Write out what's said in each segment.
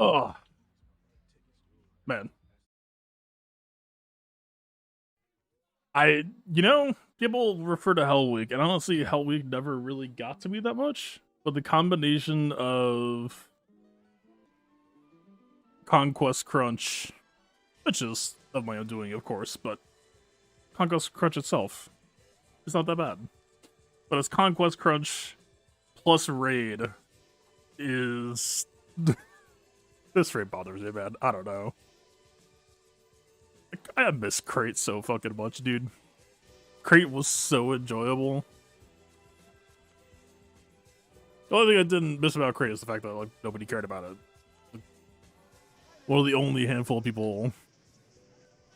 Oh, man. People refer to Hell Week, and honestly, Hell Week never really got to me that much. But the combination of Conquest Crunch, which is of my own doing, of course, but Conquest Crunch itself is not that bad. But it's Conquest Crunch plus Raid is... This raid bothers me, man. I don't know. I miss Crate so fucking much, dude. Crate was so enjoyable. The only thing I didn't miss about Crate is the fact that like nobody cared about it. One of the only handful of people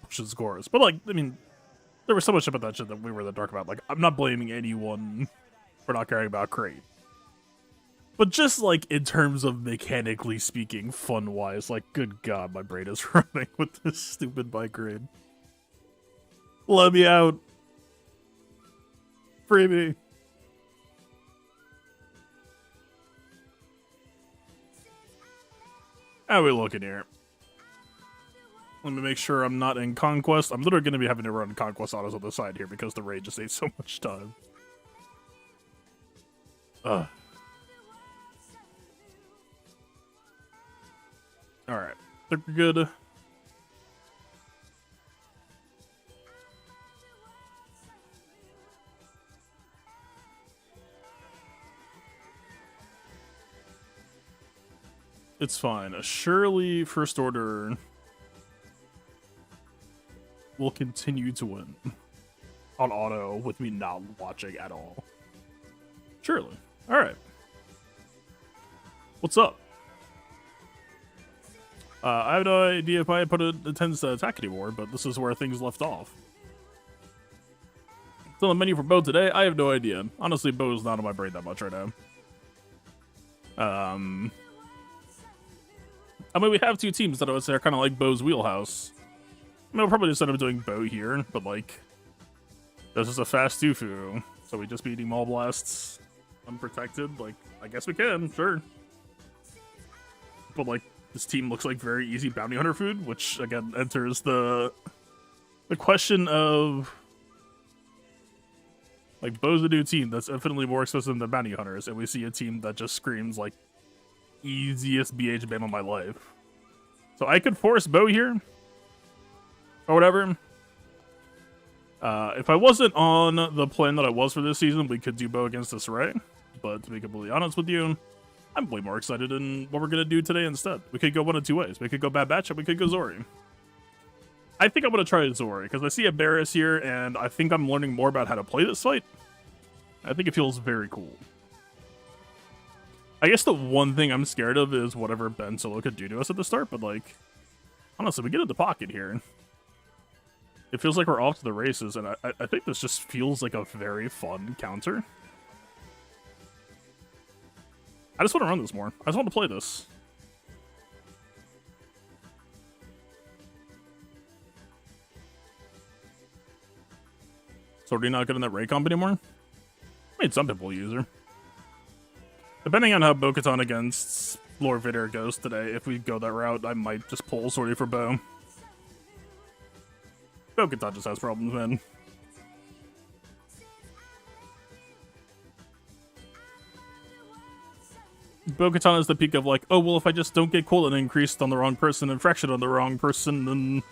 pushing scores. But like, I mean, there was so much about that shit that we were in the dark about. Like, I'm not blaming anyone for not caring about Crate. But just like in terms of mechanically speaking, fun wise, like good god, my brain is running with this stupid bike raid. Let me out. Free me. How are we looking here? Let me make sure I'm not in Conquest. I'm literally going to be having to run Conquest autos on the side here because the raid just ate so much time. Ugh. Alright. They're good. It's fine. Surely First Order will continue to win on auto with me not watching at all. Surely. Alright. What's up? I have no idea if I put it tends to attack anymore, but this is where things left off. It's on the menu for Bo today. I have no idea. Honestly, Bo's not on my brain that much right now. I mean, we have two teams that I would say are kind of like Bo's wheelhouse. I mean, we'll probably just end up doing Bo here, but like, this is a fast Tufu, so we just be eating Maul Blasts unprotected. Like, I guess we can, sure. But like, this team looks like very easy bounty hunter food, which again enters the question of like Bo's a new team that's infinitely more expensive than bounty hunters, and we see a team that just screams like easiest BH ban of my life. So I could force Bo here or whatever. If I wasn't on the plan that I was for this season, we could do Bo against this Rey. But to be completely honest with you, I'm way more excited in what we're going to do today instead. We could go one of two ways. We could go Bad Batch, or we could go Zori. I think I'm going to try Zori, because I see a Barris here, and I think I'm learning more about how to play this fight. I think it feels very cool. I guess the one thing I'm scared of is whatever Ben Solo could do to us at the start, but like, honestly, we get in the pocket here. It feels like we're off to the races, and I think this just feels like a very fun counter. I just want to run this more. I just want to play this. So are you not good in that Rey comp anymore? I mean, some people use her. Depending on how Bokatan against Lord Vader goes today, if we go that route, I might just pull Sortie for Bo. Bokatan just has problems, man. Bokatan is the peak of like, oh, well, if I just don't get cooldown increased on the wrong person and fraction on the wrong person, then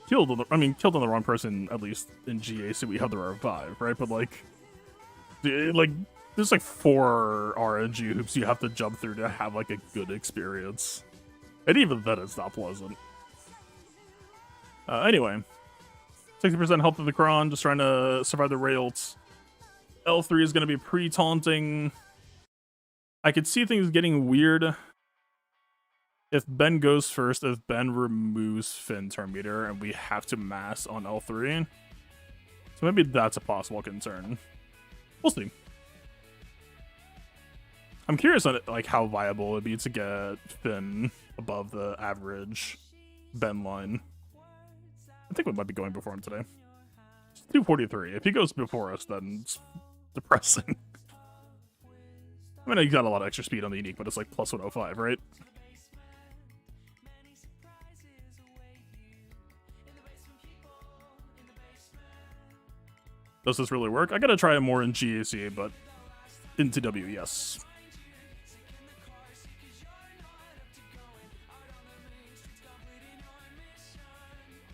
killed on the wrong person, at least in GA, so we have the R5, right? But like, there's like 4 RNG hoops you have to jump through to have like a good experience. And even then, it's not pleasant. Anyway, 60% health of the Kron, just trying to survive the rails. L3 is going to be pre-taunting. I could see things getting weird if Ben goes first, if Ben removes Finn turn meter, and we have to mass on L3. So maybe that's a possible concern. We'll see. I'm curious on it, like how viable it would be to get Finn above the average Ben line. I think we might be going before him today. It's 243. If he goes before us, then it's depressing. I mean, he's got a lot of extra speed on the unique, but it's like plus 105, right? Does this really work? I gotta try it more in GAC, but in TW, yes.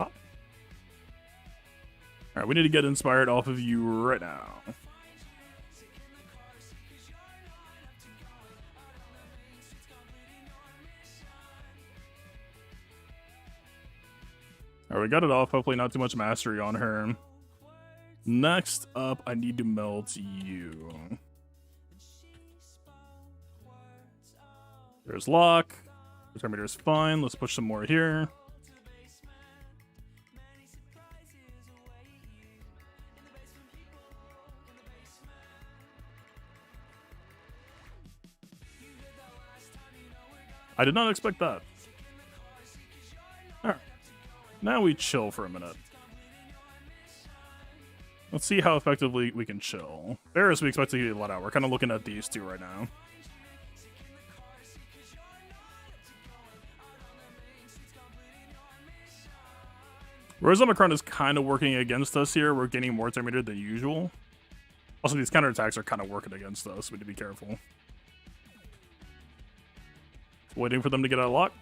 All right, we need to get inspired off of you right now. All right, we got it off. Hopefully not too much mastery on her. Next up, I need to melt you. There's lock. Determinator is fine. Let's push some more here. I did not expect that. Alright. Now we chill for a minute. Let's see how effectively we can chill. Varus we expect to get let out. We're kind of looking at these two right now. Whereas Omicron is kind of working against us here. We're getting more Terminator than usual. Also, these counterattacks are kind of working against us. We need to be careful. Waiting for them to get out of lock.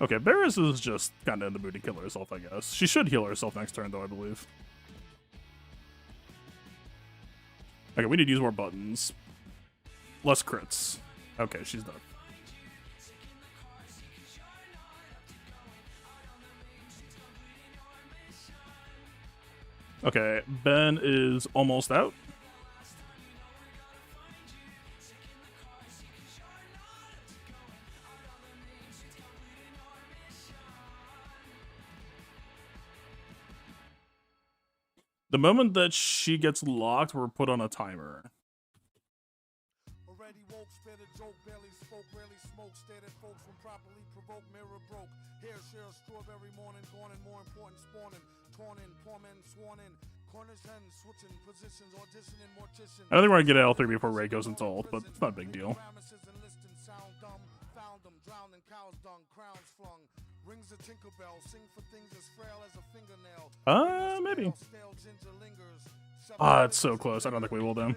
Okay, Varus is just kind of in the mood to kill herself, I guess. She should heal herself next turn, though, I believe. Okay, we need to use more buttons. Less crits. Okay, she's done. Okay, Ben is almost out. The moment that she gets locked, we're put on a timer. Already woke, spit a joke, barely spoke, rarely smoke, stared at folks when properly provoked, mirror broke. Hair share strawberry morning, gone and more important spawning, torn in, poor men sworn in, corners hen, switching positions, auditioning, mortician. I don't think we're gonna get L3 before Rey goes into ult, but it's not a big deal. Rings a Tinkerbell, sing for things as frail as a fingernail. Maybe. Ah, it's so close. I don't think we will then.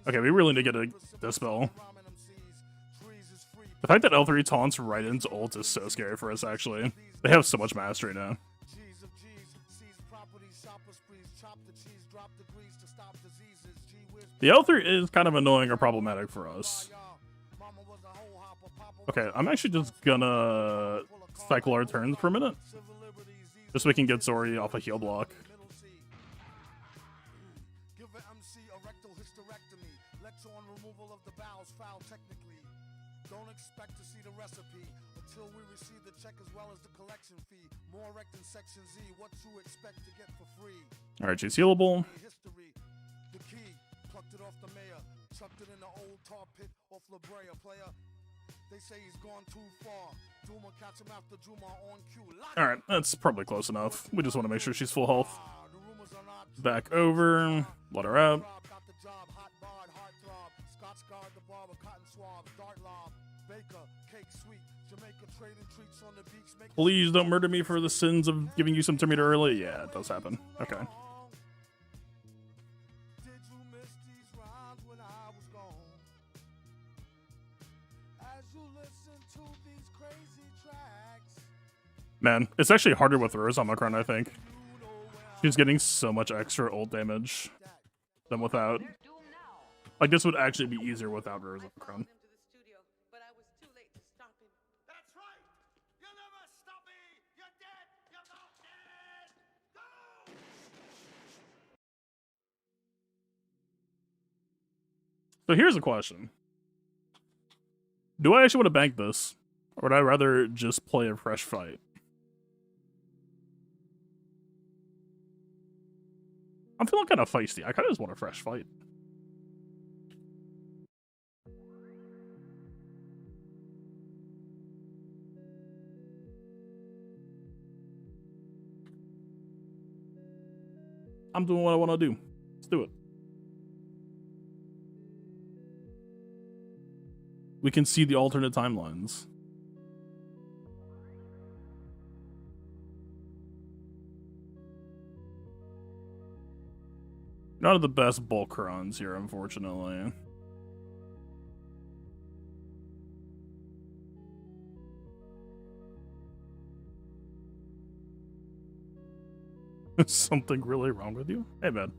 Okay, we really need to get a dispel. The fact that L3 taunts right into ult is so scary for us, actually. They have so much mastery now. The L3 is kind of annoying or problematic for us. Okay, I'm actually just gonna cycle our turns for a minute. Just so we can get Zori off a heal block. Don't expect to see the recipe until we receive the check as well as the collection fee. More rect in section Z, what you expect to get for free. Alright, she's healable. The key, plucked it off the mayor, chucked it in the old tar pit off La Brea, player. They say he's gone too far. Duma catch him after Duma on cue. Alright, that's probably close enough. We just want to make sure she's full health. Back over, let her out. Please don't murder me for the sins of giving you some Terminator early. Yeah, it does happen. Okay. Man, it's actually harder with Rose Omicron, I think. She's getting so much extra ult damage than without. Like, this would actually be easier without Rose Omicron. So here's a question. Do I actually want to bank this? Or would I rather just play a fresh fight? I'm feeling kind of feisty. I kind of just want a fresh fight. I'm doing what I want to do. Let's do it. we can see the alternate timelines. Not of the best bulk runs here, unfortunately. Is something really wrong with you? Hey, man.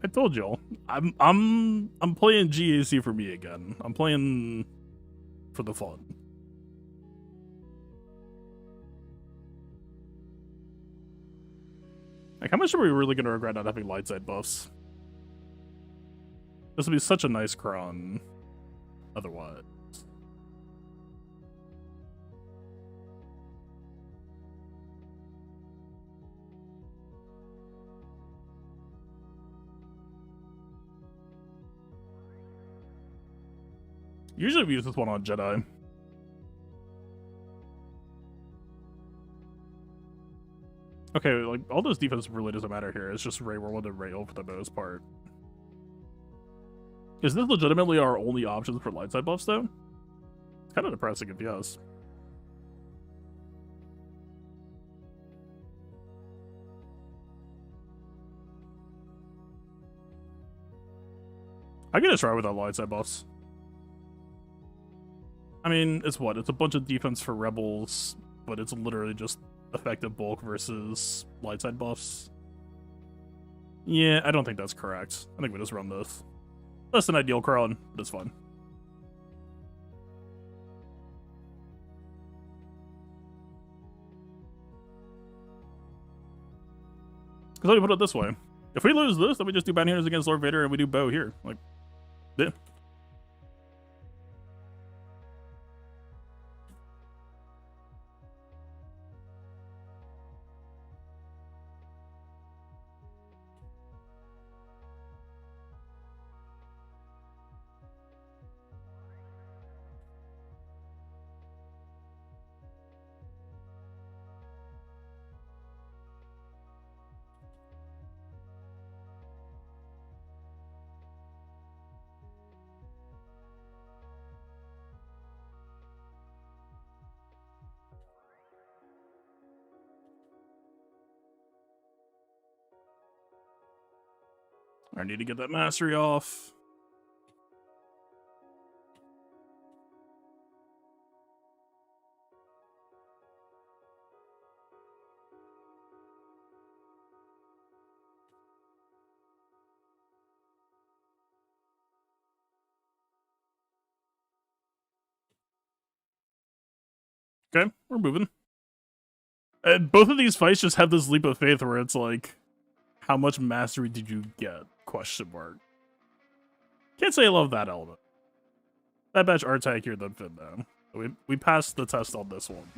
I told y'all. I'm playing GAC for me again. I'm playing for the fun. Like, how much are we really gonna regret not having light side buffs? This would be such a nice cron otherwise. Usually we use this one on Jedi. Okay, like, all this defense really doesn't matter here. It's just Rey World and Rail for the most part. Is this legitimately our only options for light side buffs, though? It's kind of depressing if yes. I'm gonna try without light side buffs. I mean, it's what? It's a bunch of defense for rebels, but it's literally just effective bulk versus light side buffs. Yeah, I don't think that's correct. I think we just run this. Less than ideal cron, but it's fun. Because let me put it this way. If we lose this, then we just do bounty hunters against Lord Vader and we do bow here. Like, yeah. I need to get that mastery off. Okay, we're moving. And both of these fights just have this leap of faith where it's like, how much mastery did you get? Question mark. Can't say I love that element. That batch are tankier than Finn though. We passed the test on this one.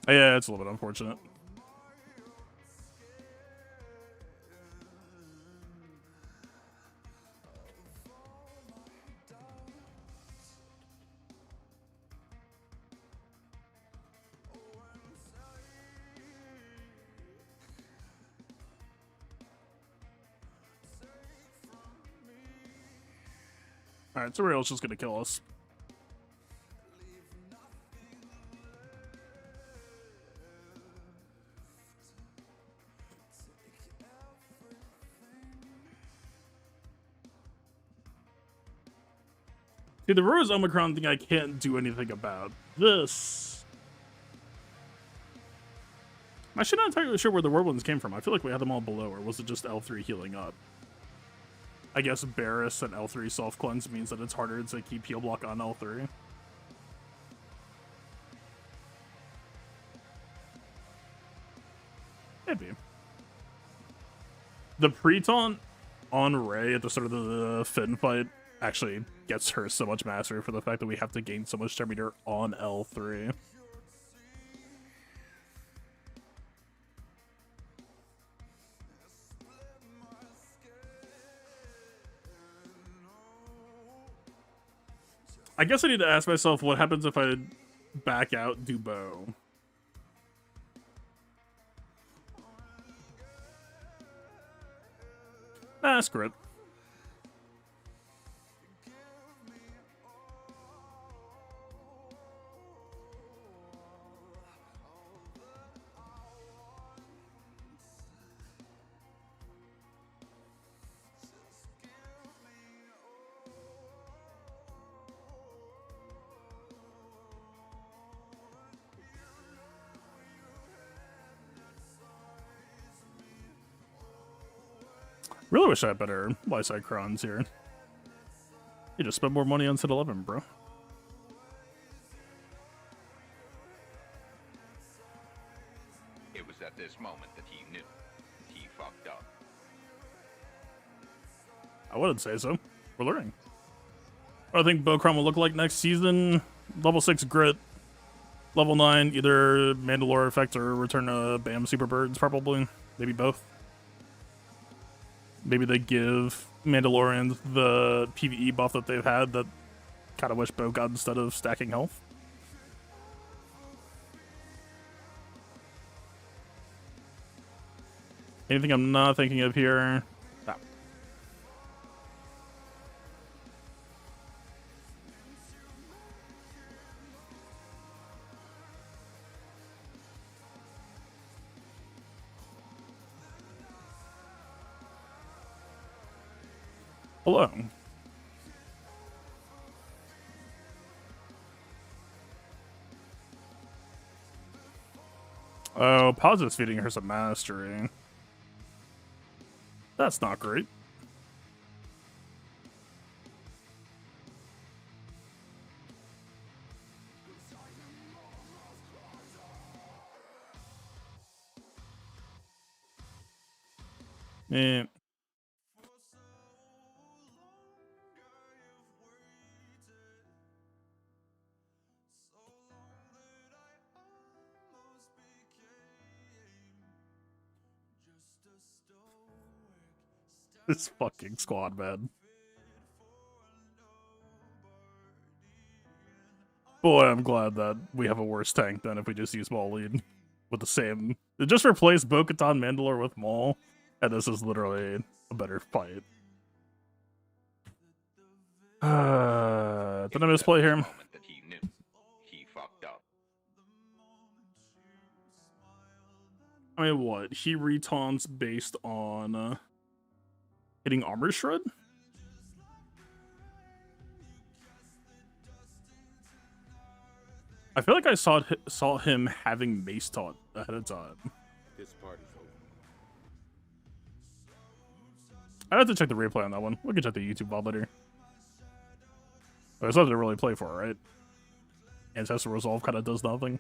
Yeah, it's a little bit unfortunate. Alright, so Rail's just gonna kill us. See, the Rose Omicron thing I can't do anything about. This. I'm actually not entirely sure where the Whirlwinds came from. I feel like we had them all below, or was it just L3 healing up? I guess Barris and L3 self-cleanse means that it's harder to keep heal block on L3. Could be. The pre-taunt on Rey at the start of the Finn fight actually gets her so much mastery for the fact that we have to gain so much meter on L3. I guess I need to ask myself what happens if I back out Dubo. Nah, screw it. Really wish I had better Y-side crons here. You just spend more money on set 11, bro. It was at this moment that he knew. He fucked up. I wouldn't say so. We're learning. What do I think Bokatan will look like next season? Level 6 grit. Level 9, either Mandalore effect or return to Bam Super Birds, probably. Maybe both. Maybe they give Mandalorians the PvE buff that they've had that kind of wish Bo got instead of stacking health. Anything I'm not thinking of here? No. Hello. Oh, Positive's feeding her some mastery. That's not great. Eh. This fucking squad, man. Boy, I'm glad that we have a worse tank than if we just use Maul lead with the same. Just replace Bokatan Mandalore with Maul, and this is literally a better fight. Did I misplay here? That he knew. He fucked up. I mean, what? He retaunts based on hitting Armor Shred? I feel like I saw him having Mace taunt ahead of time. This party's over. I have to check the replay on that one. We can check the YouTube VOD later. There's nothing to really play for, right? Ancestor Resolve kind of does nothing.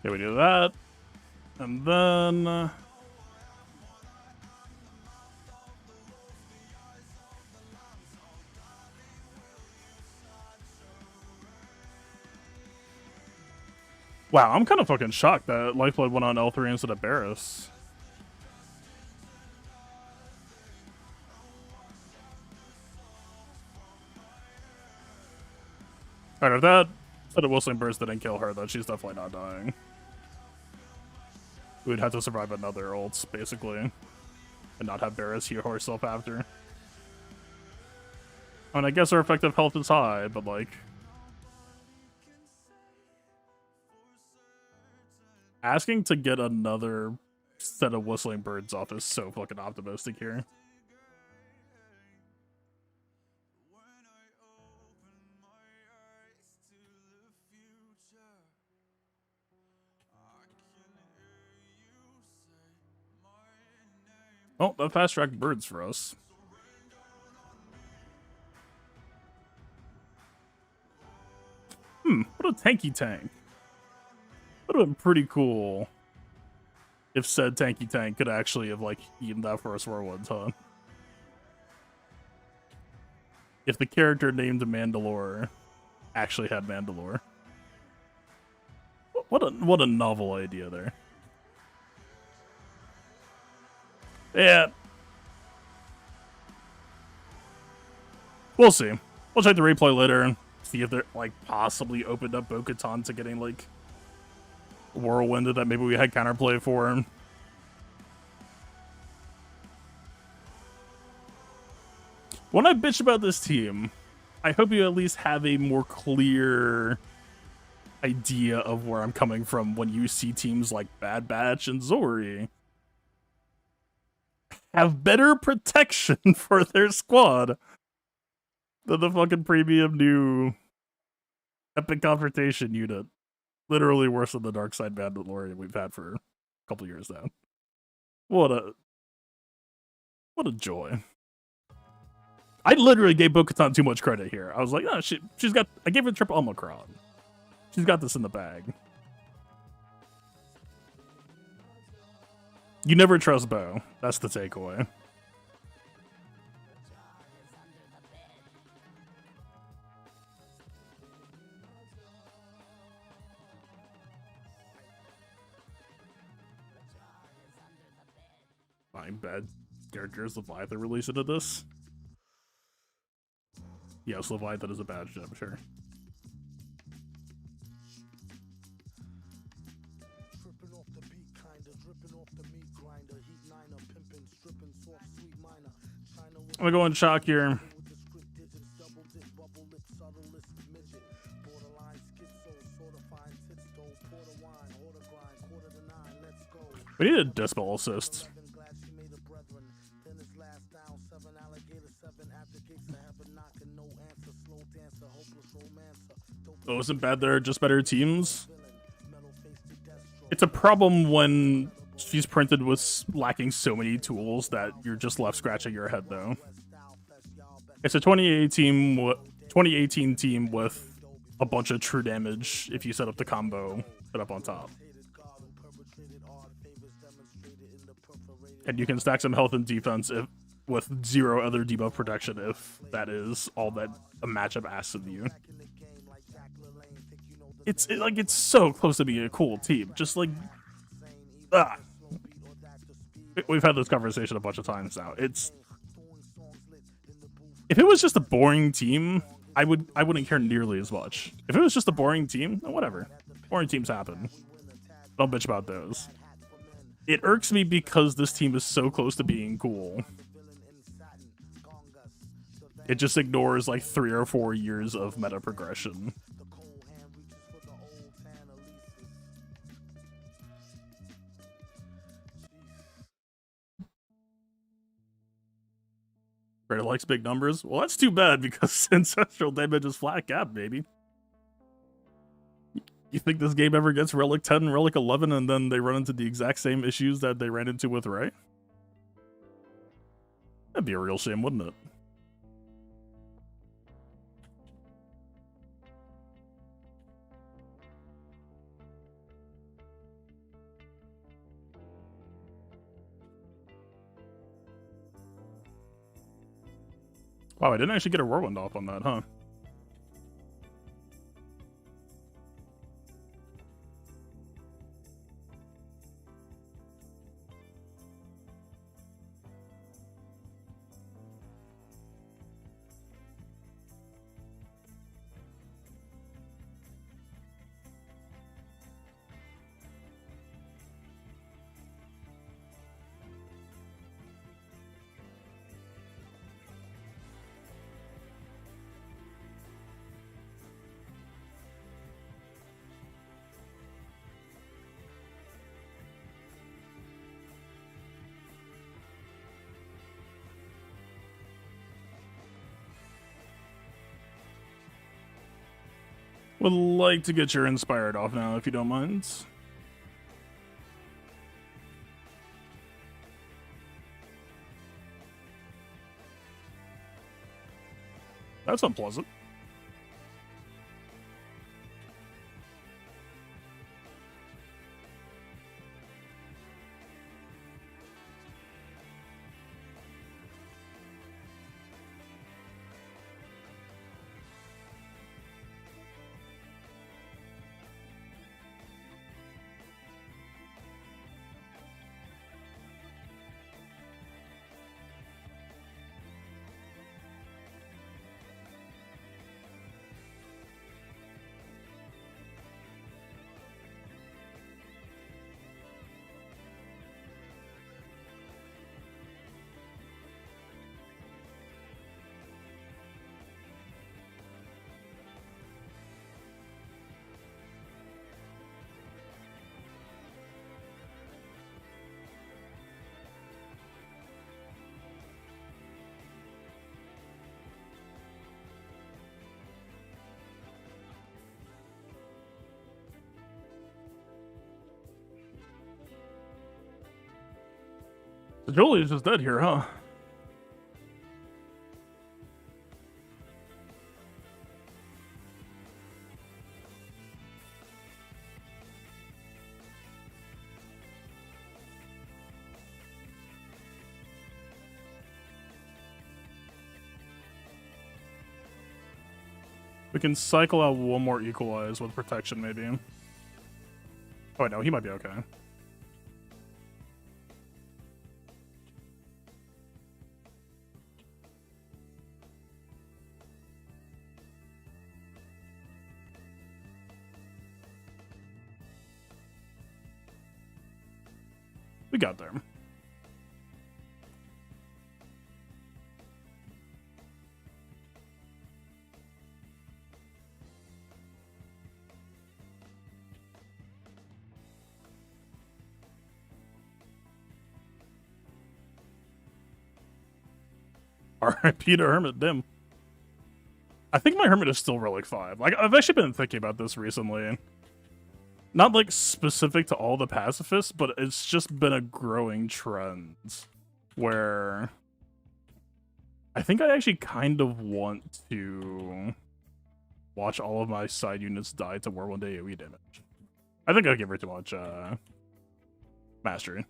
Okay, we do that. And then... wow, I'm kind of fucking shocked that Lifeblood went on L3 instead of Barris. Alright, if that instead of Whistling Burst didn't kill her, then she's definitely not dying. We'd have to survive another ults, basically. and not have Barris heal herself after. I mean, I guess her effective health is high, but like, asking to get another set of whistling birds off is so fucking optimistic here. Oh, that fast tracked birds for us. What a tanky tank. Would have been pretty cool if said tanky tank could actually have like eaten that first Whirlwind, huh? If the character named Mandalore actually had Mandalore. What a novel idea there. Yeah. We'll see. We'll check the replay later and see if they're like possibly opened up Bokatan to getting like Whirlwind that maybe we had counterplay for. When I bitch about this team, I hope you at least have a more clear idea of where I'm coming from when you see teams like Bad Batch and Zori have better protection for their squad than the fucking premium new Epic Confrontation unit. Literally worse than the Dark Side Mandalorian we've had for a couple years now. What a joy. I literally gave Bokatan too much credit here. I was like, oh, she's got... I gave her triple Omicron. She's got this in the bag. You never trust Bo. That's the takeaway. Fine, bad characters. Leviathan release into this. Yes, Leviathan is a bad gem, sure. I'm gonna go and shock here. We need a Dispel assist. Oh, isn't bad there, just better teams? It's a problem when she's printed with lacking so many tools that you're just left scratching your head, though. It's a 2018 team with a bunch of true damage if you set up the combo set up on top. And you can stack some health and defense with zero other debuff protection if that is all that a matchup asks of you. It's so close to being a cool team. Just like, we've had this conversation a bunch of times now. If it was just a boring team, I wouldn't care nearly as much. If it was just a boring team, whatever. Boring teams happen. Don't bitch about those. It irks me because this team is so close to being cool. It just ignores like 3 or 4 years of meta progression. Raider likes big numbers. Well, that's too bad because ancestral damage is flat cap, baby. You think this game ever gets Relic 10 and Relic 11 and then they run into the exact same issues that they ran into with Rey? That'd be a real shame, wouldn't it? Wow, I didn't actually get a Whirlwind off on that, huh? Would like to get your inspired off now, if you don't mind. That's unpleasant. So Julie's just dead here, huh? We can cycle out one more equalize with protection, maybe. Oh, no, he might be okay. We got there. R.I.P. to Hermit Dim. I think my Hermit is still Relic 5. Like, I've actually been thinking about this recently. Not, like, specific to all the pacifists, but it's just been a growing trend. Where... I think I actually kind of want to watch all of my side units die to War 1 AoE damage. I think I give her too much, mastery.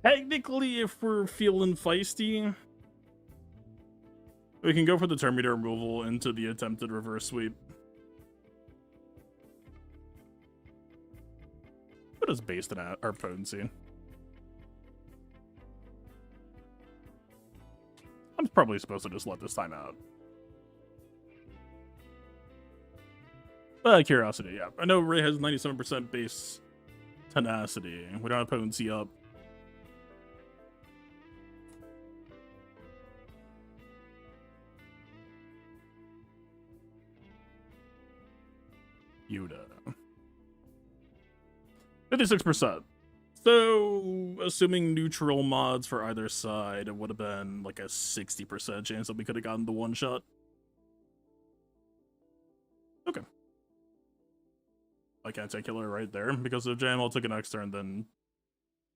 Technically, if we're feeling feisty, we can go for the Terminator removal into the attempted reverse sweep. What is based on our potency? I'm probably supposed to just let this time out. Curiosity, yeah. I know Rey has 97% base tenacity. We don't have potency up. Yuda. 56%. So, assuming neutral mods for either side, it would have been like a 60% chance that we could have gotten the one shot. Okay. I can't take killer right there, because if JML took an next turn, then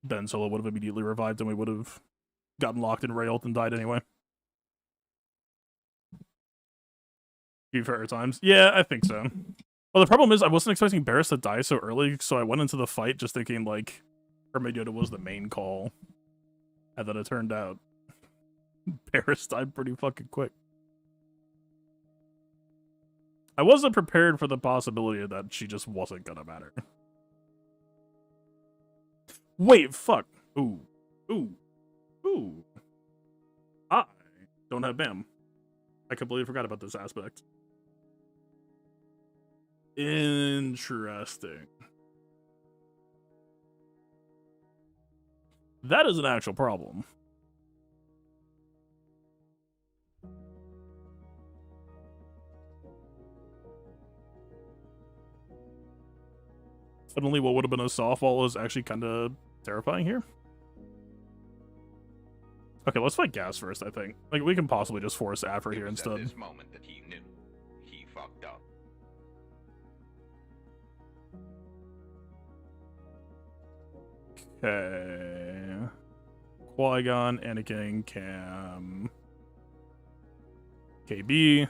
Ben Solo would have immediately revived and we would have gotten locked in Rey ult and died anyway. Few fairer times. Yeah, I think so. Well, the problem is I wasn't expecting Barris to die so early, so I went into the fight just thinking, like, Hermit Yoda was the main call. And then it turned out Barris died pretty fucking quick. I wasn't prepared for the possibility that she just wasn't gonna matter. Wait, fuck. Ooh. Ooh. Ooh. I don't have BAM. I completely forgot about this aspect. Interesting. That is an actual problem. Definitely what would have been a softball is actually kind of terrifying here. Okay, let's fight gas first, I think. Like, we can possibly just force Afro here instead. At this moment that he knew he fucked up. Okay. Qui-Gon, Anakin, Cam, KB.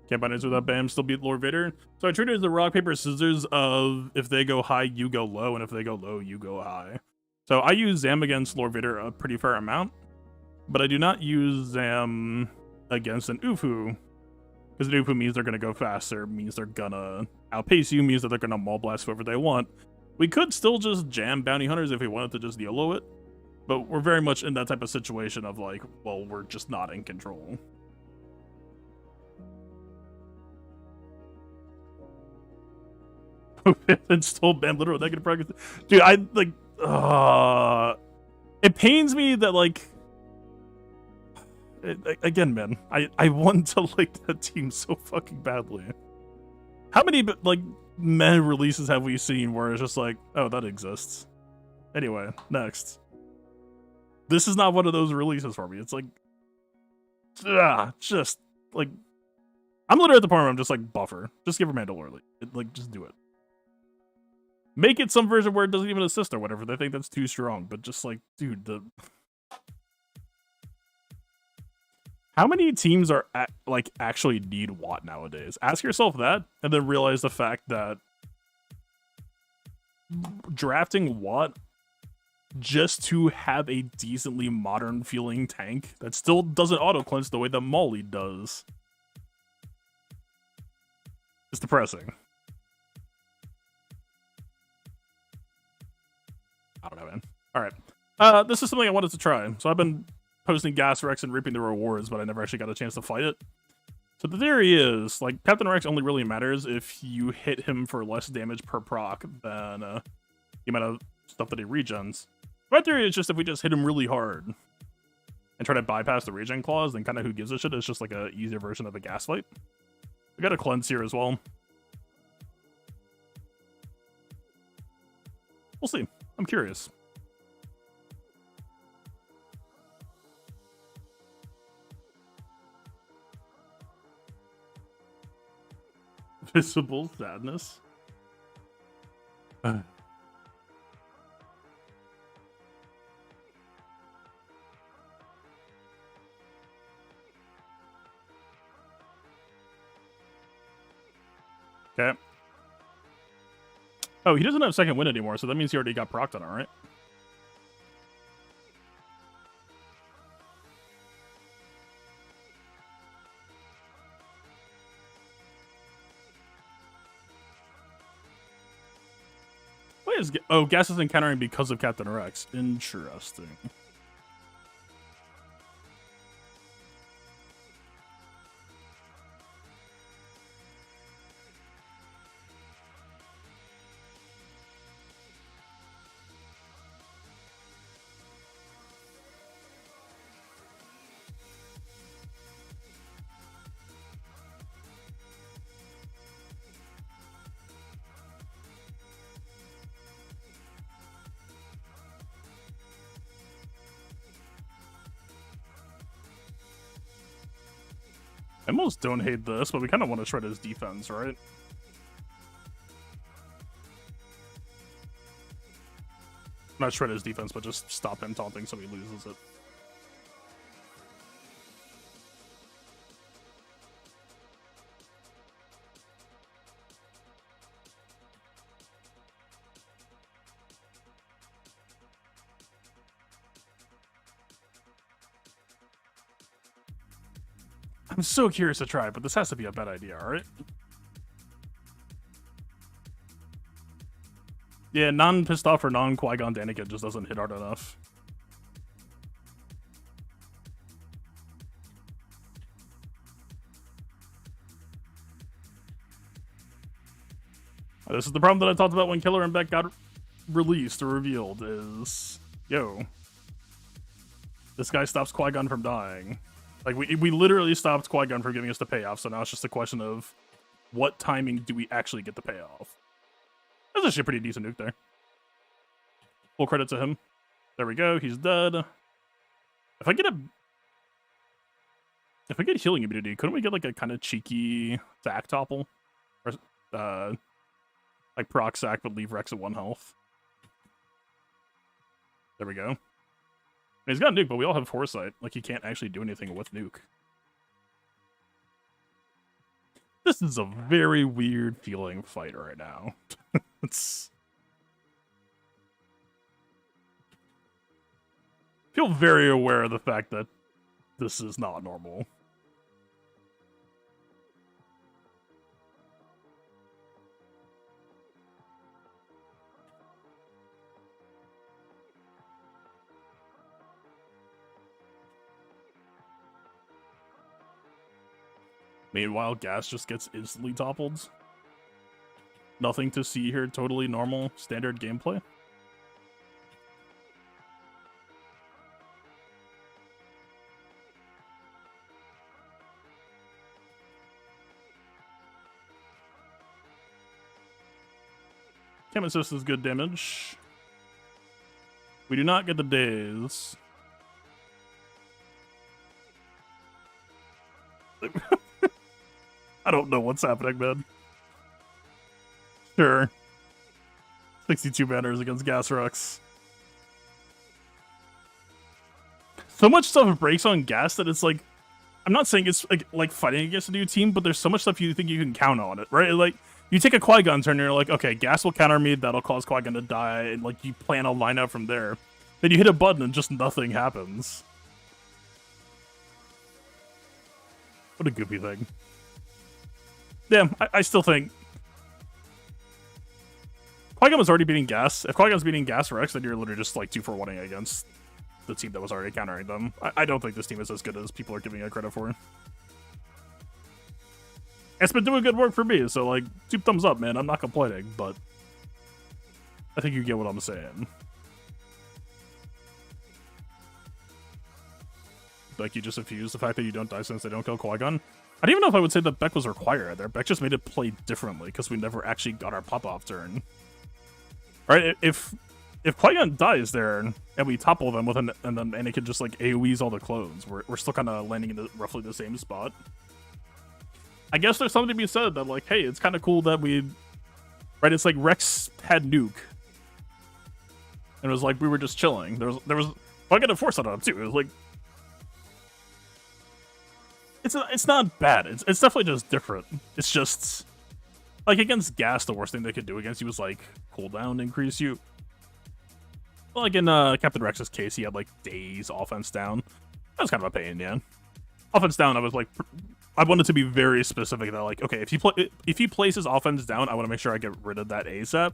Can't bind without Bam, still beat Lord Vader. So I treat it as the rock, paper, scissors of if they go high, you go low, and if they go low, you go high. So I use Zam against Lord Vader a pretty fair amount, but I do not use Zam against an Ufu, because an Ufu means they're going to go faster, means they're going to outpace you, means that they're going to maul blast whoever they want. We could still just jam Bounty Hunters if we wanted to just YOLO it, but we're very much in that type of situation of like, well, we're just not in control. And still ban literal negative progress. Dude, I like it pains me that like again, man, I want to like that team so fucking badly. How many like meh releases have we seen where it's just like, oh, that exists? Anyway, next. This is not one of those releases for me. It's like just like I'm literally at the point where I'm just like, buffer. Just give her Mandal early. Like, just do it. Make it some version where it doesn't even assist or whatever. They think that's too strong, but just like, dude, how many teams are like actually need Watt nowadays? Ask yourself that, and then realize the fact that drafting Watt just to have a decently modern feeling tank that still doesn't auto cleanse the way that Molly does is depressing. I don't know, man. All right. This is something I wanted to try. So I've been posting Gas Rex and reaping the rewards, but I never actually got a chance to fight it. So the theory is, like, Captain Rex only really matters if you hit him for less damage per proc than the amount of stuff that he regens. My theory is just if we just hit him really hard and try to bypass the regen clause, then kind of who gives a shit. It's just like a easier version of a gas fight. We got a cleanse here as well. We'll see. I'm curious. Visible sadness. Okay. Oh, he doesn't have second wind anymore, so that means he already got procced on it, right? Wait, oh, Gas is encountering because of Captain Rex. Interesting. I almost don't hate this, but we kind of want to shred his defense, right? Not shred his defense, but just stop him taunting so he loses it. I'm so curious to try, but this has to be a bad idea, alright? Yeah, non-pissed off or non-Qui-Gon Anakin just doesn't hit hard enough. This is the problem that I talked about when Killer and Beck got released or revealed is, yo, this guy stops Qui-Gon from dying. Like, we literally stopped Qui-Gon from giving us the payoff, so now it's just a question of what timing do we actually get the payoff. That's actually a pretty decent nuke there. Full credit to him. There we go, he's dead. If I get healing immunity, couldn't we get like a kind of cheeky sack topple? Or, like proc sack, but leave Rex at 1 health. There we go. And he's got nuke, but we all have foresight. Like, he can't actually do anything with nuke. This is a very weird feeling fight right now. It's... feel very aware of the fact that this is not normal. Meanwhile, Gas just gets instantly toppled. Nothing to see here, totally normal, standard gameplay. Chem assist is good damage. We do not get the days. I don't know what's happening, man. Sure. 62 banners against Gasrux. So much stuff breaks on Gas that it's like, I'm not saying it's like fighting against a new team, but there's so much stuff you think you can count on it, right? Like, you take a Qui-Gon turn and you're like, okay, Gas will counter me, that'll cause Qui-Gon to die, and like you plan a lineup from there. Then you hit a button and just nothing happens. What a goofy thing. Yeah, I still think Qui-Gon was already beating Gas. If Qui-Gon's beating Gas Rex, then you're literally just like 2-for-1ing against the team that was already countering them. I don't think this team is as good as people are giving it credit for. It's been doing good work for me, so like, 2 thumbs up, man. I'm not complaining, but I think you get what I'm saying. Like, you just infuse the fact that you don't die since they don't kill Qui-Gon. I don't even know if I would say that Beck was required there. Beck just made it play differently because we never actually got our pop-off turn. Right? If Qui-Gon dies there and we topple them with and then Anakin just like AoEs all the clones, we're still kind of landing in roughly the same spot. I guess there's something to be said that like, hey, it's kind of cool that we, right? It's like Rex had nuke, and it was like we were just chilling. There was Qui-Gon had force on him too. It was like. It's not bad. It's definitely just different. It's just like against Gas, the worst thing they could do against you was like cooldown increase you. Like in Captain Rex's case, he had like days offense down. That was kind of a pain, yeah. Offense down, I was like, I wanted to be very specific that like, okay, if he places offense down, I want to make sure I get rid of that ASAP.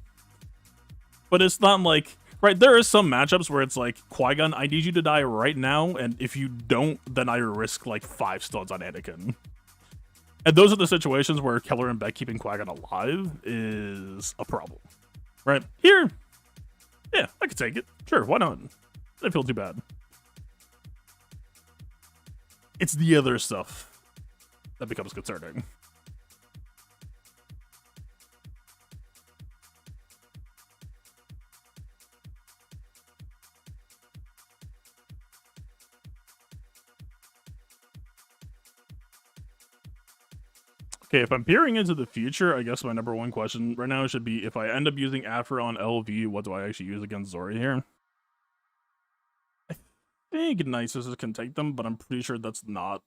But it's not like. Right, there are some matchups where it's like, Qui-Gon, I need you to die right now, and if you don't, then I risk like 5 stuns on Anakin. And those are the situations where Keller and Beck keeping Qui-Gon alive is a problem. Right? Here, yeah, I could take it. Sure, why not? I don't feel too bad. It's the other stuff that becomes concerning. Okay, if I'm peering into the future, I guess my number one question right now should be, if I end up using Afra on LV, what do I actually use against Zori here? I think Nisus can take them, but I'm pretty sure that's not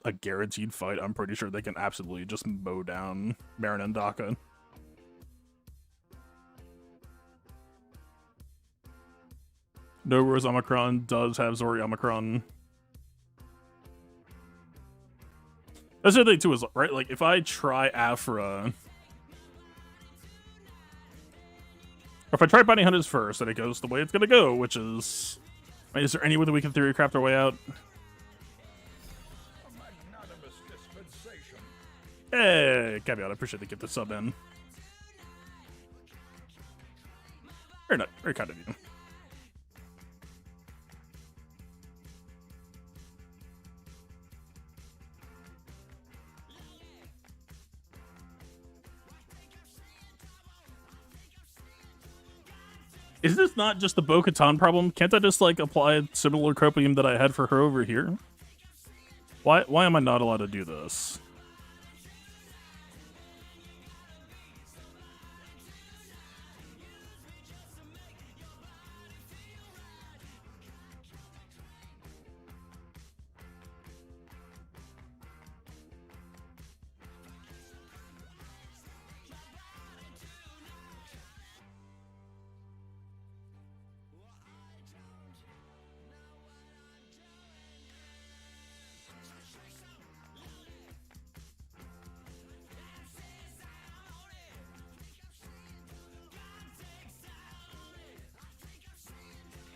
a guaranteed fight. I'm pretty sure they can absolutely just mow down Marin and Daka. No Rose Omicron does have Zori Omicron. That's the thing too, is right, like if I try Afra, or if I try Bounty Hunters first and it goes the way it's gonna go, which is, right, is there any way that we can theory craft our way out? Hey, Caveat, I appreciate the get the sub in. Very kind of you. Is this not just the Bokatan problem? Can't I just, like, apply a similar copium that I had for her over here? Why am I not allowed to do this?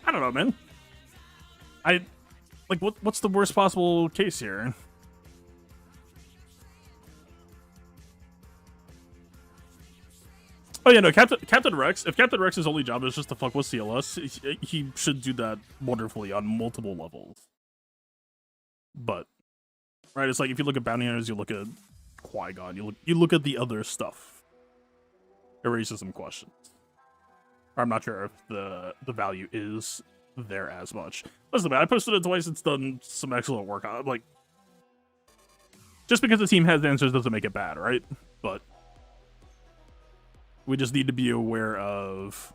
I don't know, man. What's the worst possible case here? Oh yeah, no, Captain Rex. If Captain Rex's only job is just to fuck with CLS, he should do that wonderfully on multiple levels. But right, it's like if you look at bounty hunters, you look at Qui-Gon, you look at the other stuff. It raises some questions. I'm not sure if the value is there as much. Listen, man, I posted it twice. It's done some excellent work. Like, just because the team has answers doesn't make it bad, right? But we just need to be aware of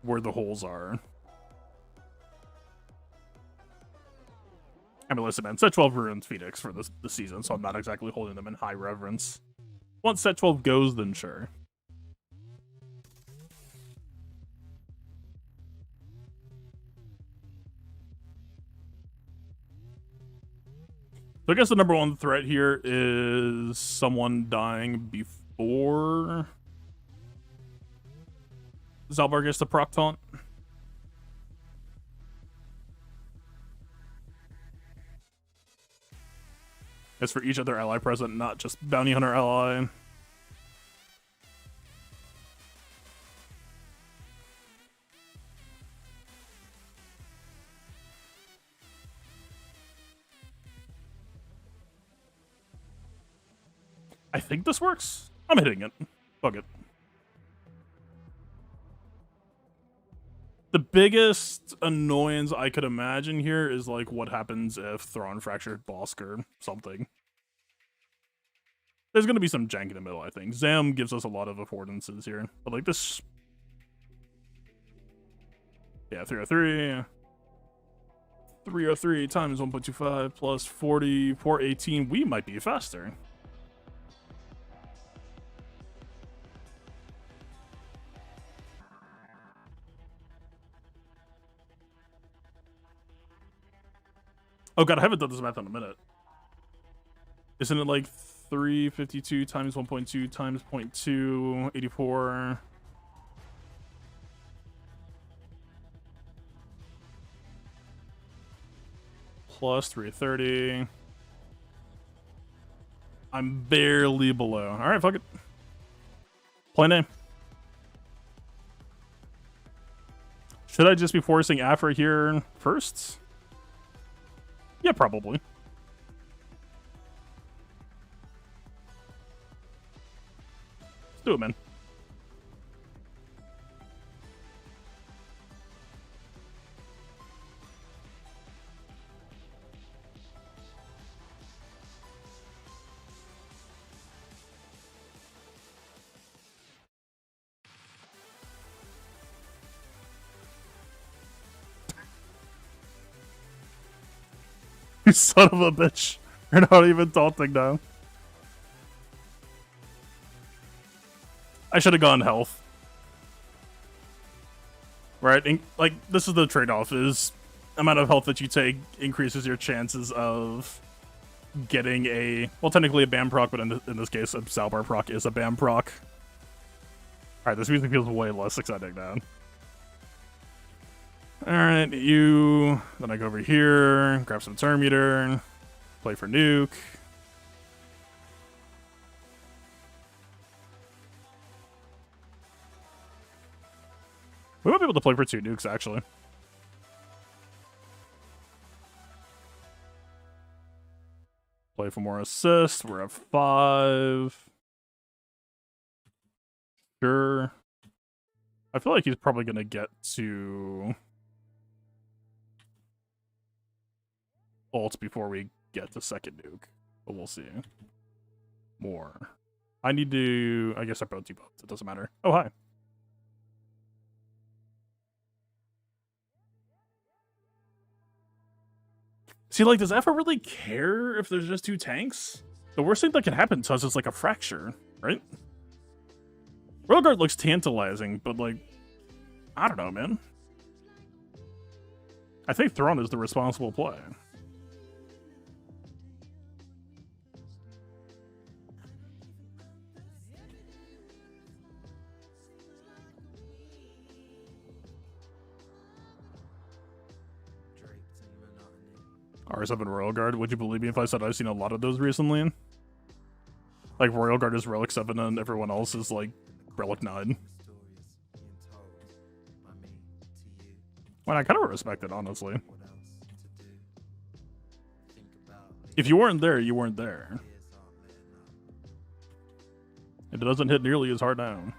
where the holes are. I mean, listen, man, set 12 ruined Phoenix for this season, so I'm not exactly holding them in high reverence. Once set 12 goes, then sure. So I guess the number one threat here is someone dying before Zalbar gets the proc taunt. It's for each other ally present, not just bounty hunter ally. I think this works. I'm hitting it. Fuck it. The biggest annoyance I could imagine here is like what happens if Thrawn fractured Bosk or something. There's gonna be some jank in the middle, I think. Zam gives us a lot of affordances here. But like this. Yeah, 303. 303 times 1.25 plus 40, 418. We might be faster. Oh god, I haven't done this math in a minute. Isn't it like 352 times 1.2 times 0.2, 84? Plus 330. I'm barely below. Alright, fuck it. Plan A. Should I just be forcing Afra here first? Yeah, probably. Let's do it, man. You son of a bitch. You're not even taunting now. I should have gone health. Right? And, like, this is the trade-off, is amount of health that you take increases your chances of getting a, well, technically a BAM proc, but in this case, a Zalbar proc is a BAM proc. Alright, this music feels way less exciting now. Alright, you... Then I go over here, grab some turn meter, play for nuke. We might be able to play for 2 nukes, actually. Play for more assists. We're at 5. Sure. I feel like he's probably gonna get to ult before we get to second nuke, but we'll see. More. I need to. I guess I both debuffed. It doesn't matter. Oh hi. See, like, does Alpha really care if there's just 2 tanks? The worst thing that can happen to us is like a fracture, right? Royal Guard looks tantalizing, but like, I don't know, man. I think Thrawn is the responsible play. R7 Royal Guard. Would you believe me if I said I've seen a lot of those recently? Like, Royal Guard is Relic 7 and everyone else is like Relic 9. Well, I kind of respect it, honestly. If you weren't there, you weren't there. It doesn't hit nearly as hard now.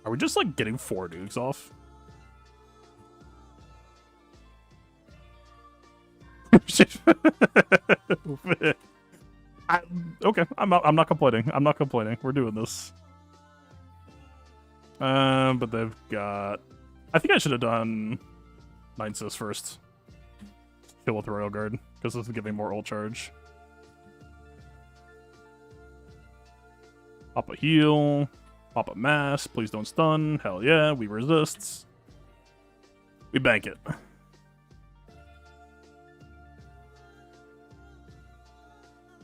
Are we just like getting 4 nukes off? Okay, I'm not complaining. I'm not complaining. We're doing this. But they've got. I think I should have done 9 Sys first. Kill with Royal Guard because this is giving more ult charge. Pop a heal. Pop a mass. Please don't stun. Hell yeah, we resist. We bank it.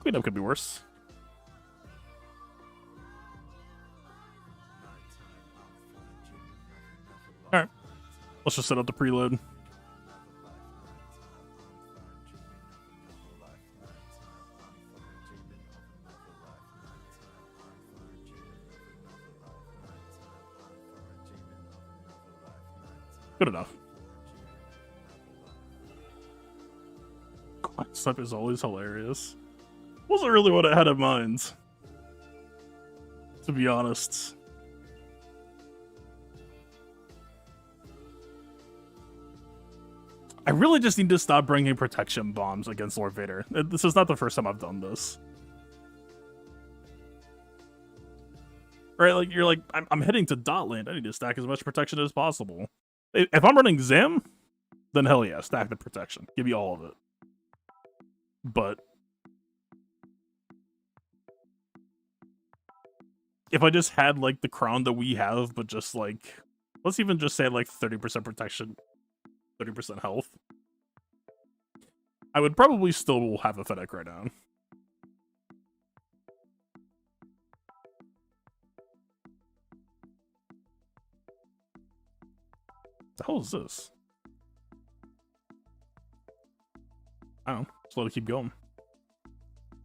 Cleanup could be worse. Alright. Let's just set up the preload. Good enough. Stuff is always hilarious. Wasn't really what I had in mind, to be honest. I really just need to stop bringing protection bombs against Lord Vader. This is not the first time I've done this. Right, like, you're like, I'm heading to dot land. I need to stack as much protection as possible. If I'm running Zam, then hell yeah, stack the protection. Give me all of it. But if I just had, like, the crown that we have, but just, like, let's even just say, like, 30% protection, 30% health, I would probably still have a Fennec right now. The hell is this? I don't know. Just let it keep going.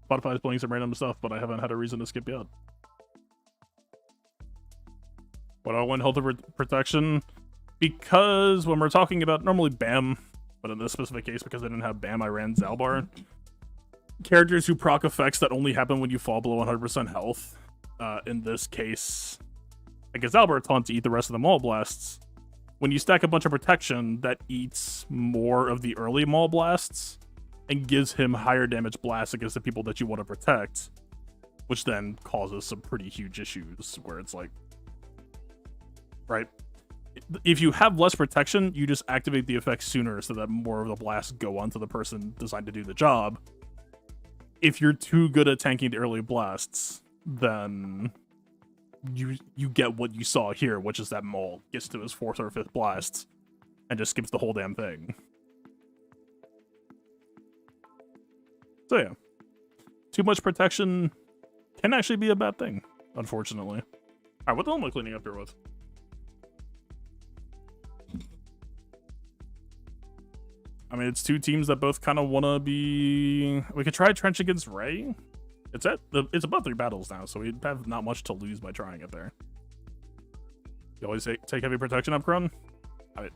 Spotify is playing some random stuff, but I haven't had a reason to skip yet. What do I want health over protection? Because when we're talking about normally BAM, but in this specific case, because I didn't have BAM, I ran Zalbar. Characters who proc effects that only happen when you fall below 100% health. In this case, I guess Zalbar taunt to eat the rest of the Maul Blasts. When you stack a bunch of protection, that eats more of the early Maul Blasts and gives him higher damage blasts against the people that you want to protect, which then causes some pretty huge issues where it's like, right? If you have less protection, you just activate the effect sooner so that more of the blasts go onto the person designed to do the job. If you're too good at tanking the early blasts, then you get what you saw here, which is that Maul gets to his 4th or 5th blast and just skips the whole damn thing. So yeah, too much protection can actually be a bad thing, unfortunately. All right, what the hell am I cleaning up here with? I mean, it's 2 teams that both kind of want to be. We could try Trench against Rey. It's about 3 battles now, so we have not much to lose by trying it there. You always take heavy protection up, Krun? I mean,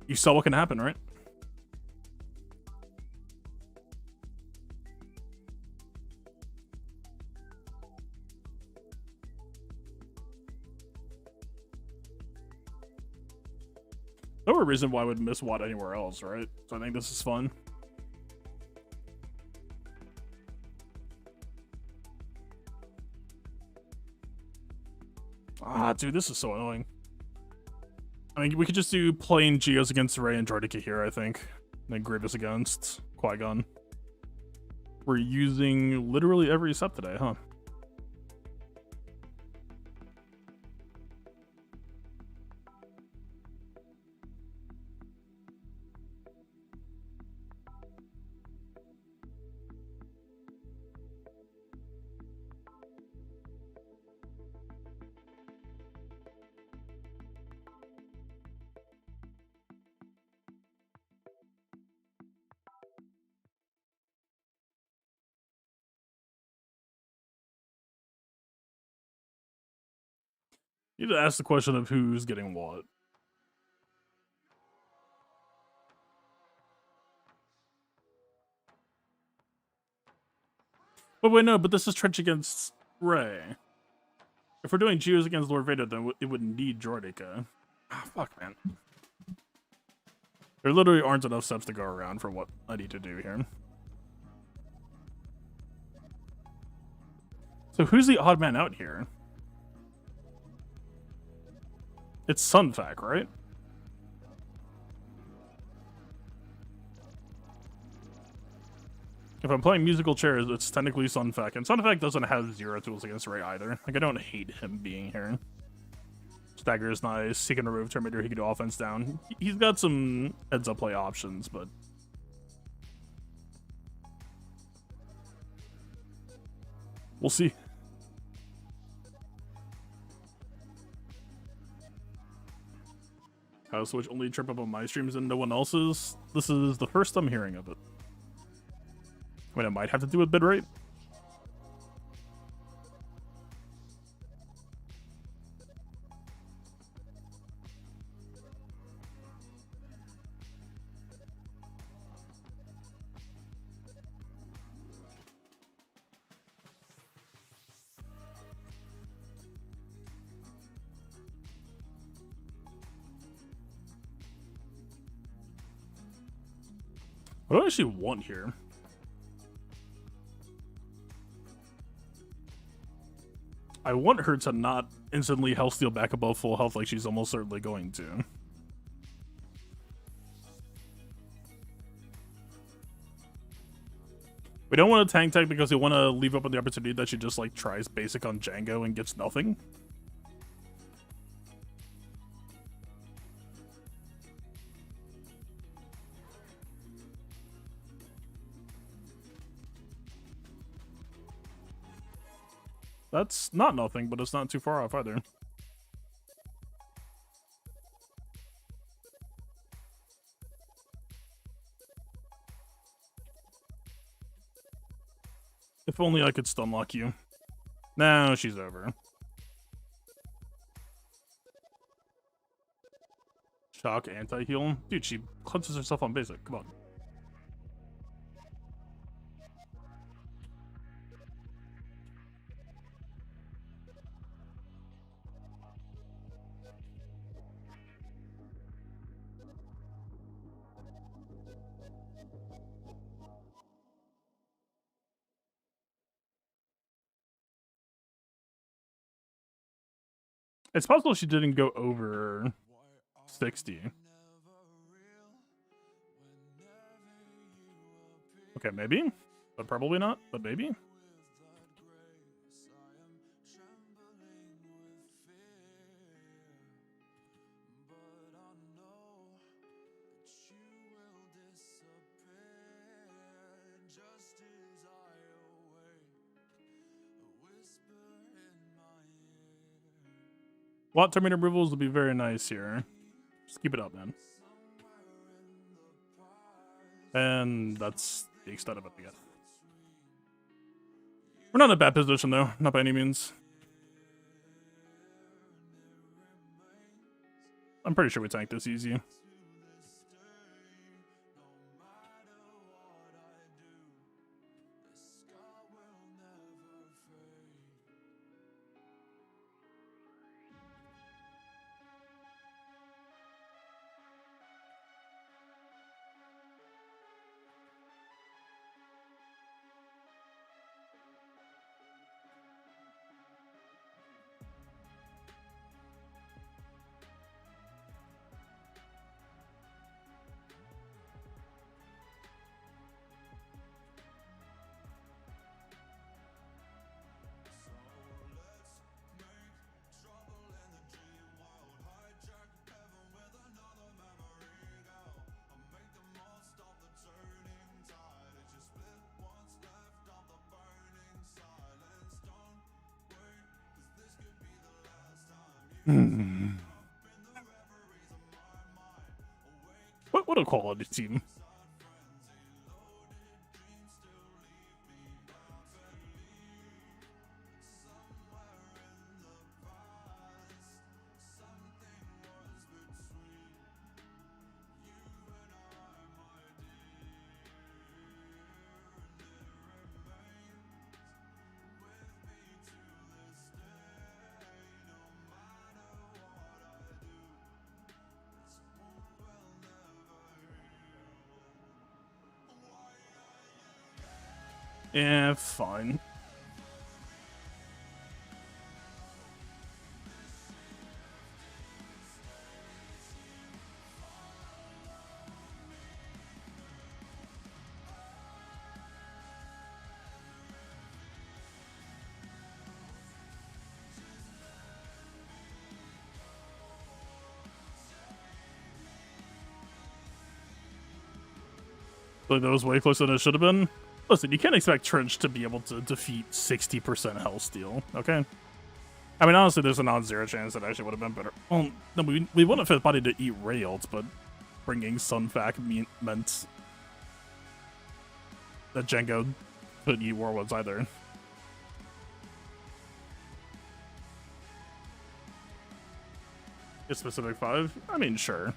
you saw what can happen, right? No reason why I would miss Watt anywhere else, right? So I think this is fun. Ah, dude, this is so annoying. I mean, we could just do plain Geos against Rey and Droideka here, I think. And then Grievous against Qui-Gon. We're using literally every sep today, huh? You need to ask the question of who's getting what. But wait, no, but this is Trench against Rey. If we're doing Geos against Lord Vader, then it would need Droideka. Ah, fuck, man. There literally aren't enough steps to go around for what I need to do here. So who's the odd man out here? It's Sunfac, right? If I'm playing musical chairs, it's technically Sunfac, and Sunfac doesn't have 0 tools against Rey either. Like, I don't hate him being here. Stagger is nice. He can remove Terminator. He can do offense down. He's got some heads-up play options, but we'll see. How Switch only trip up on my streams and no one else's? This is the first I'm hearing of it. I mean, it might have to do with bitrate. What do I actually want here? I want her to not instantly health steal back above full health like she's almost certainly going to. We don't want to tank tech because we want to leave up on the opportunity that she just like tries basic on Django and gets nothing. That's not nothing, but it's not too far off either. If only I could stun lock you. Now she's over. Shock anti-heal. Dude, she cleanses herself on basic. Come on. It's possible she didn't go over 60. Okay, maybe. But probably not, but maybe. Watt Terminator removals will be very nice here. Just keep it up, man. And that's the extent of it, I guess. We're not in a bad position, though. Not by any means. I'm pretty sure we tanked this easy. What a quality team. Yeah, fine. Like, that was way closer than it should have been. Listen, you can't expect Trench to be able to defeat 60% health steal, okay? I mean, honestly, there's a non-zero chance that actually would have been better. Well, no, we wouldn't have Fifth Body to eat Rey ult, but bringing Sunfac meant that Django couldn't eat Warwoods either. A specific 5? I mean, sure.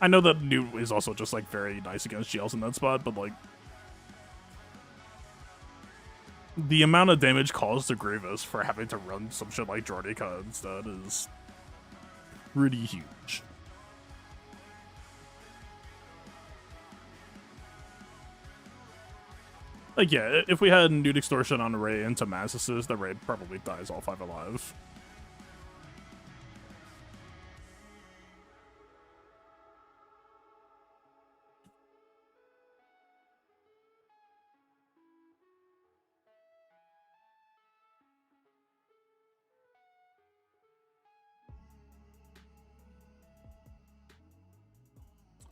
I know that Newt is also just, like, very nice against GLs in that spot, but, like, the amount of damage caused to Grievous for having to run some shit like Jordica instead is pretty huge. Like, yeah, if we had Newt Extortion on Rey into Masses, the Rey probably dies all 5 alive.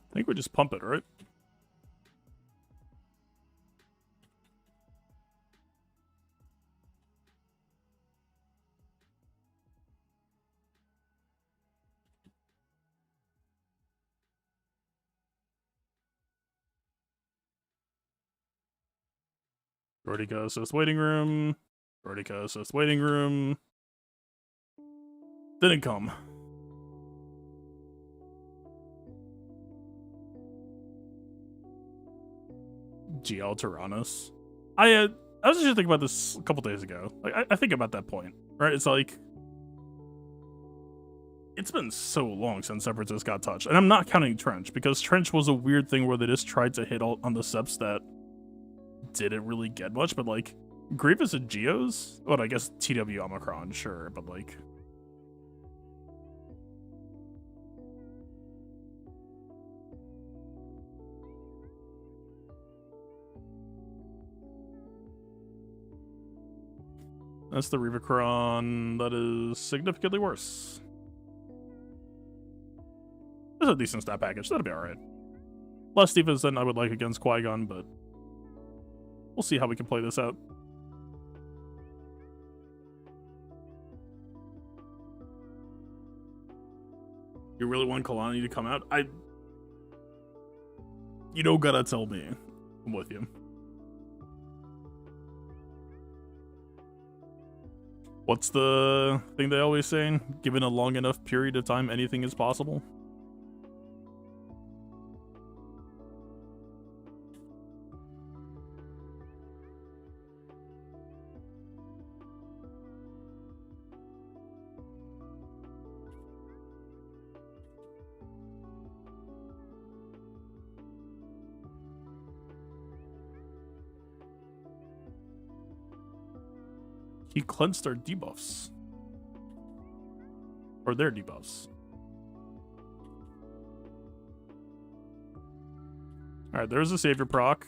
I think we just pump it, right? Jordica assist waiting room. Jordica assist waiting room. Didn't come. GL Tyrannus. I was just thinking about this a couple days ago. Like, I think about that point, right? It's like, it's been so long since Separatist got touched, and I'm not counting Trench because Trench was a weird thing where they just tried to hit on the Seps that didn't really get much, but like Grievous and Geos. Well, I guess TW Omicron, sure, but like. That's the Revacron that is significantly worse. This is a decent stat package. That'll be alright. Less defense than I would like against Qui-Gon, but we'll see how we can play this out. You really want Kalani to come out? You don't gotta tell me. I'm with you. What's the thing they always say? Given a long enough period of time, anything is possible. He cleansed our debuffs. Or their debuffs. Alright, there's a Savior proc.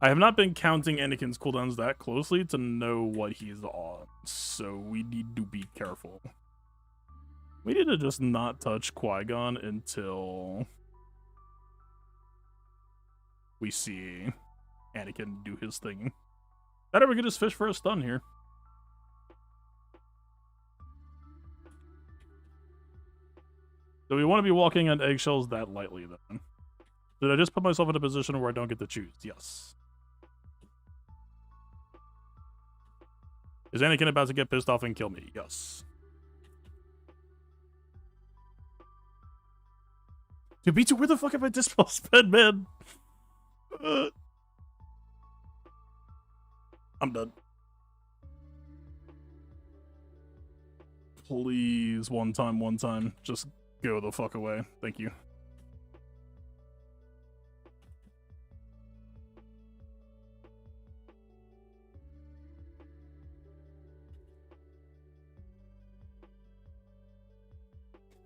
I have not been counting Anakin's cooldowns that closely to know what he's on, so we need to be careful. We need to just not touch Qui-Gon until we see Anakin do his thing. Better we could just fish for a stun here. Do we want to be walking on eggshells that lightly, then? Did I just put myself in a position where I don't get to choose? Yes. Is Anakin about to get pissed off and kill me? Yes. Dude, B2, where the fuck have I dispel sped, man? I'm done. Please, one time. Just go the fuck away. Thank you.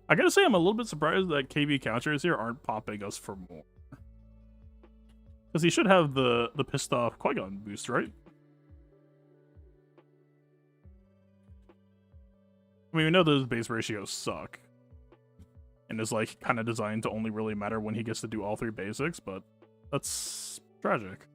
I gotta say, I'm a little bit surprised that KB counters here aren't popping us for more. Because he should have the pissed off Qui-Gon boost, right? I mean, we know those base ratios suck. And is like kind of designed to only really matter when he gets to do all three basics, but that's tragic.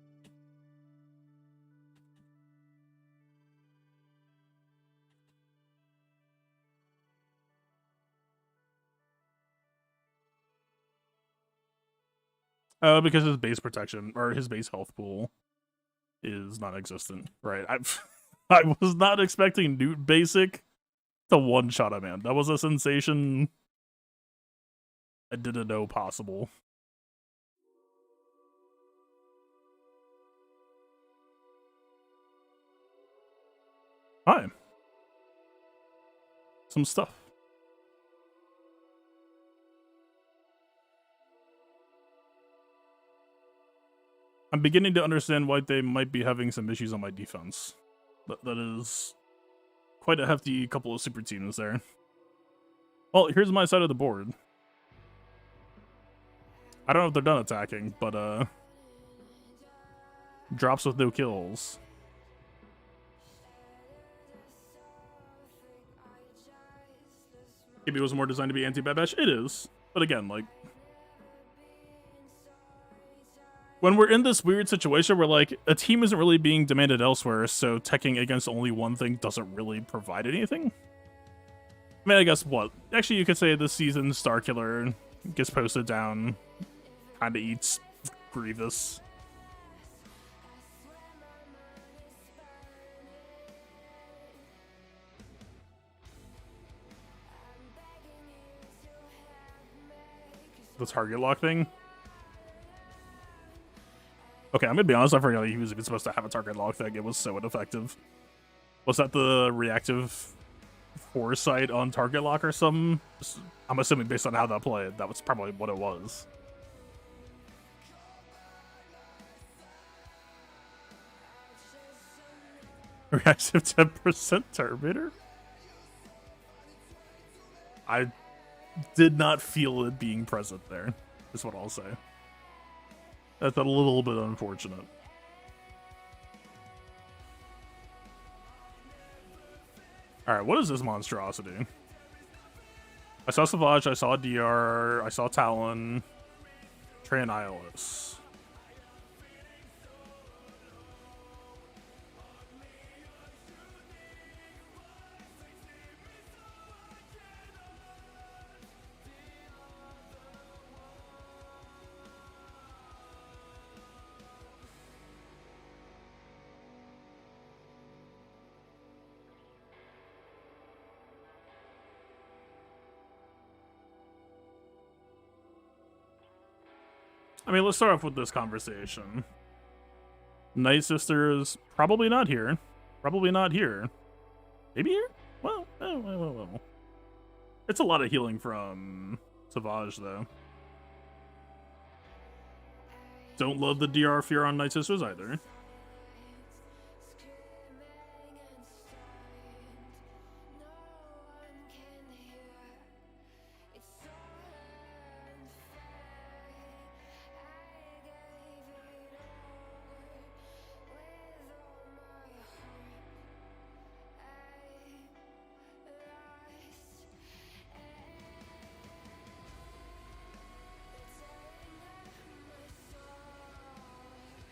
Because his base protection or his base health pool is non-existent, right? I was not expecting Newt basic to one-shot a man. That was a sensation I didn't know possible. Hi. Some stuff. I'm beginning to understand why they might be having some issues on my defense. That is quite a hefty couple of super teams there. Well, here's my side of the board. I don't know if they're done attacking, but drops with no kills. Maybe it was more designed to be anti-Bad Batch. It is. But again, like, when we're in this weird situation where, like, a team isn't really being demanded elsewhere, so teching against only one thing doesn't really provide anything. I mean, I guess what? Actually, you could say this season Starkiller gets posted down, kinda eats Grievous. The target lock thing? Okay, I'm gonna be honest, I forgot he was even supposed to have a target lock thing. It was so ineffective. Was that the reactive foresight on target lock or something? I'm assuming based on how that played, that was probably what it was. Reactive 10% Terminator? I did not feel it being present there, is what I'll say. That's a little bit unfortunate. Alright, what is this monstrosity? I saw Savage, I saw DR, I saw Talon, Trey and Iolus. I mean, let's start off with this conversation. Night Sisters, probably not here. Probably not here. Maybe here? Well. It's a lot of healing from Savage, though. Don't love the DR fear on Night Sisters either.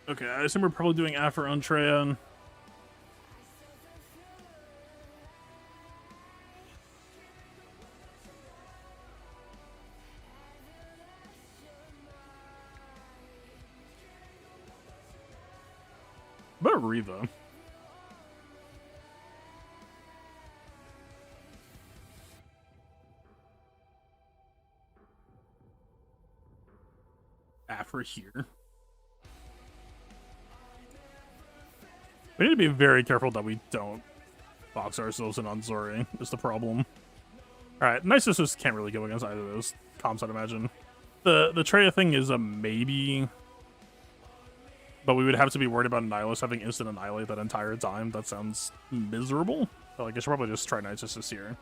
Okay, I assume we're probably doing Afro on Treyan. What about Reva? After here. We need to be very careful that we don't box ourselves in on Zori, is the problem. Alright, Nisus just can't really go against either of those comps, I'd imagine. The Treya thing is a maybe, but we would have to be worried about Nihilus having instant annihilate that entire time. That sounds miserable. So, like, I should probably just try Nisus this year.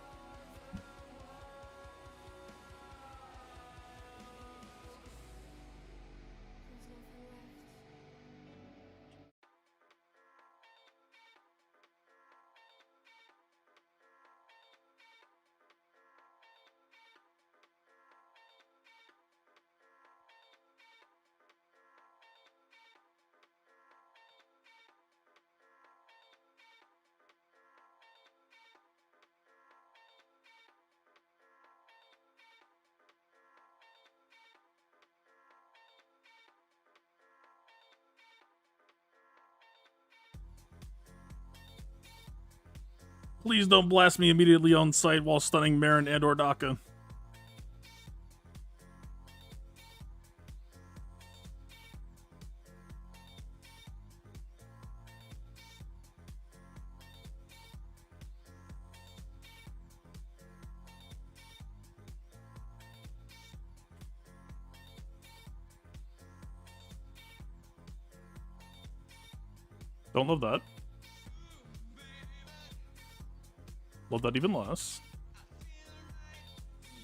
Please don't blast me immediately on sight while stunning Marin and or Daka. Don't love that. Love that even less.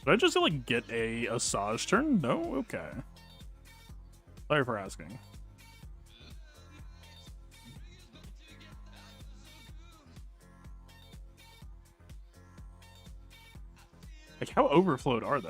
Did I just like get a Asajj turn? No? Okay. Sorry for asking. Like, how overflowed are they?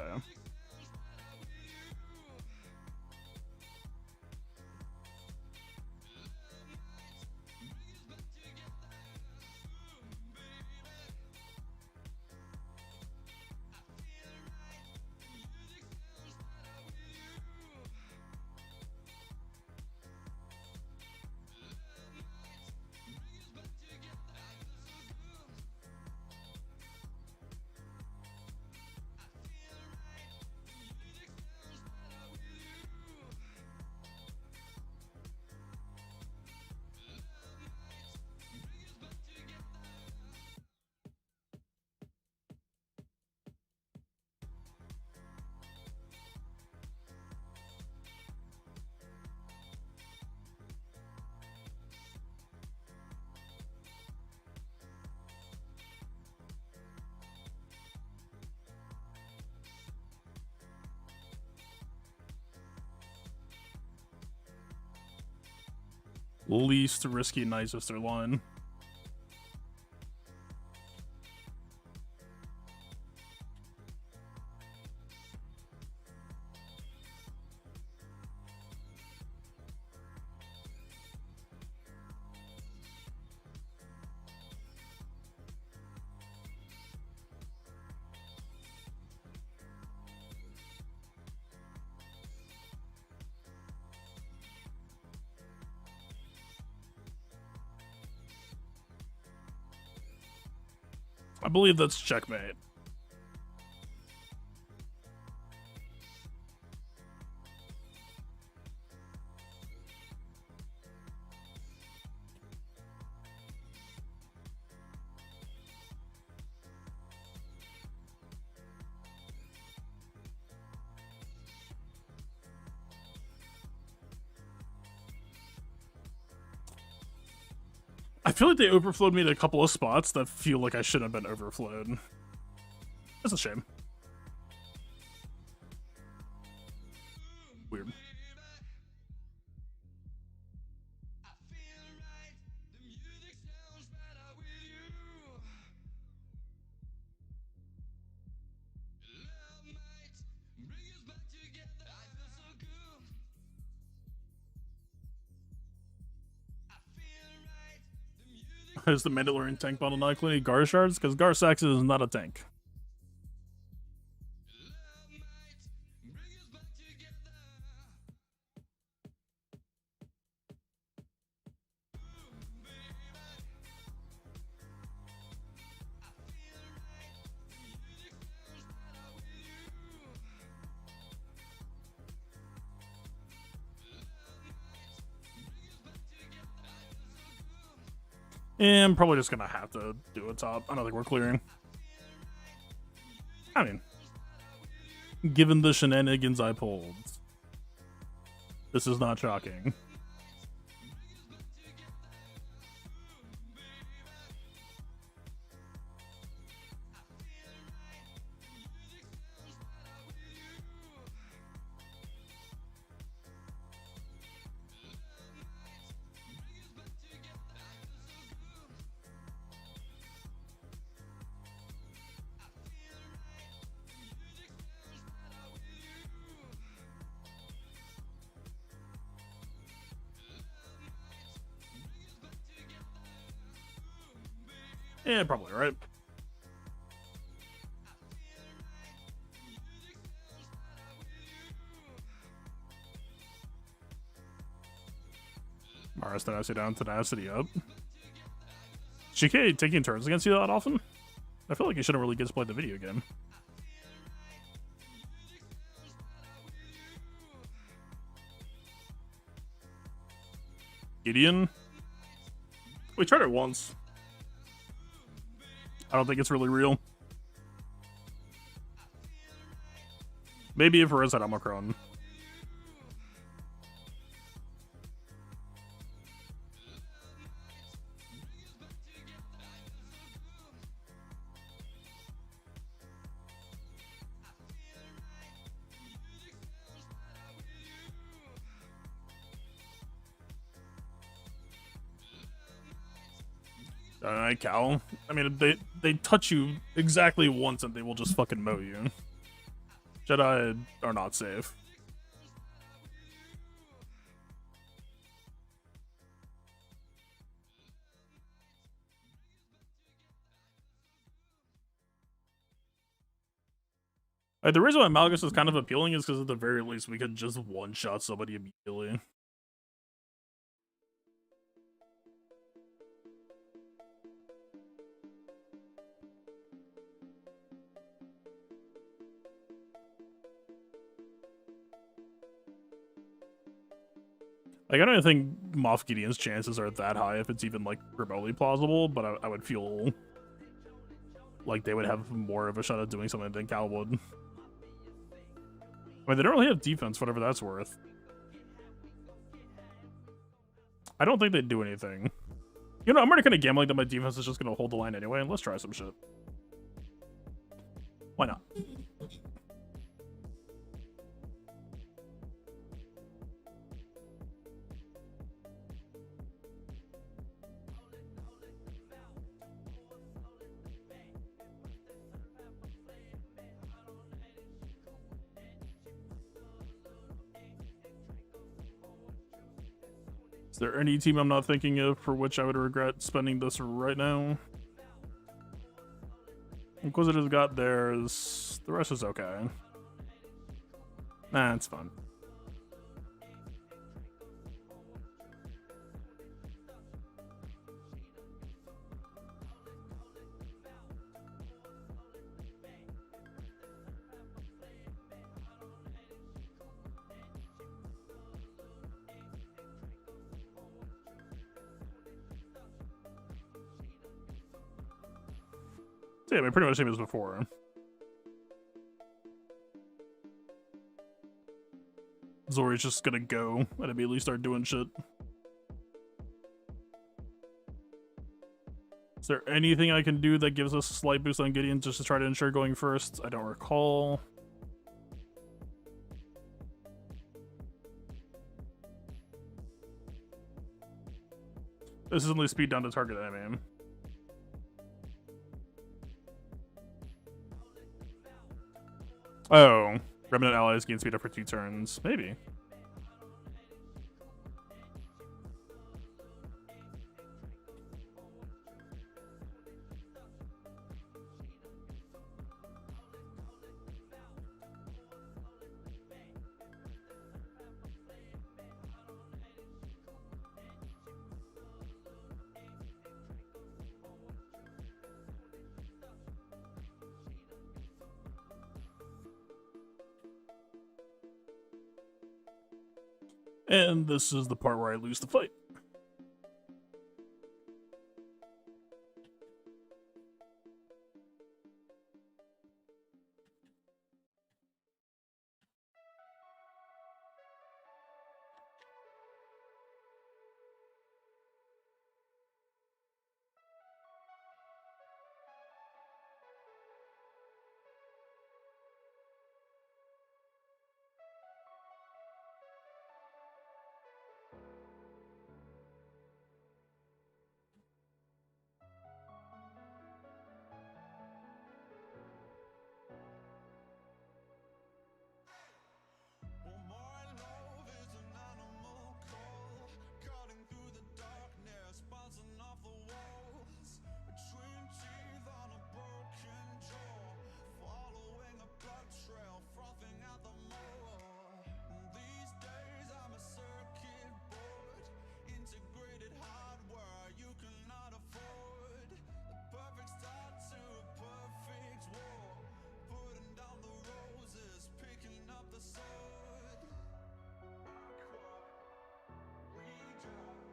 Least risky Nisus their line. I believe that's checkmate. I feel like they overflowed me in a couple of spots that feel like I shouldn't have been overflowed. That's a shame. Weird. Is the Mandalorian tank bottle not including Gar shards? Because Gar Sax is not a tank. And I'm probably just gonna have to do a top. I don't think we're clearing. I mean, given the shenanigans I pulled, this is not shocking. Yeah, probably, right? Mars tenacity down, tenacity up. GK taking turns against you that often? I feel like you shouldn't really get to play the video game. Gideon? We tried it once. I don't think it's really real. Maybe if it is at Omicron. Cal. I mean, they touch you exactly once and they will just fucking mow you. Jedi are not safe. Like, the reason why Malgus is kind of appealing is because at the very least we could just one-shot somebody immediately. Like, I don't think Moff Gideon's chances are that high if it's even, like, remotely plausible, but I would feel like they would have more of a shot at doing something than Cal would. I mean, they don't really have defense, whatever that's worth. I don't think they'd do anything. You know, I'm already kind of gambling that my defense is just going to hold the line anyway, and let's try some shit. Why not? Is there any team I'm not thinking of for which I would regret spending this right now? Inquisitor's got theirs. The rest is okay. Nah, it's fun. Yeah, I mean, pretty much same as before. Zori's just gonna go and immediately start doing shit. Is there anything I can do that gives us a slight boost on Gideon just to try to ensure going first? I don't recall. This is only speed down to target enemy. Oh, Remnant allies gain speed up for 2 turns. Maybe. And this is the part where I lose the fight.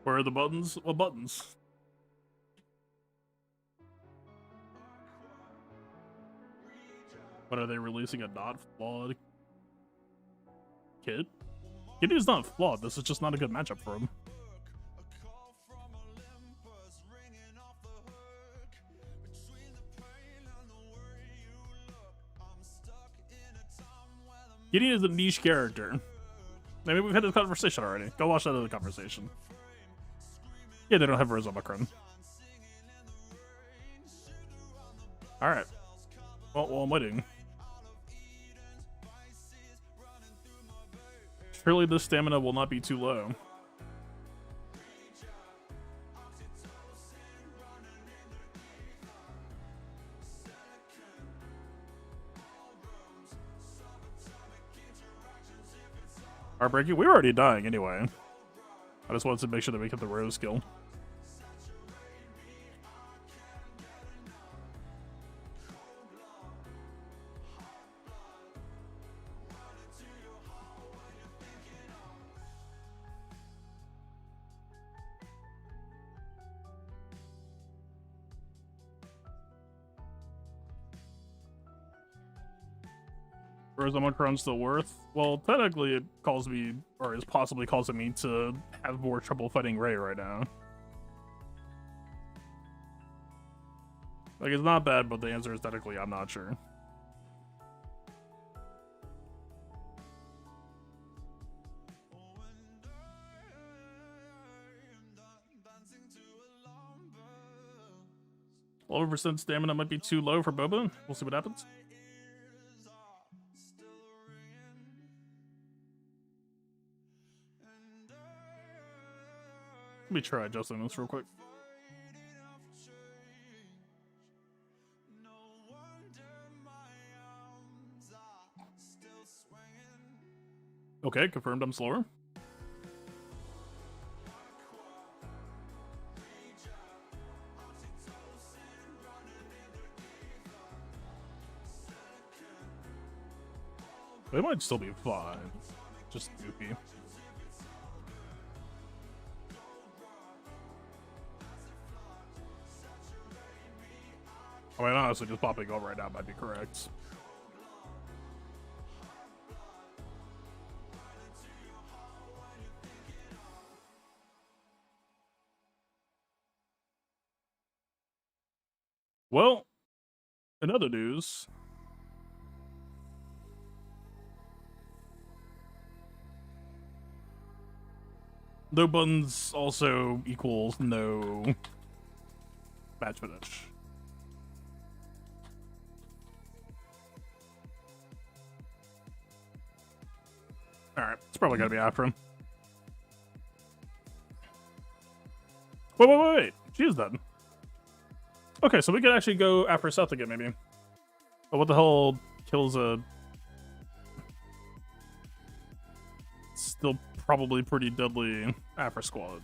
Where are the buttons? What buttons? What are they releasing? A not flawed kid? Kitty's not flawed. This is just not a good matchup for him. Kitty is a niche character. Maybe we've had this conversation already. Go watch that other conversation. Yeah, they don't have Rose Omicron. Alright. Well, I'm waiting. Surely the stamina will not be too low. Heartbreaking? We were already dying anyway. I just wanted to make sure that we kept the Rose skill. Or is Omicron still worth? Well, technically it calls me, or is possibly causing me to have more trouble fighting Rey right now. Like, it's not bad, but the answer is technically I'm not sure. %11% stamina might be too low for Boba. We'll see what happens. Let me try adjusting this real quick. Okay, confirmed I'm slower. It might still be fine. Just goofy. I mean, honestly, just popping over right now might be correct. Well, in other news, no buttons also equals no match finish. Alright, it's probably gotta be after him. Wait. She is dead. Okay, so we could actually go after Seth again, maybe. But what the hell kills a... Still probably pretty deadly Afro squad.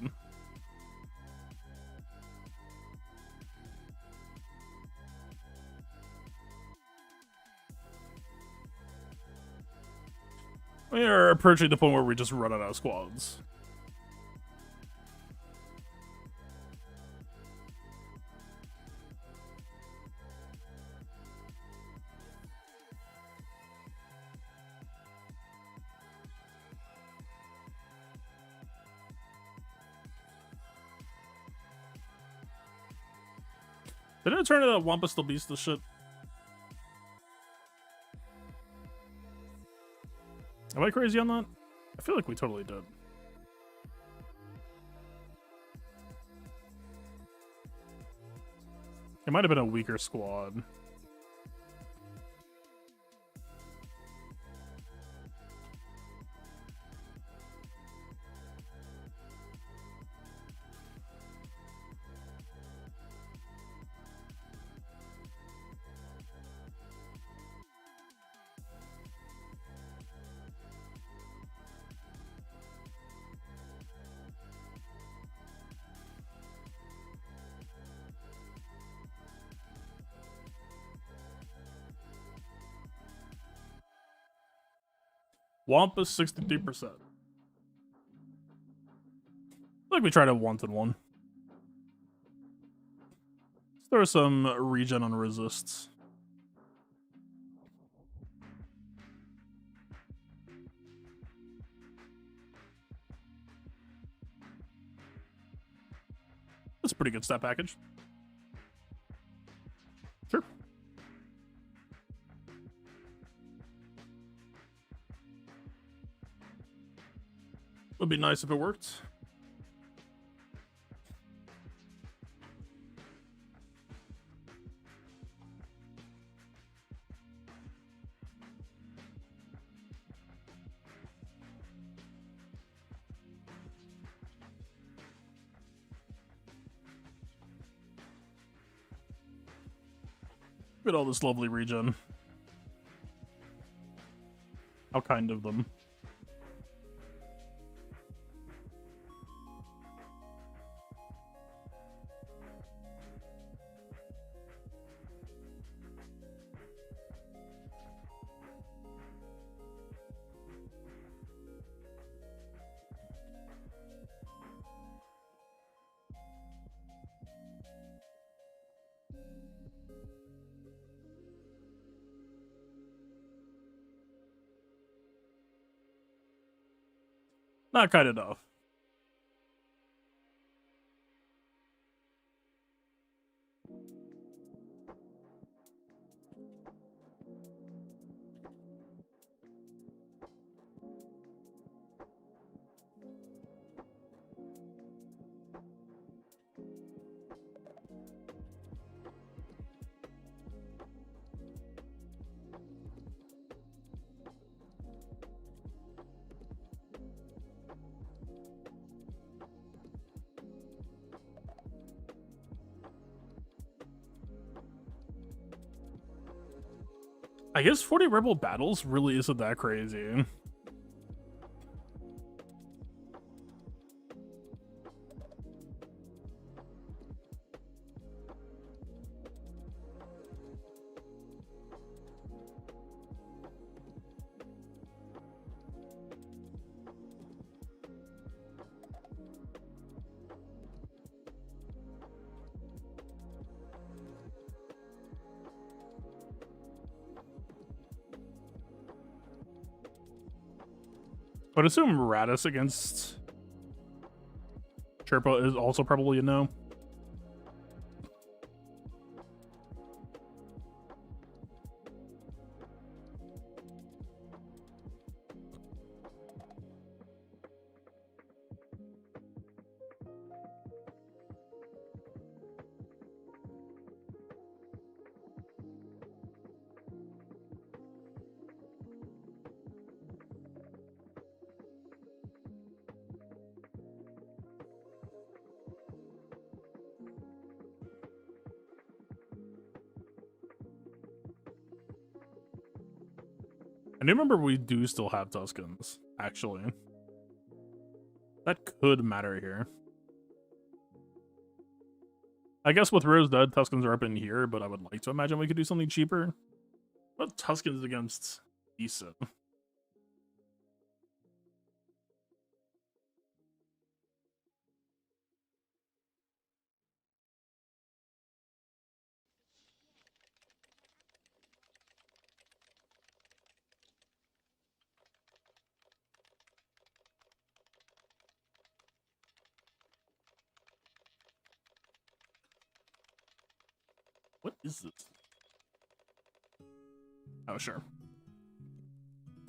We are approaching the point where we just run out of squads. Did it turn into Wampa still beats this shit? Am I crazy on that? I feel like we totally did. It might have been a weaker squad. Wampus 63%. Like we tried a 1-1. Let's throw some regen on resists. That's a pretty good stat package. Sure. Would be nice if it worked. Look at all this lovely regen. How kind of them. Not kind enough. I guess 40 Rebel battles really isn't that crazy. I would assume Radis against Chirpa is also probably a no. I do remember we do still have Tuscans, actually. That could matter here. I guess with Rose dead, Tuscans are up in here, but I would like to imagine we could do something cheaper. What Tuscans against decent? What is this? Oh, sure.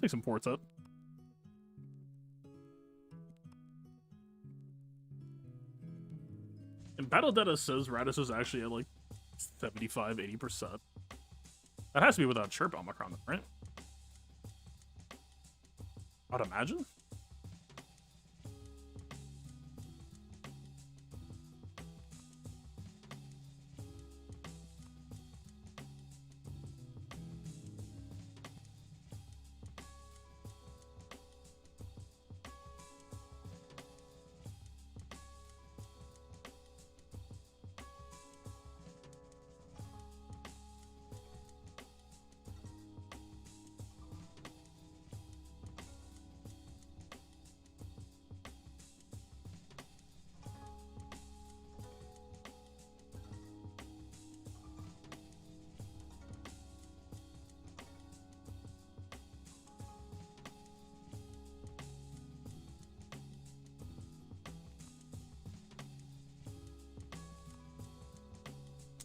Take some ports up. And Battle Data says Radis is actually at like 75-80%. That has to be without Chirp Omicron, right? I'd imagine.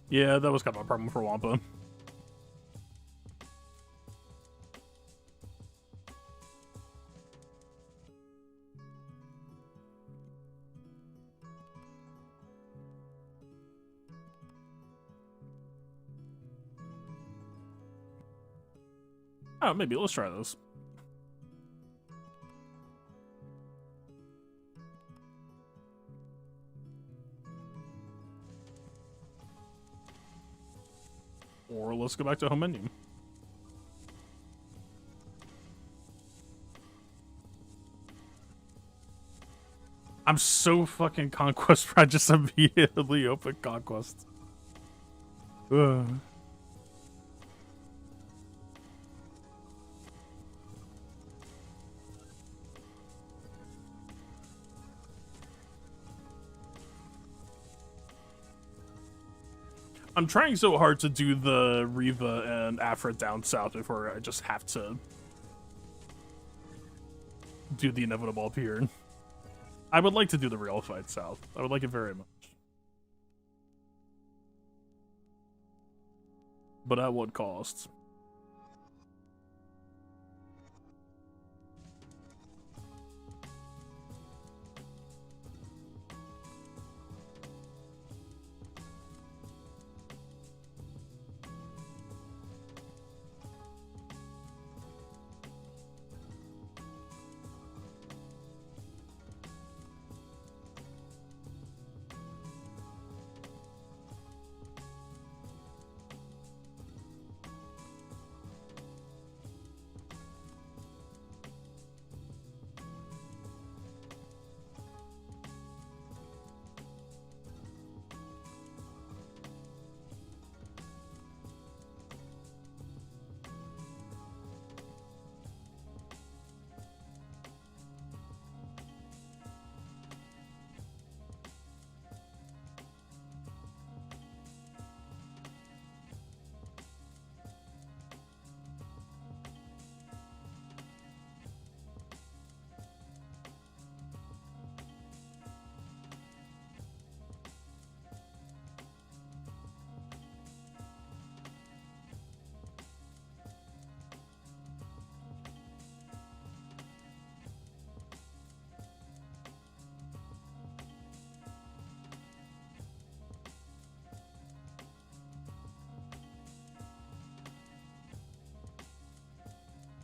Yeah, that was kind of a problem for Wampa. Oh, maybe let's try this. Or let's go back to home menu. I'm so fucking Conquest, I just immediately open Conquest. Ugh. I'm trying so hard to do the Reva and Afra down south before I just have to do the inevitable up here. I would like to do the real fight south. I would like it very much. But at what cost?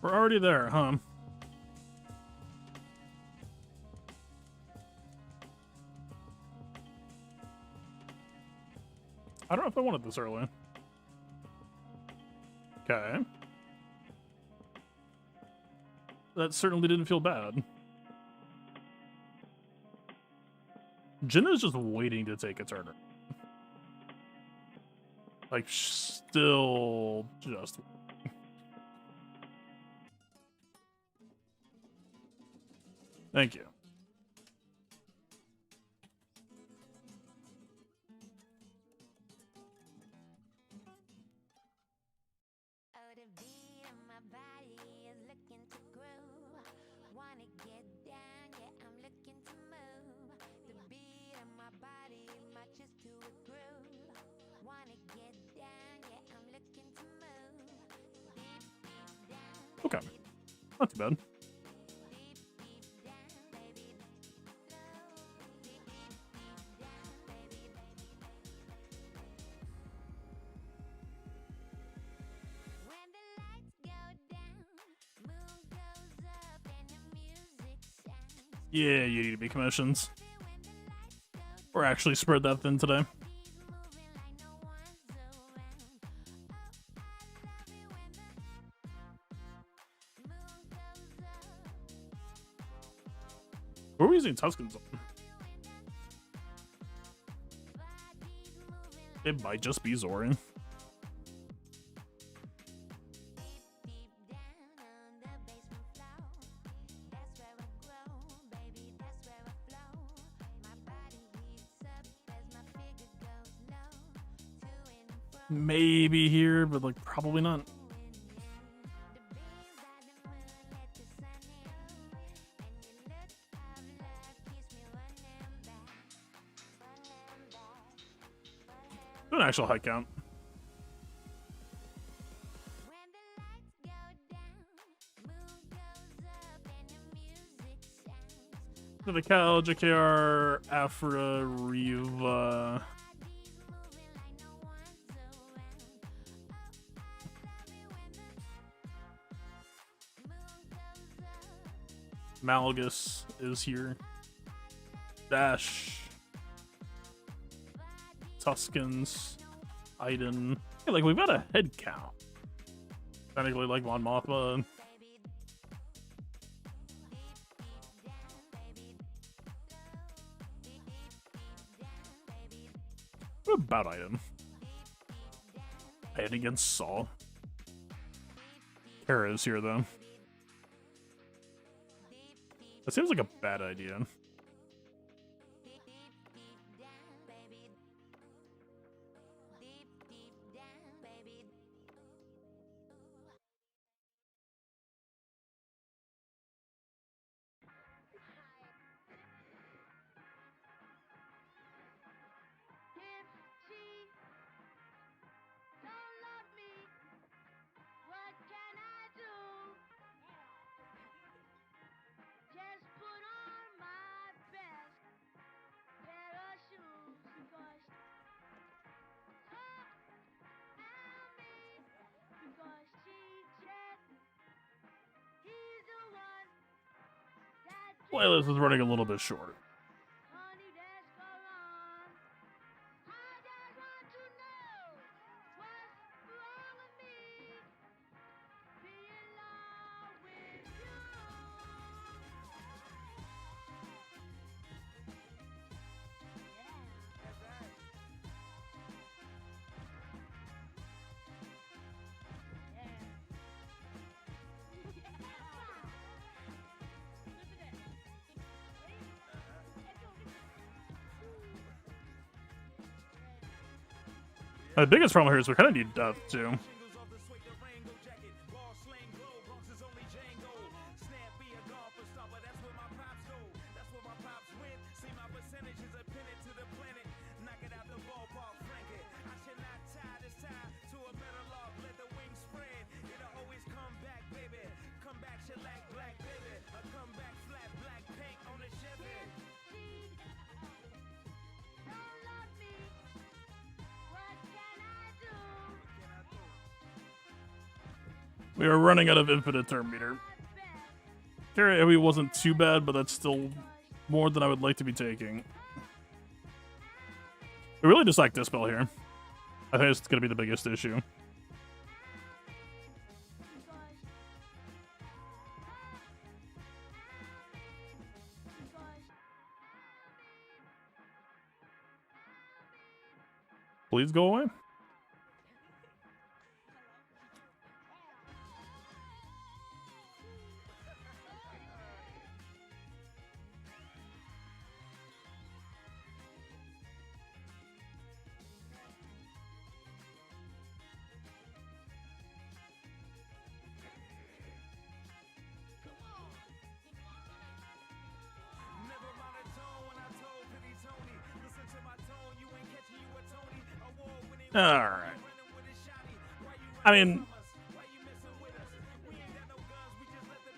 We're already there, huh? I don't know if I wanted this early. Okay. That certainly didn't feel bad. Jenna's just waiting to take a turn. Like, still just... Thank you. Okay. Not too bad. Yeah, you need to be commissions. Or actually spread that thin today. Who are we using Tuscans on? It might just be Zorin. Maybe here, but like probably not. an actual head count. The Cal, JKR, Afra, Riva. Malgus is here. Dash. Tuskens. Iden. Yeah, like, we've got a head count. Technically, like Mon Mothma. What about Iden? Iden against Saul. Kara is here, though. That seems like a bad idea. Playlist is running a little bit short. The biggest problem here is we kind of need depth, too. We are running out of infinite turn meter. Kara AoE wasn't too bad, but that's still more than I would like to be taking. We really just like Dispel here. I think it's going to be the biggest issue. Please go away. Alright. I mean,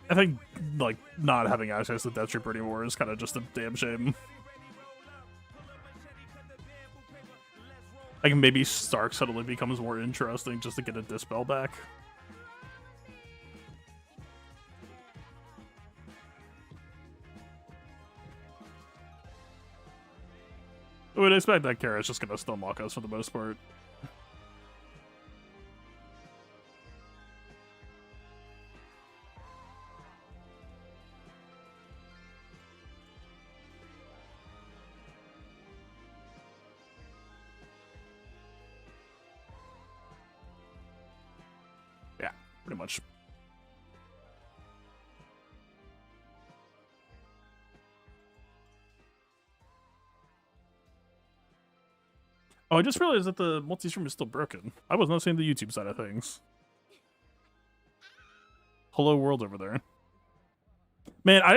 I think, like, not having access to Death Trooper anymore is kind of just a damn shame. Like, maybe Stark suddenly becomes more interesting just to get a Dispel back. I would expect that Kara's just gonna stomach us for the most part. Yeah, pretty much. Oh, I just realized that the multi-stream is still broken. I was not seeing the YouTube side of things. Hello world over there. Man, I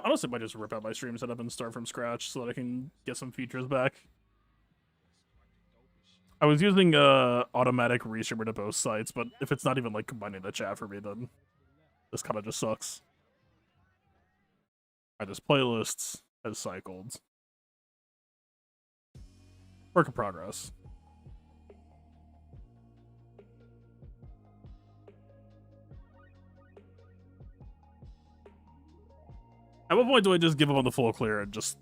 honestly might just rip out my stream setup and start from scratch so that I can get some features back. I was using automatic restreamer to both sites, but if it's not even like combining the chat for me, then this kind of just sucks. Alright, this playlists has cycled. Work in progress. At what point do I just give up on the full clear and just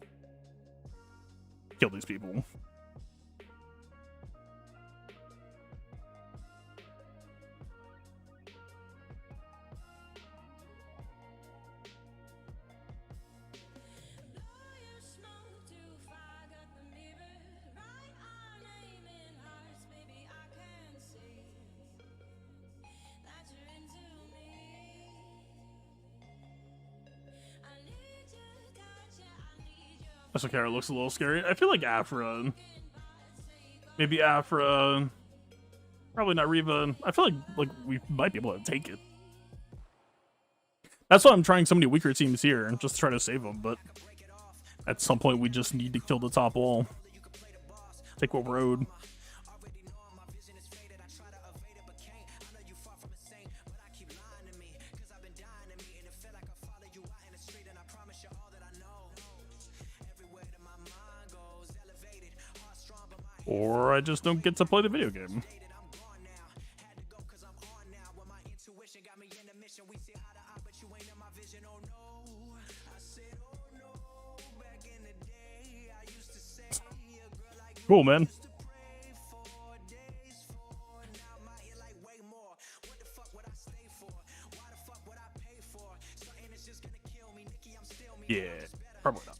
kill these people? That's okay, it looks a little scary. I feel like Afra. Maybe Afra. Probably not Reva. I feel like we might be able to take it. That's why I'm trying so many weaker teams here, just to try to save them, but at some point we just need to kill the top wall. Take what road. Or I just don't get to play the video game. Cool, man. Yeah, probably not.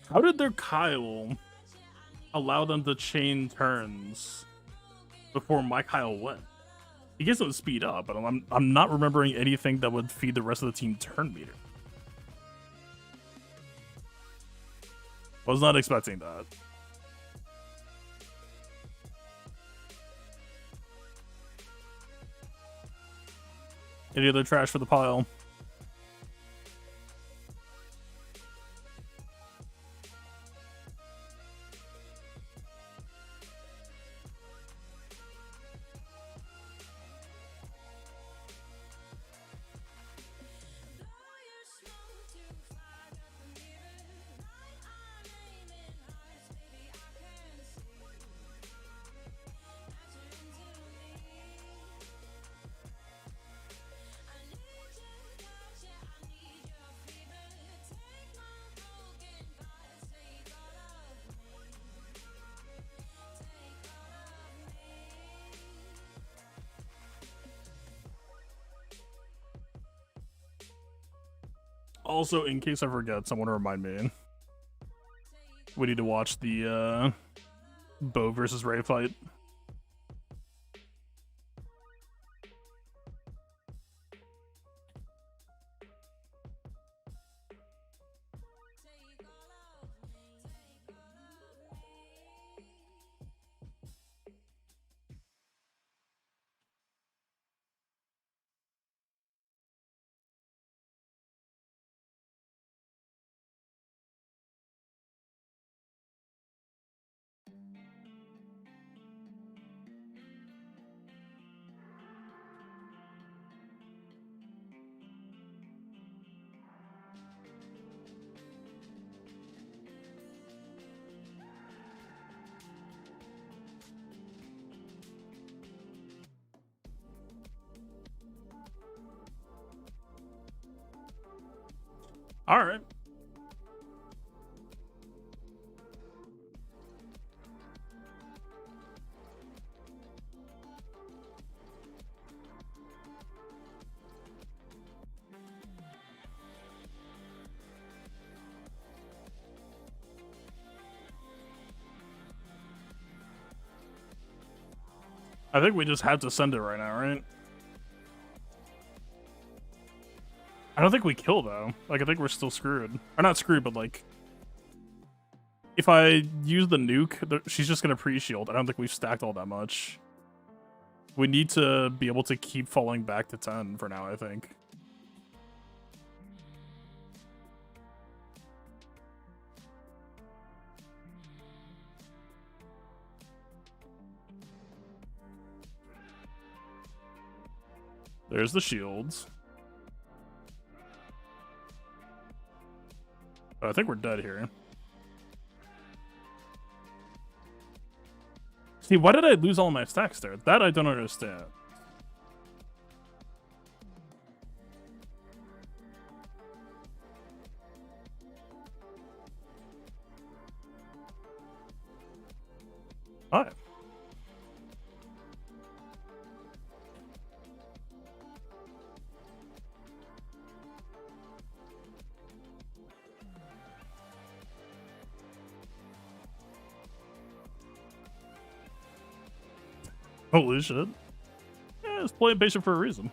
How did their Kyle allow them to chain turns before my Kyle went? He gets them to speed up, but I'm not remembering anything that would feed the rest of the team turn meter. I was not expecting that. Any other trash for the pile? Also, in case I forget, someone remind me. We need to watch the Bo versus Rey fight. All right. I think we just have to send it right now, right? I don't think we kill, though. Like, I think we're still screwed. Or not screwed, but, like... if I use the nuke, she's just gonna pre-shield. I don't think we've stacked all that much. We need to be able to keep falling back to 10 for now, I think. There's the shields. I think we're dead here. See, why did I lose all my stacks there? That I don't understand. Alright. Holy shit. Yeah, it's playing patient for a reason.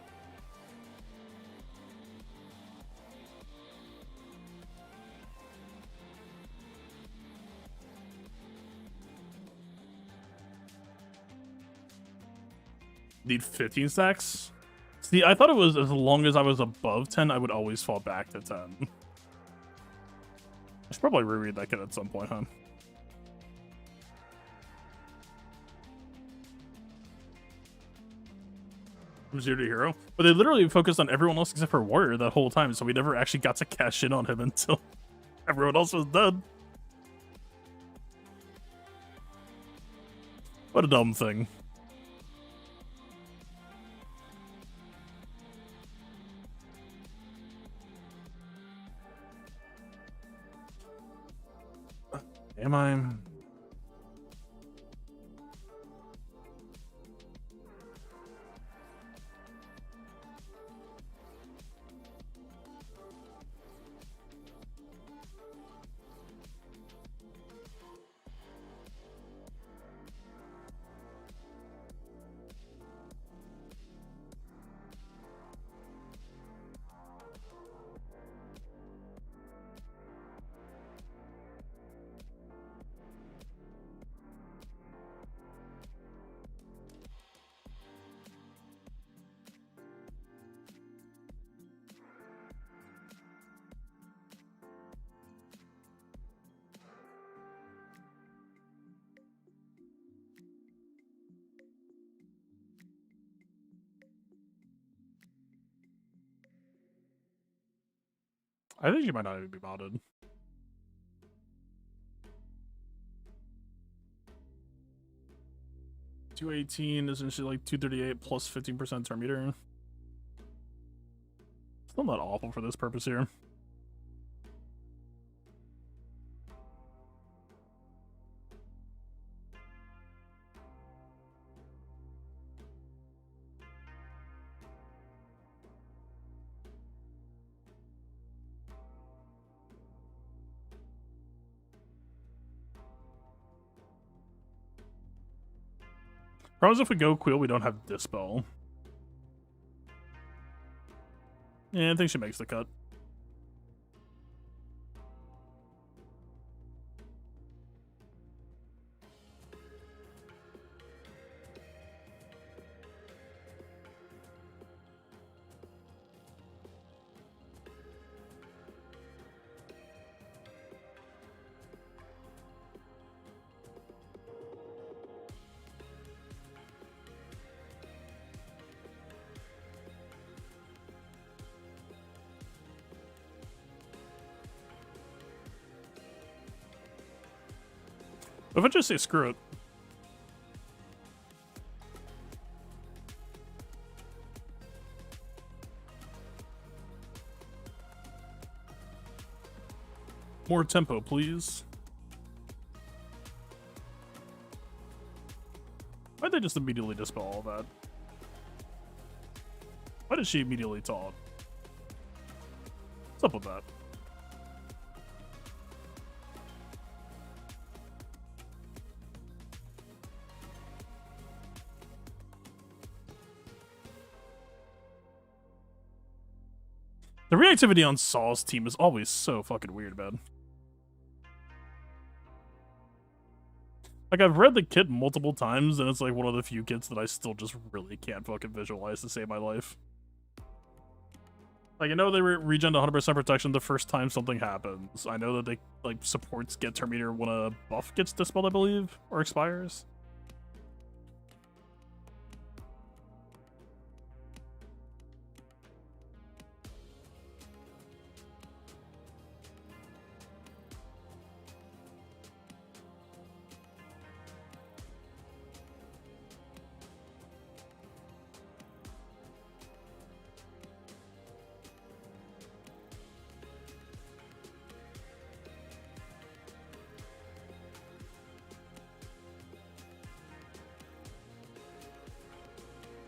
Need 15 stacks? See, I thought it was as long as I was above 10, I would always fall back to 10. I should probably reread that kit at some point, huh? From 0 to hero. But they literally focused on everyone else except for Warrior that whole time, so we never actually got to cash in on him until everyone else was dead. What a dumb thing. Am I? I think you might not even be modded. $218 is essentially like 238 plus 15% turn meter. Still not awful for this purpose here. Problem is if we go Quill, we don't have Dispel. Yeah, I think she makes the cut. If I just say screw it. More tempo, please. Why'd they just immediately dispel all that? Why did she immediately taunt? What's up with that? The reactivity on Saul's team is always so fucking weird, man. Like, I've read the kit multiple times, and it's like one of the few kits that I still just really can't fucking visualize to save my life. Like, I know they regen to 100% protection the first time something happens. I know that they, like, supports get turn meter when a buff gets dispelled, I believe, or expires.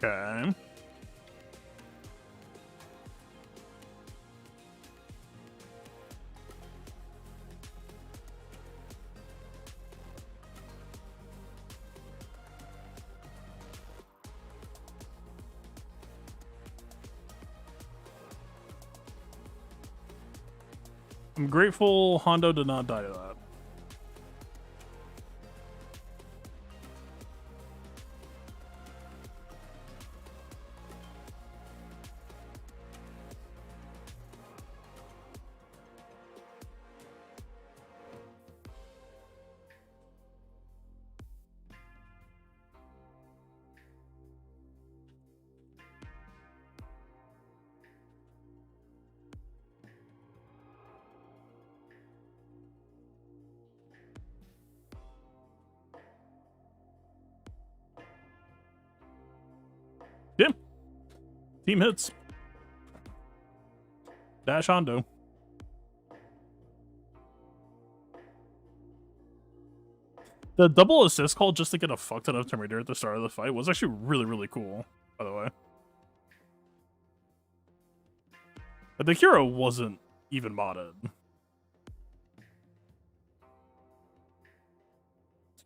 Okay. I'm grateful Hondo did not die to that. Yeah. Team hits. Dash Hondo. The double assist call just to get a fuck ton of Terminator at the start of the fight was actually really, really cool, by the way. But the hero wasn't even modded.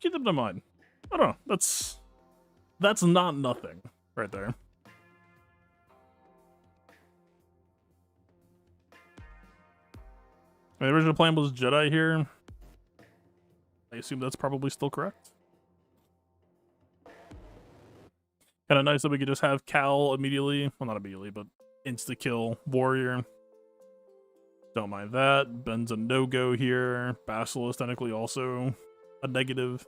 Keep them in mind. I don't know. That's not nothing right there. The original plan was Jedi here. I assume that's probably still correct. Kind of nice that we could just have Cal immediately. Well, not immediately, but insta-kill Warrior. Don't mind that. Ben's a no-go here. Basilisk technically also a negative.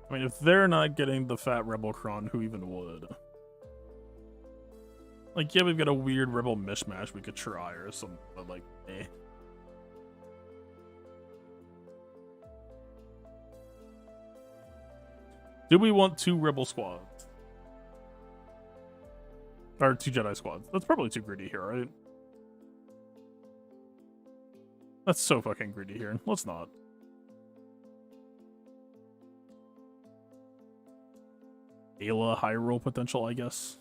I mean, if they're not getting the fat Rebel Cron, who even would? Like, yeah, we've got a weird Rebel mishmash we could try or something, but like, eh. Do we want 2 Rebel squads? Or 2 Jedi squads? That's probably too greedy here, right? That's so fucking greedy here. Let's not. Ayla high roll potential, I guess.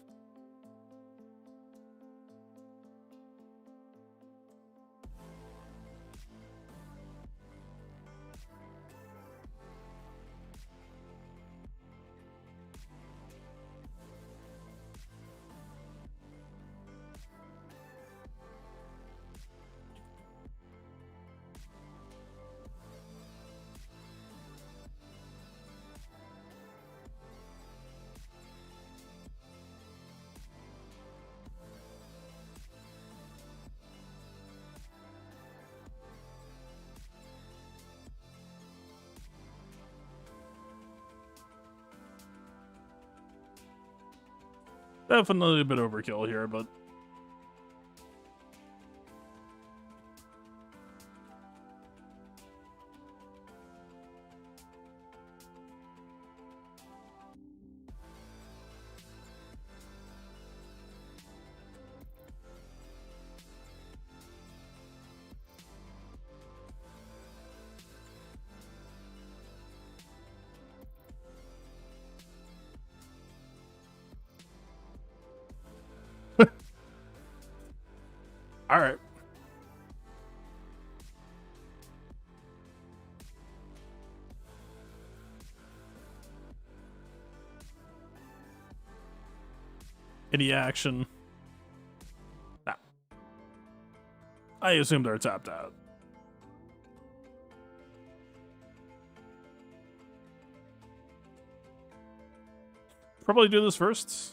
Definitely a bit overkill here, but All right. Any action? Nah. I assume they're tapped out. Probably do this first.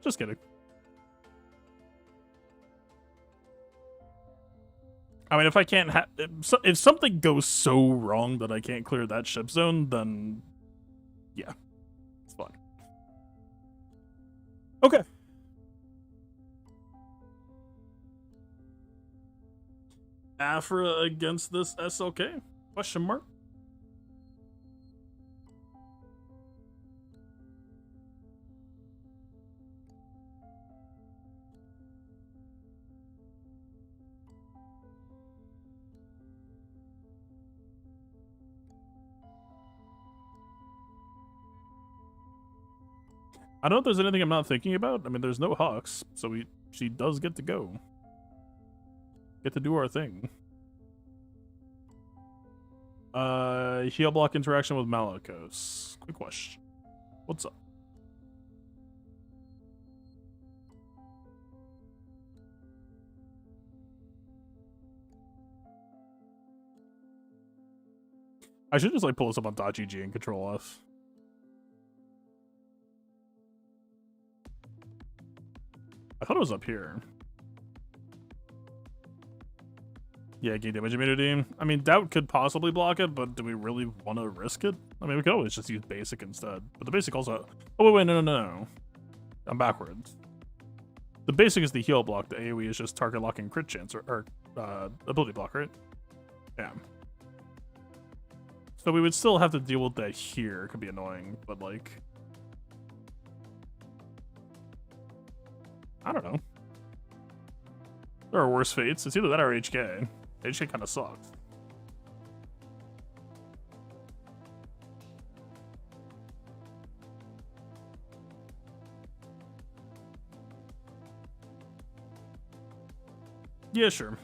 Just kidding. I mean, if I can't if something goes so wrong that I can't clear that ship zone, then yeah, it's fine. Okay. Afra against this SLK? Question mark. I don't know if there's anything I'm not thinking about. I mean, there's no Hawks, so she does get to go. Get to do our thing. Heal block interaction with Malakos. Quick question. What's up? I should just like pull this up on .gg and Control F. I thought it was up here. Yeah, gain damage immunity. I mean, Doubt could possibly block it, but do we really want to risk it? I mean, we could always just use Basic instead. But the Basic also... Oh, wait, no. I'm backwards. The Basic is the heal block. The AoE is just target locking crit chance, or ability block, right? Yeah. So we would still have to deal with that here. It could be annoying, but like... I don't know. There are worse fates. It's either that or HK. HK kind of sucks. Yeah, sure.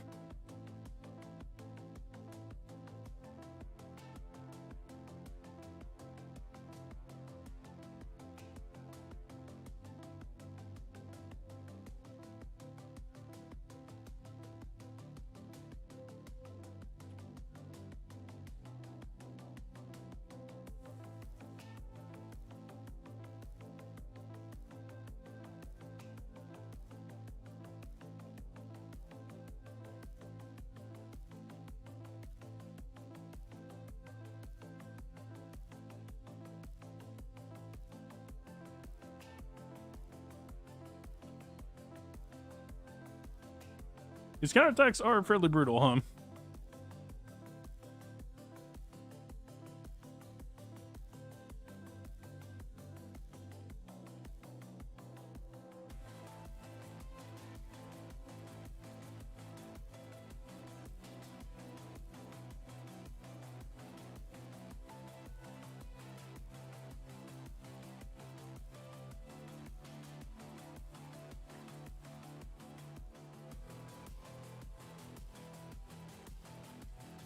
These counterattacks are fairly brutal, huh?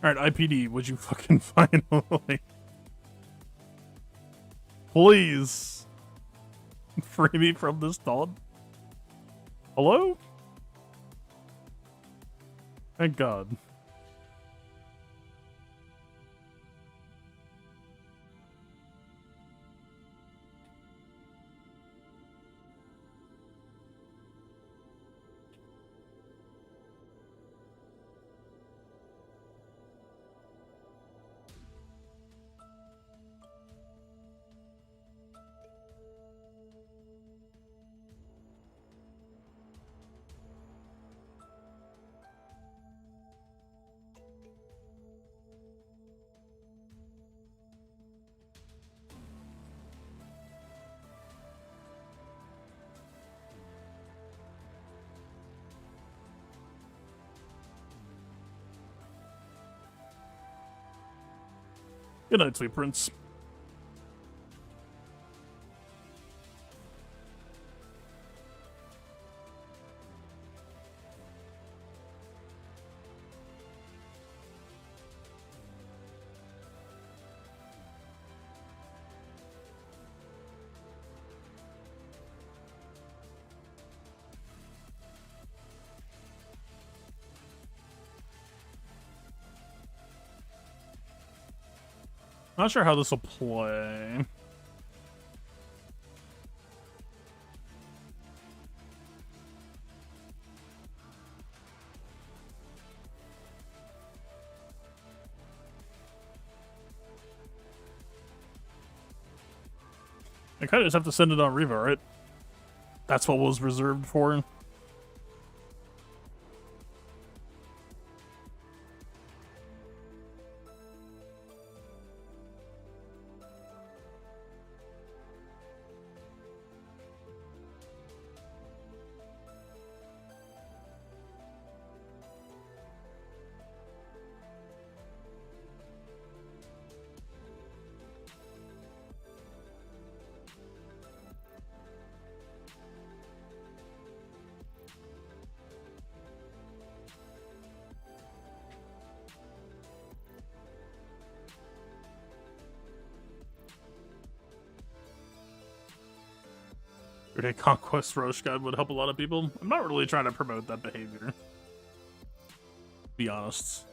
Alright, IPD, would you fucking finally... Please... free me from this thought? Hello? Thank God. Good night, sweet prince. Not sure how this will play. I kind of just have to send it on Riva, right? That's what was reserved for. A Conquest Roche guide would help a lot of people. I'm not really trying to promote that behavior, to be honest.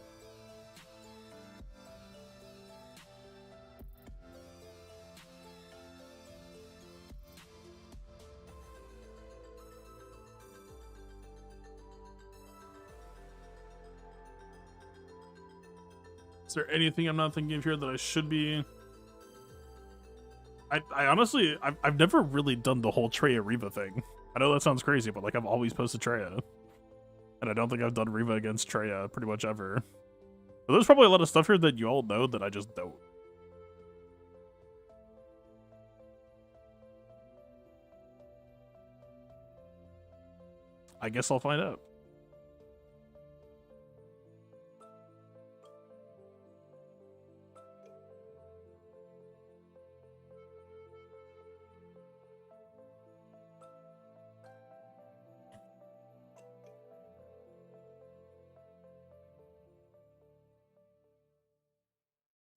Is there anything I'm not thinking of here that I should be? I honestly, I've never really done the whole Treya Riva thing. I know that sounds crazy, but like I've always posted Treya. And I don't think I've done Riva against Treya pretty much ever. But there's probably a lot of stuff here that you all know that I just don't. I guess I'll find out.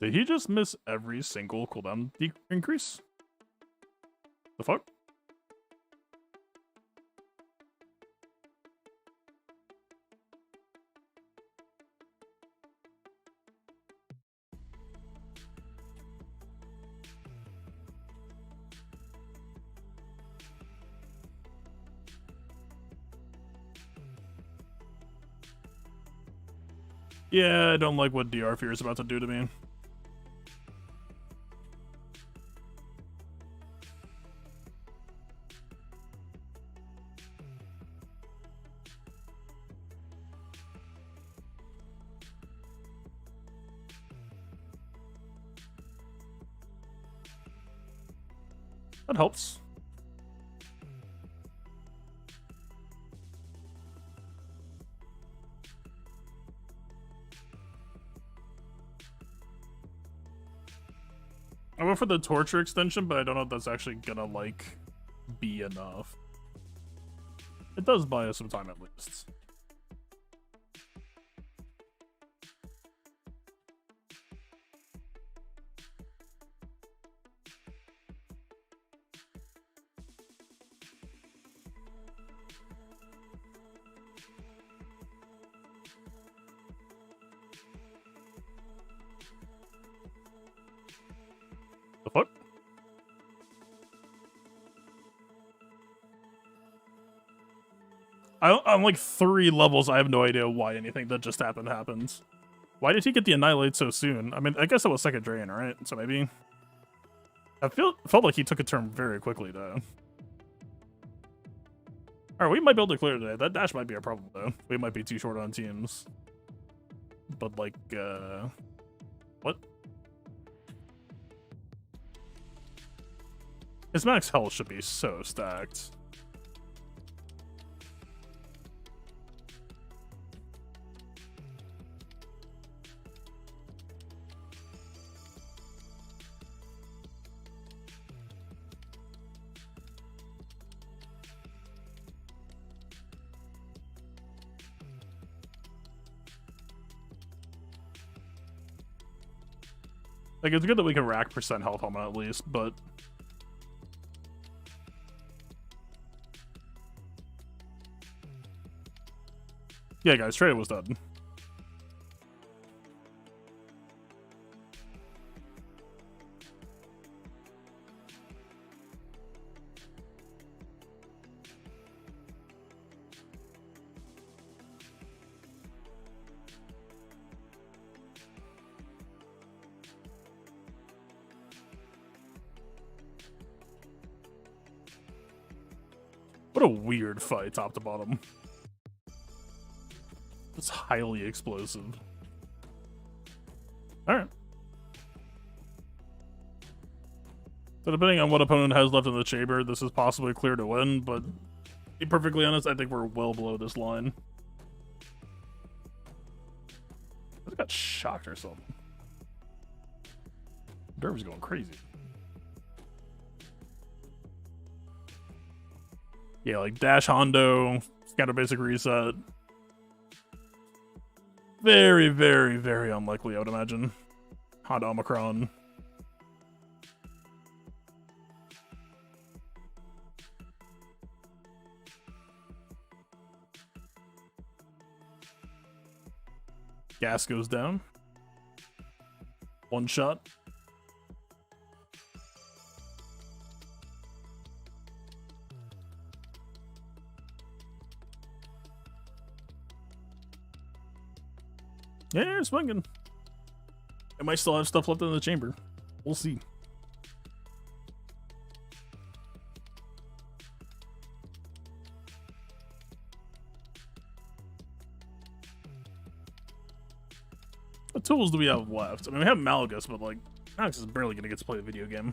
Did he just miss every single cooldown increase? The fuck? Yeah, I don't like what DR Fear is about to do to me. That helps. I went for the torture extension, but I don't know if that's actually gonna, like, be enough. It does buy us some time at least. The fuck? I'm like 3 levels. I have no idea why anything that just happened. Why did he get the Annihilate so soon? I mean, I guess it was second drain, right? So maybe... felt like he took a turn very quickly, though. Alright, we might be able to clear today. That dash might be a problem, though. We might be too short on teams. But, like, what? His max health should be so stacked. Like, it's good that we can rack percent health on him at least, but... yeah, guys, Treya was done. What a weird fight, top to bottom. It's highly explosive. Alright. So depending on what opponent has left in the chamber, this is possibly clear to win, but to be perfectly honest, I think we're well below this line. I got shocked or something. Derv's going crazy. Yeah, like dash Hondo, counter basic reset. Very, very, very unlikely, I would imagine. Hondo Omicron. Gas goes down. One shot. Yeah, swinging. I might still have stuff left in the chamber. We'll see. What tools do we have left? I mean, we have Malgus, but like, Malgus is barely gonna get to play the video game.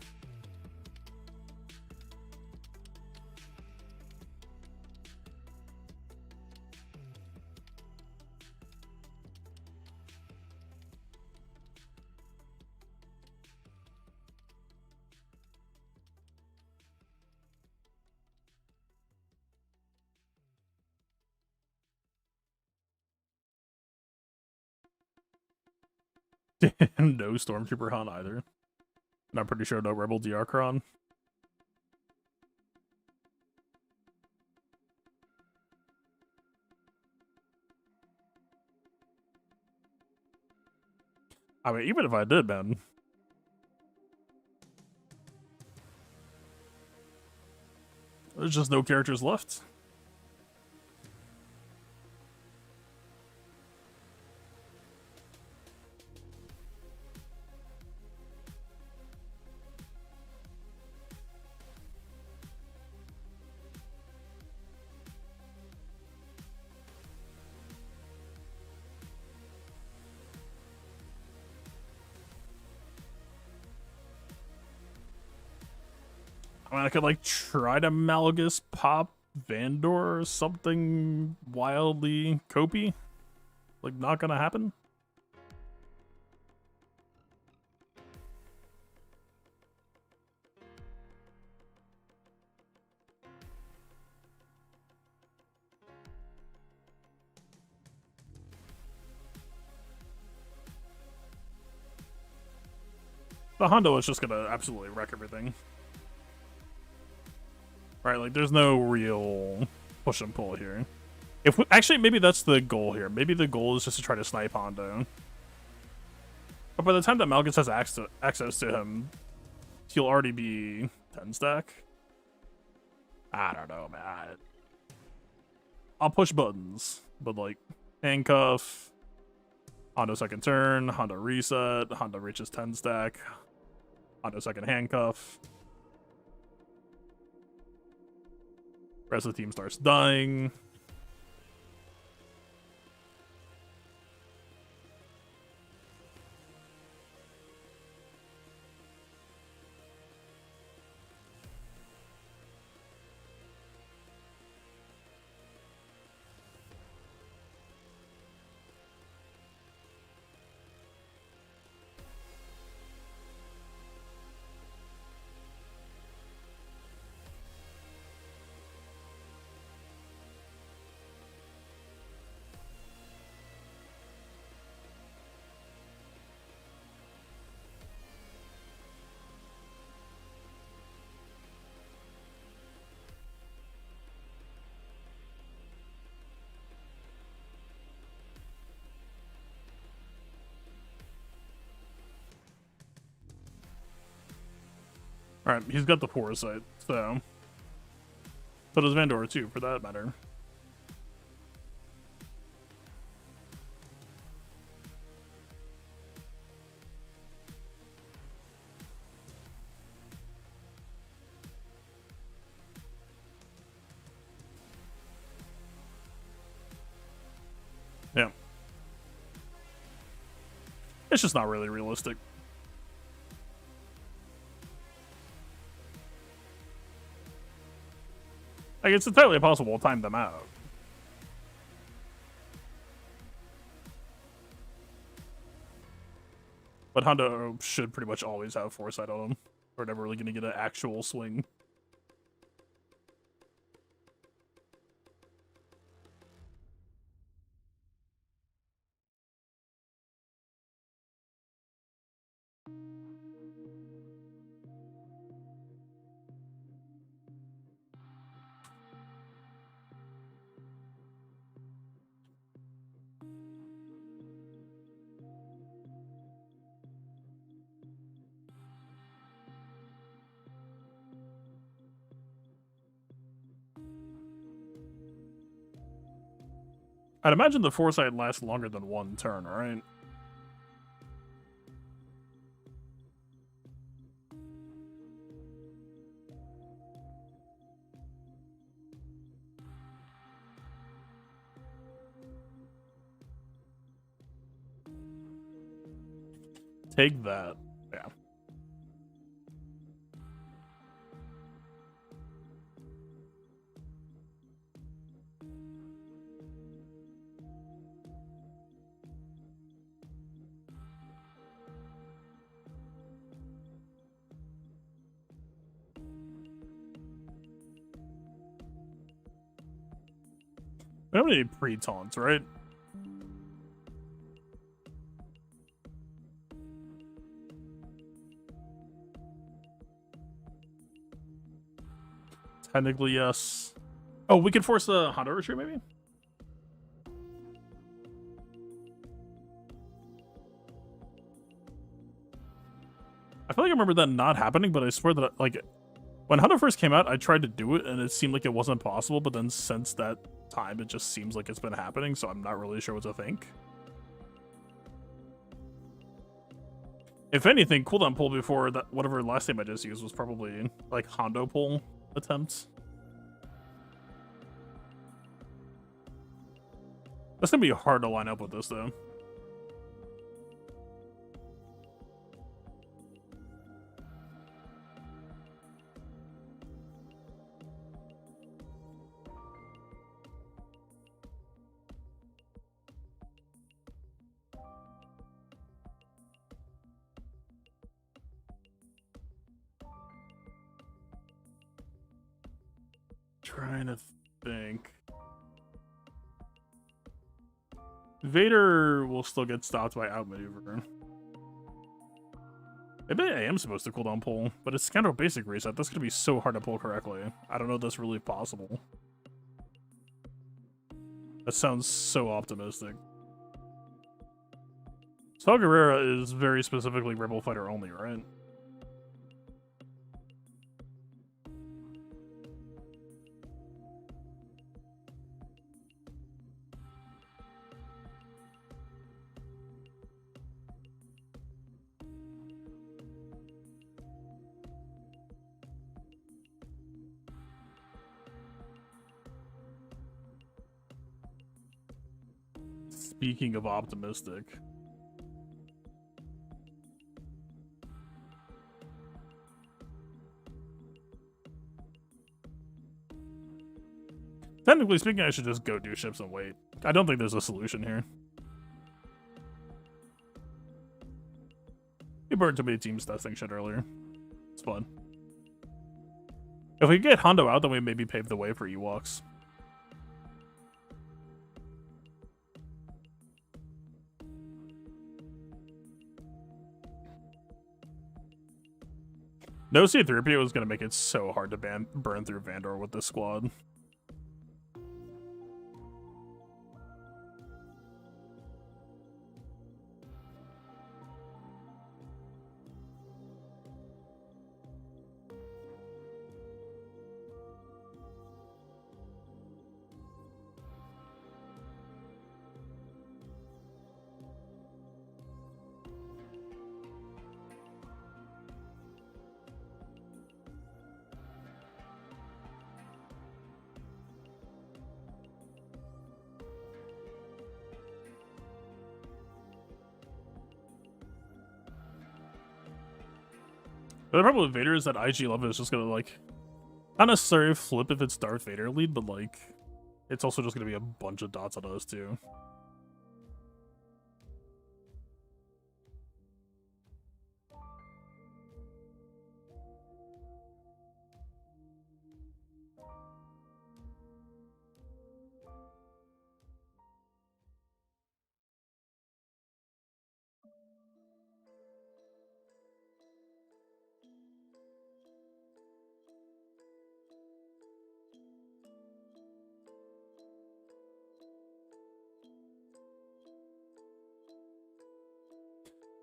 No Stormtrooper Han either. And I'm pretty sure no Rebel Diarchron. I mean, even if I did, man. There's just no characters left. I mean, I could like try to Malgus pop Vandor or something wildly copy. Like, not gonna happen. The Hondo is just gonna absolutely wreck everything. Right, like there's no real push and pull here. If we, actually, maybe that's the goal here. Maybe the goal is just to try to snipe Hondo. But by the time that Malgus has access to him, he'll already be 10 stack. I don't know, man. I'll push buttons, but like handcuff, Hondo second turn, Hondo reset, Hondo reaches 10 stack, Hondo second handcuff. Rest of the team starts dying. Alright, he's got the foresight, so. So does Vandor too, for that matter. It's just not really realistic. Like, it's entirely possible to time them out. But Honda should pretty much always have foresight on them. We're never really going to get an actual swing. I'd imagine the foresight lasts longer than one turn, right? Take that. Yeah. We don't need pre-taunts, right? Technically, yes. Oh, we could force the Honda retreat, maybe? I feel like I remember that not happening, but I swear that, like, when Honda first came out, I tried to do it, and it seemed like it wasn't possible, but then since that time, it just seems like it's been happening, so I'm not really sure what to think. If anything, cooldown pull before that, whatever last name I just used was probably, like, Hondo pull attempts. That's gonna be hard to line up with this, though. Trying to think. Vader will still get stopped by outmaneuver. Maybe I am supposed to cooldown pull, but it's kind of a basic reset. That's gonna be so hard to pull correctly. I don't know if that's really possible. That sounds so optimistic. Saw Gerrera is very specifically Rebel Fighter only, right? Speaking of optimistic. Technically speaking, I should just go do ships and wait. I don't think there's a solution here. We burned too many teams testing shit earlier. It's fun. If we get Hondo out, then we maybe pave the way for Ewoks. No C-3PO is going to make it so hard to burn through Vandor with this squad. The problem with Vader is that IG-11 is just gonna, like, not necessarily flip if it's Darth Vader lead, but, like, it's also just gonna be a bunch of dots on us, too.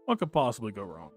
What could possibly go wrong?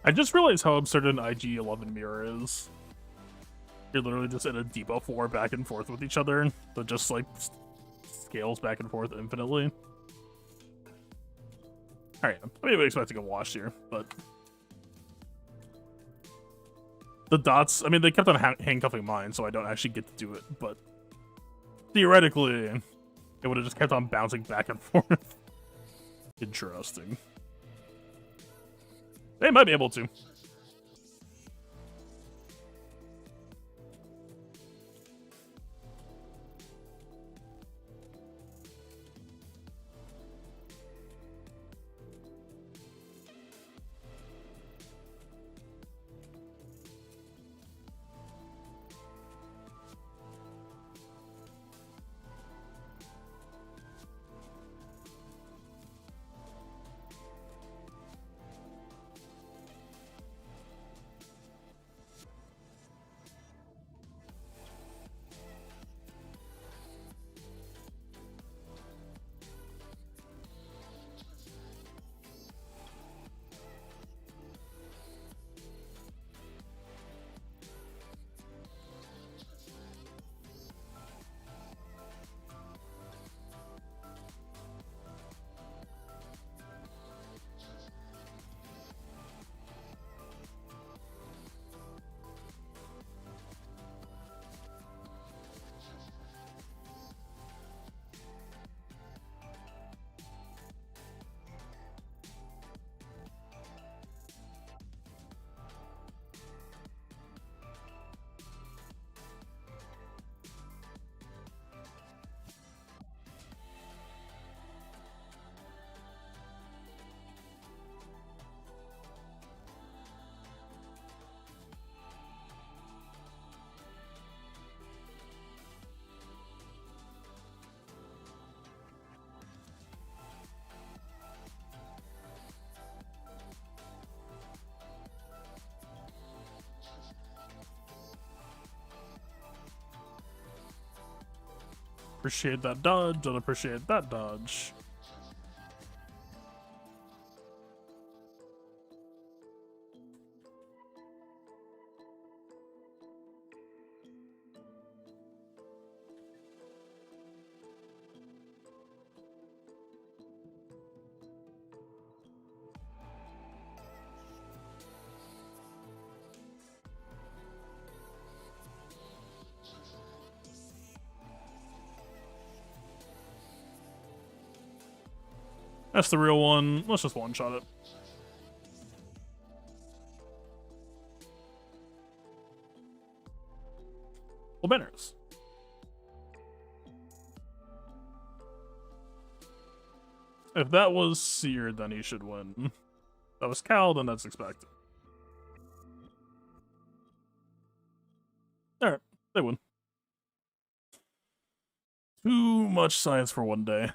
I just realized how absurd an IG-11 mirror is. You're literally just in a debuff war back and forth with each other that just, like, scales back and forth infinitely. Alright, I mean, we expecting a wash here, but... The dots, I mean, they kept on handcuffing mine, so I don't actually get to do it, but... Theoretically, it would have just kept on bouncing back and forth. Interesting. They might be able to. Appreciate that dodge, don't appreciate that dodge. That's the real one. Let's just one-shot it. Well, banners. If that was Seer, then he should win. If that was Cal, then that's expected. Alright, they win. Too much science for one day.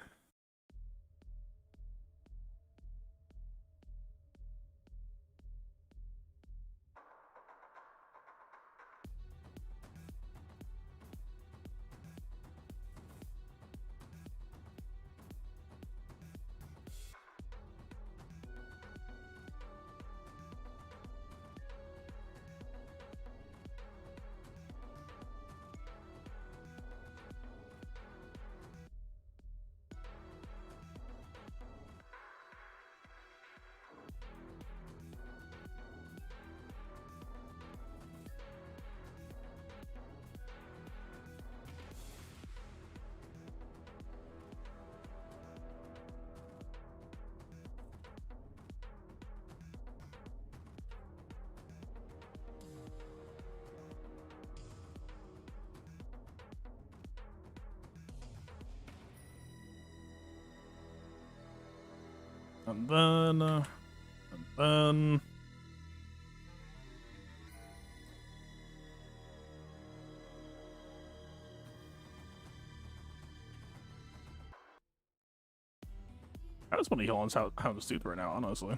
And then... I just want to heal on Hound's Tooth right now, honestly.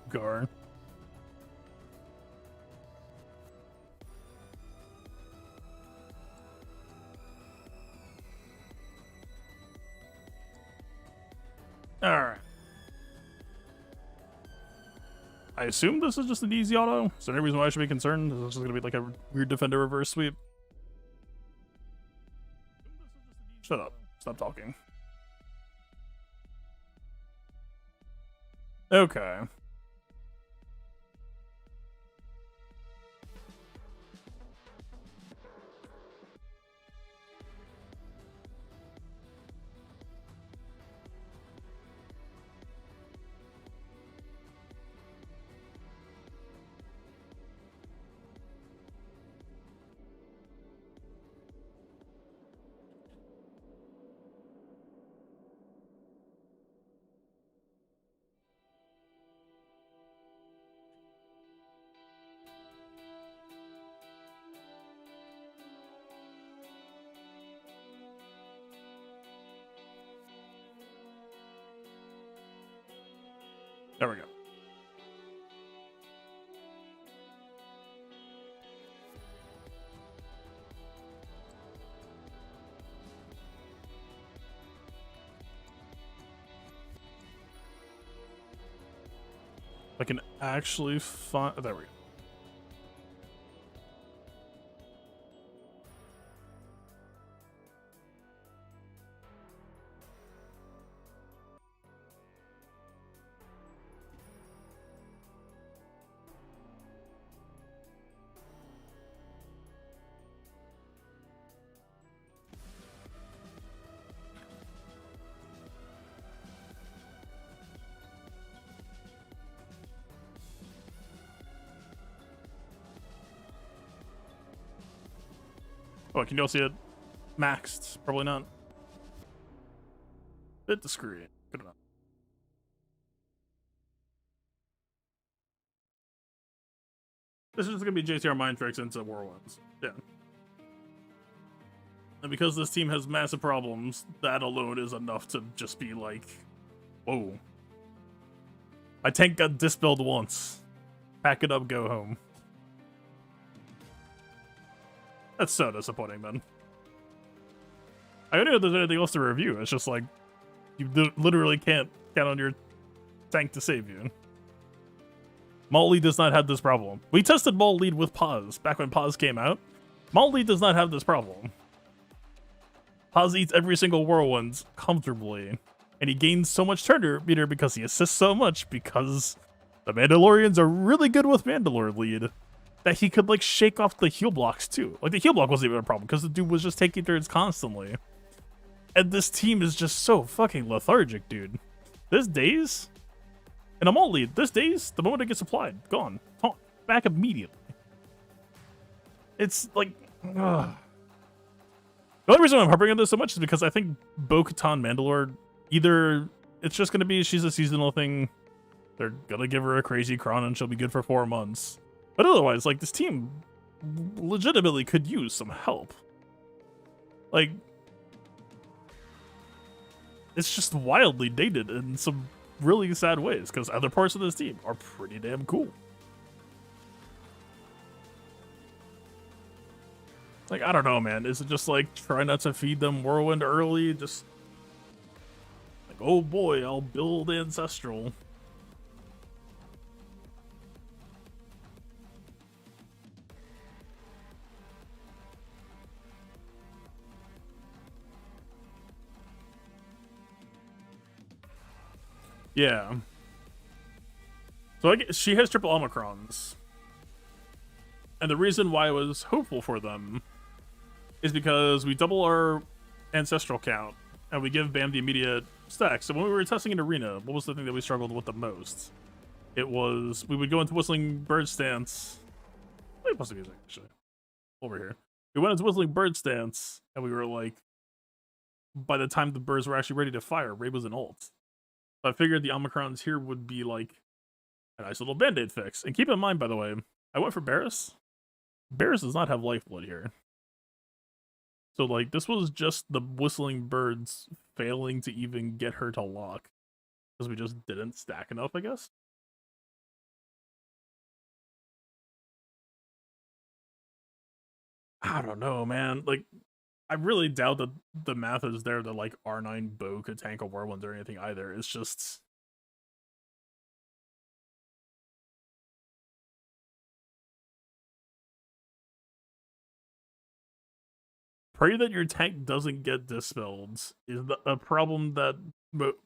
Gar. Alright. I assume this is just an easy auto. Is there any reason why I should be concerned? Is this just gonna be like a weird defender reverse sweep? Shut up. Stop talking. Okay. There we go. I can actually find... There we go. Oh, can you all see it maxed? Probably not. Bit discreet. Good enough. This is just gonna be JTR mind tricks into Whirlwinds. Yeah. And because this team has massive problems, that alone is enough to just be like, whoa. My tank got dispelled once. Pack it up, go home. That's so disappointing, man. I don't know if there's anything else to review. It's just like, you literally can't count on your tank to save you. Malt Lead does not have this problem. We tested Malt Lead with Paz back when Paz came out. Malt Lead does not have this problem. Paz eats every single Whirlwind comfortably. And he gains so much turn meter because he assists so much because the Mandalorians are really good with Mandalore Lead that he could like shake off the heal blocks too. Like the heal block wasn't even a problem because the dude was just taking turns constantly. And this team is just so fucking lethargic, dude. This days, and I'm all lead. This days, the moment it gets applied, gone. Back immediately. It's like, ugh. The only reason I'm harping on this so much is because I think Bo-Katan Mandalore, either it's just going to be she's a seasonal thing, they're going to give her a crazy crown and she'll be good for 4 months. But otherwise, like, this team legitimately could use some help. Like, it's just wildly dated in some really sad ways because other parts of this team are pretty damn cool. Like, I don't know, man. Is it just like try not to feed them Whirlwind early? Just like, oh boy, I'll build Ancestral. Yeah. So she has triple Omicrons. And the reason why I was hopeful for them is because we double our ancestral count and we give Bam the immediate stack. So when we were testing in Arena, what was the thing that we struggled with the most? It was we would go into Whistling Bird stance. Wait, what's the music actually? Over here. We went into Whistling Bird stance and we were like, by the time the birds were actually ready to fire, Rey was an ult. So I figured the Omicrons here would be like a nice little band-aid fix. And keep in mind, by the way, I went for Barris. Barris does not have lifeblood here. So, like, this was just the Whistling Birds failing to even get her to lock. Because we just didn't stack enough, I guess. I don't know, man. Like, I really doubt that the math is there that, like, R9 Bow could tank a Whirlwind or anything either. It's just... pray that your tank doesn't get dispelled is a problem that,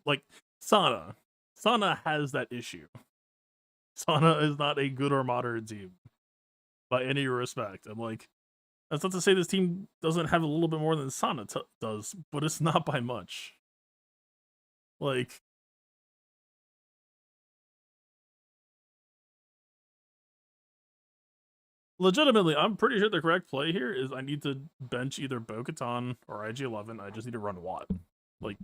like, Sana has that issue. Sana is not a good or modern team by any respect. And, like, that's not to say this team doesn't have a little bit more than Sana does, but it's not by much. Like, legitimately, I'm pretty sure the correct play here is I need to bench either Bo-Katan or IG-11. I just need to run Watt. Like,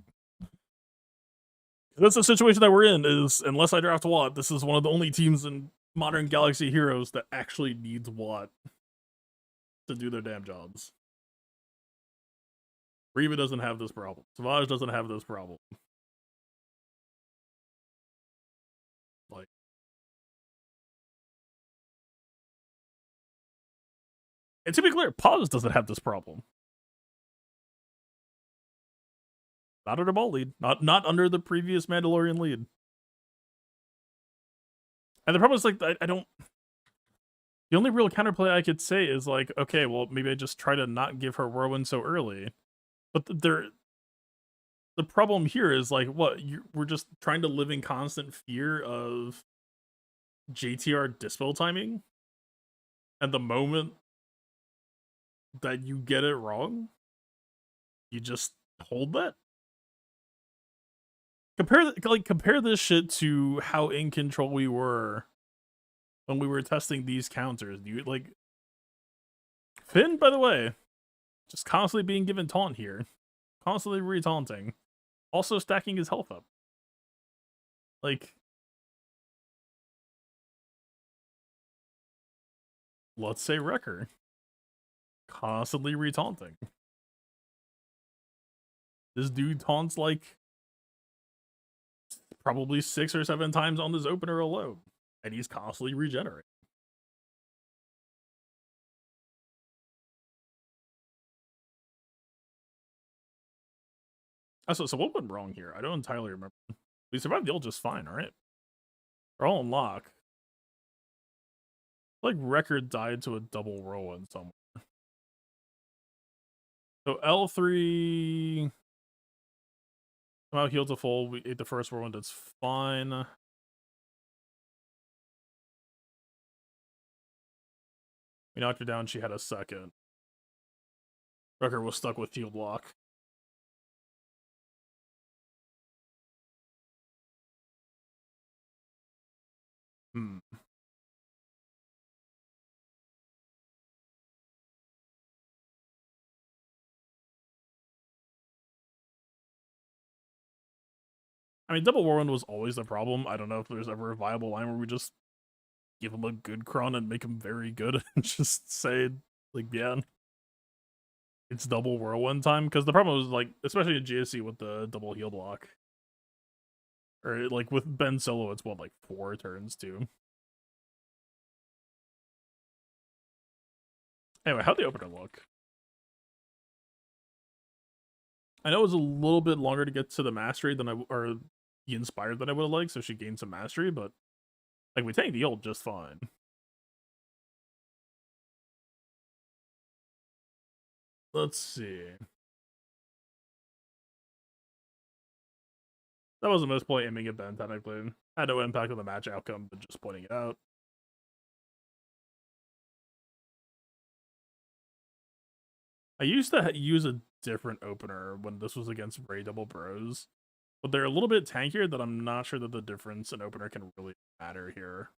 that's the situation that we're in, is unless I draft Watt, this is one of the only teams in modern Galaxy Heroes that actually needs Watt to do their damn jobs. Reba doesn't have this problem. Savage doesn't have this problem. Like, and to be clear, Paz doesn't have this problem. Not under Ball lead. Not under the previous Mandalorian lead. And the problem is, like, I don't... the only real counterplay I could say is, like, okay, well, maybe I just try to not give her Whirlwind so early. But the problem here is, like, what? We're just trying to live in constant fear of JTR dispel timing? And the moment that you get it wrong, you just hold that? Compare this shit to how in control we were when we were testing these counters. Dude, like, Finn, by the way, just constantly being given taunt here, constantly re-taunting, also stacking his health up. Like, let's say Wrecker, constantly re-taunting. This dude taunts like probably 6 or 7 times on this opener alone, and he's constantly regenerating. So what went wrong here? I don't entirely remember. We survived the ult just fine, right? They're all in lock. Like record died to a double whirlwind somewhere. So L3 somehow healed to full. We ate the first whirlwind. It's fine. We knocked her down. She had a second. Wrecker was stuck with heal block. I mean, double whirlwind was always the problem. I don't know if there's ever a viable line where we just give him a good cron and make him very good and just say, like, yeah, it's double whirlwind time. Because the problem was, like, especially in GSC with the double heal block. Or, like, with Ben Solo, it's what, like, 4 turns, too. Anyway, how'd the opener look? I know it was a little bit longer to get to the mastery than or the inspired than I would have liked, so she gained some mastery, but, like, we tanked the ult just fine. Let's see. That was a misplay aiming at Ben, technically. Had no impact on the match outcome, but just pointing it out. I used to use a different opener when this was against Rey Double Bros, but they're a little bit tankier that I'm not sure that the difference in opener can really matter here.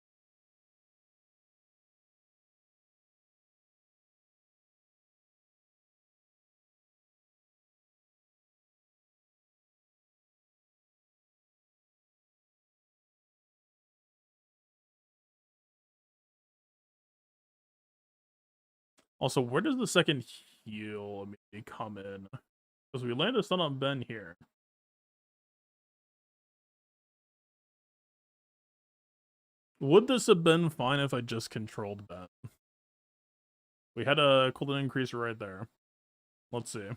Also, where does the second heal immediately come in? Because we landed a stun on Ben here. Would this have been fine if I just controlled Ben? We had a cooldown increase right there. Let's see.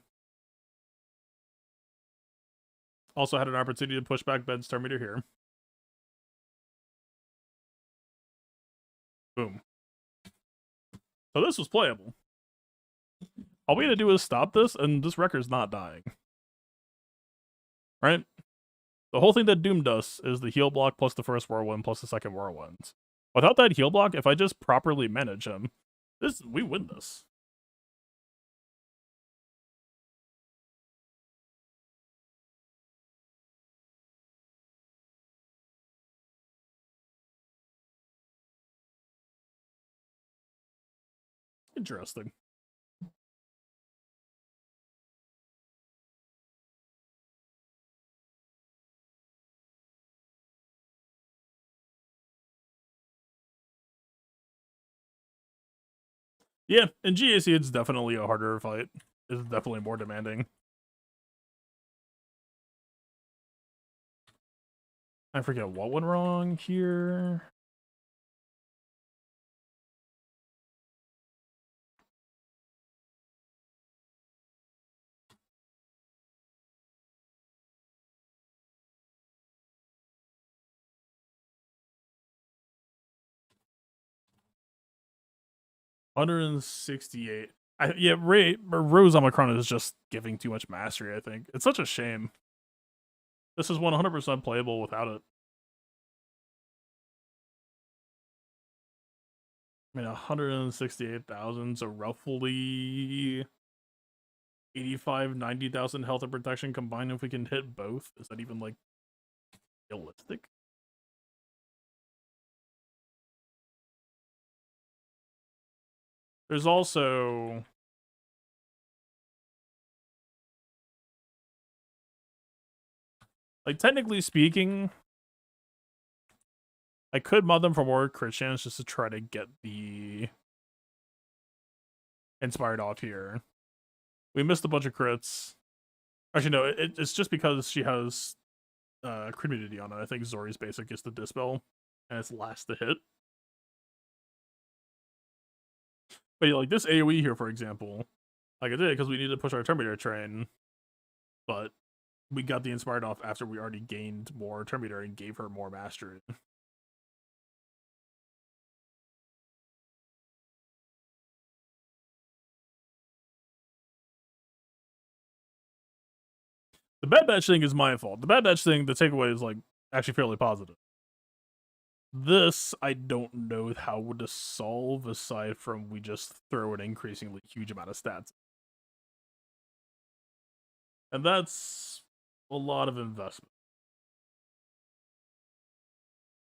Also had an opportunity to push back Ben's turn meter here. Boom. So this was playable. All we had to do is stop this, and this record's not dying. Right? The whole thing that doomed us is the heal block plus the first whirlwind plus the second whirlwind. Without that heal block, if I just properly manage him, we win this. Interesting. Yeah, in GAC it's definitely a harder fight. It's definitely more demanding. I forget what went wrong here. $168. Yeah, Rose Omicron is just giving too much mastery, I think. It's such a shame. This is 100% playable without it. I mean, 168,000, so roughly 85, 90,000 health and protection combined if we can hit both. Is that even, like, realistic? There's also... like, technically speaking, I could mod them for more crit chance just to try to get the inspired off here. We missed a bunch of crits. Actually, no, it's just because she has community on it. I think Zori's basic is the dispel, and it's last to hit. But yeah, like this AoE here, for example, like I did because we needed to push our Terminator train, but we got the inspired off after we already gained more Terminator and gave her more mastery. The Bad Batch thing is my fault. The Bad Batch thing, the takeaway is like actually fairly positive. This, I don't know how to solve aside from we just throw an increasingly huge amount of stats. And that's a lot of investment.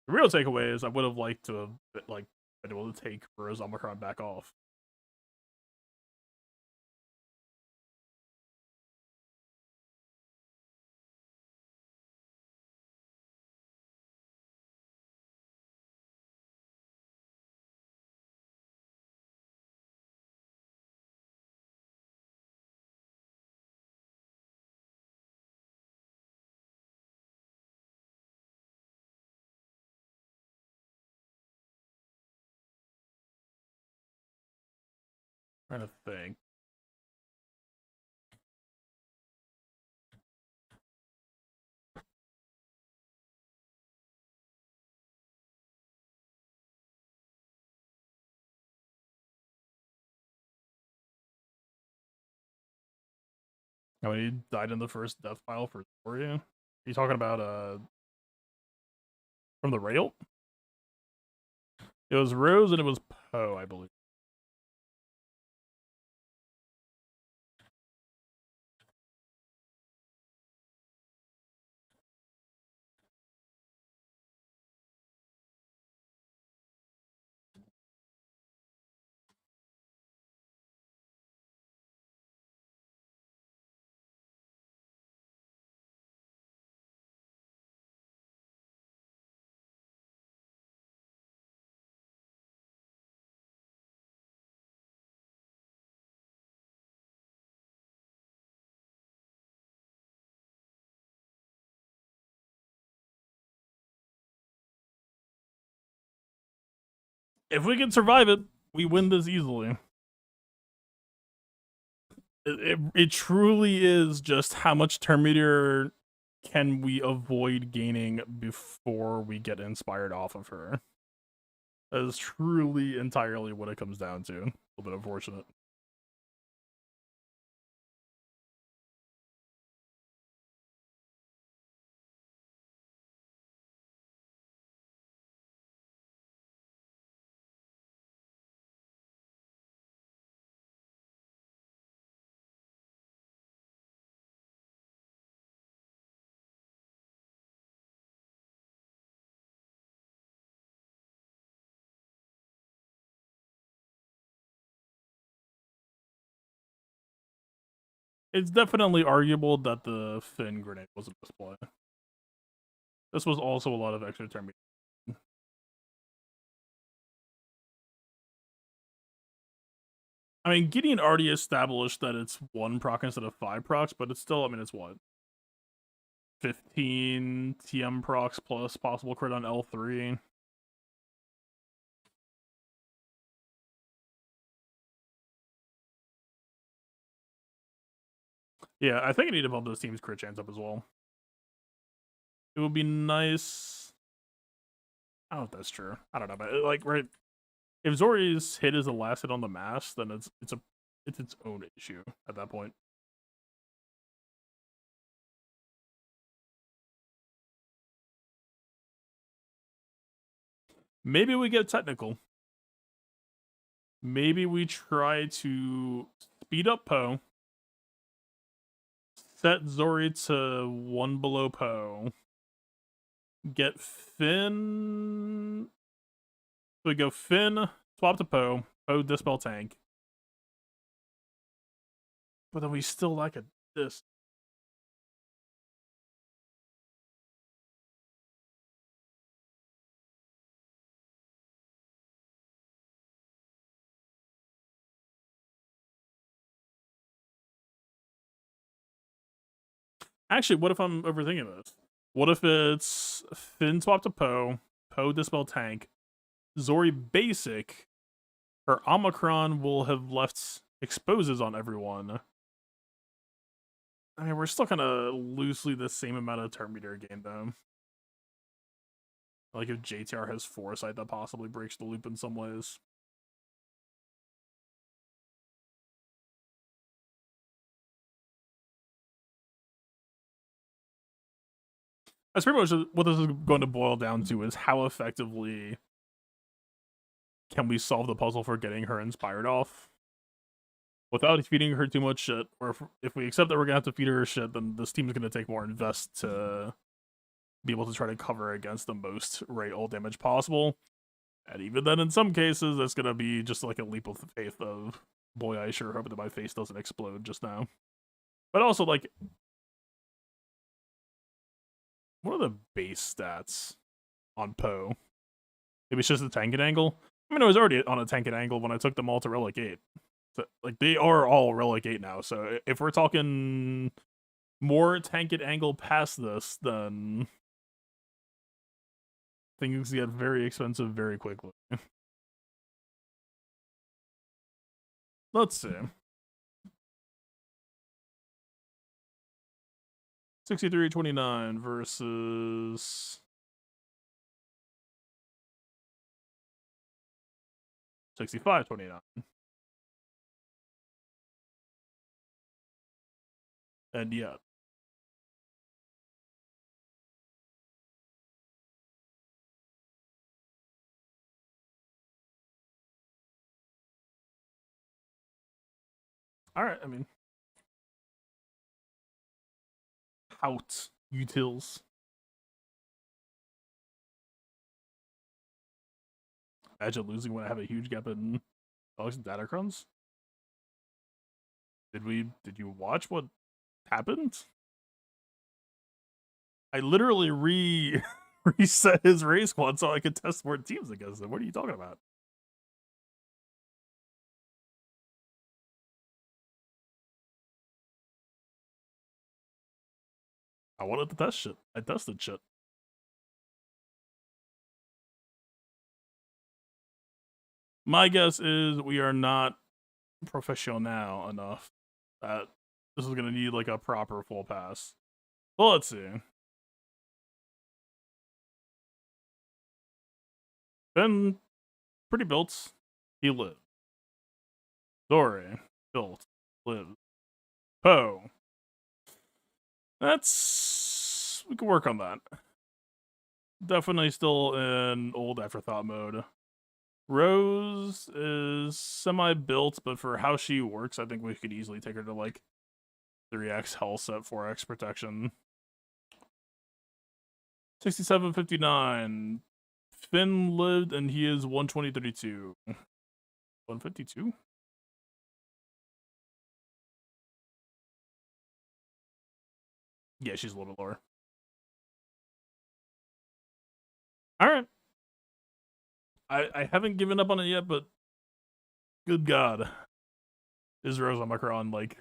The real takeaway is I would have liked to have like been able to take Rose Omicron back off. Trying to think. How many died in the first death pile for Zoria? Are you talking about from the rail? It was Rose and it was Poe, I believe. If we can survive it, we win this easily. It truly is just how much Terminator can we avoid gaining before we get inspired off of her. That is truly entirely what it comes down to. A little bit unfortunate. It's definitely arguable that the Finn grenade was a misplay. This was also a lot of extra Terminator. I mean, Gideon already established that it's 1 proc instead of 5 procs, but it's still, I mean, it's what? 15 TM procs plus possible crit on L3. Yeah, I think I need to bump this team's crit chance up as well. It would be nice. I don't know if that's true. I don't know, but like, right, if Zori's hit is the last hit on the mass, then it's its own issue at that point. Maybe we get technical. Maybe we try to speed up Poe, set Zori to 1 below Poe, get Finn. So we go Finn, swap to Poe, Poe dispel tank. But then we still lack a this. Actually, what if I'm overthinking this? What if it's Finn swap to Poe, Poe Dispel tank, Zori basic, her Omicron will have left exposes on everyone. I mean, we're still kind of loosely the same amount of turn meter gain, though. Like if JTR has Foresight, that possibly breaks the loop in some ways. That's pretty much what this is going to boil down to, is how effectively can we solve the puzzle for getting her inspired off without feeding her too much shit. Or if we accept that we're going to have to feed her shit, then this team is going to take more invest to be able to try to cover against the most Rey ult damage possible. And even then, in some cases, that's going to be just like a leap of faith of, boy, I sure hope that my face doesn't explode just now. But also, like, what are the base stats on Poe? Maybe it's just the tank angle? I mean, I was already on a tank angle when I took them all to Relic 8. So, like, they are all Relic 8 now, so if we're talking more tank angle past this, then things get very expensive very quickly. Let's see. 63.29 versus 65.29. And yeah. Alright, I mean, out utils. Imagine losing when I have a huge gap in Alex and Datacrons. Did you watch what happened? I literally reset his race squad so I could test more teams against him. What are you talking about? I wanted to test shit. I tested shit. My guess is we are not professional enough that this is going to need like a proper full pass. Well, let's see. Ben, pretty built. He lived. Zori, built. Lived. Poe. We can work on that. Definitely still in old afterthought mode. Rose is semi-built, but for how she works, I think we could easily take her to like 3x health set, 4x protection. 67.59. Finn lived and he is 120.32. 152? Yeah, she's a little bit lower. Alright. I haven't given up on it yet, but good God. Is Rose Omicron like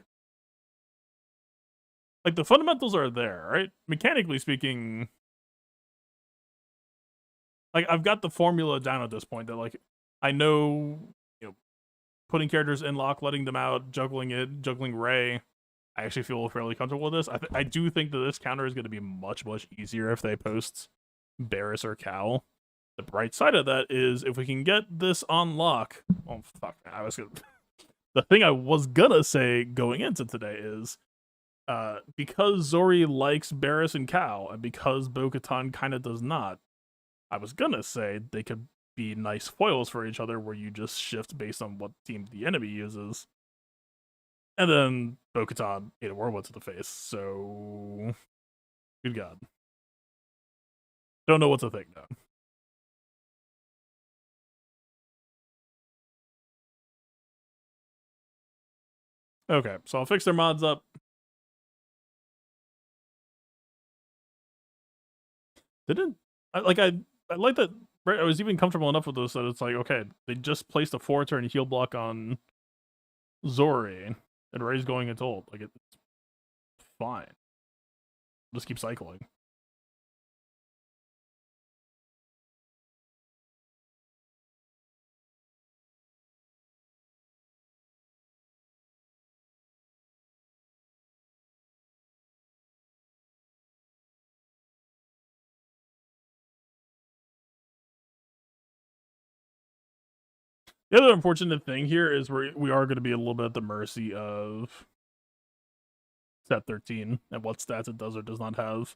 the fundamentals are there, right? Mechanically speaking, like I've got the formula down at this point that like I know, you know, putting characters in lock, letting them out, juggling Rey. I actually feel fairly comfortable with this. I do think that this counter is going to be much easier if they post Barris or Cal. The bright side of that is if we can get this on lock. Oh fuck! The thing I was gonna say going into today is, because Zori likes Barris and Cal, and because Bokatan kind of does not, I was gonna say they could be nice foils for each other, where you just shift based on what team the enemy uses, and then Bokatan ate a Whirlwind to the face. So, good God, don't know what to think now. Okay, so I'll fix their mods up. I like that. Right, I was even comfortable enough with this that it's like, okay, they just placed a 4-turn heal block on Zori, and Rey's going into ult. Like, it's fine. Just keep cycling. The other unfortunate thing here is we are going to be a little bit at the mercy of set 13 and what stats it does or does not have.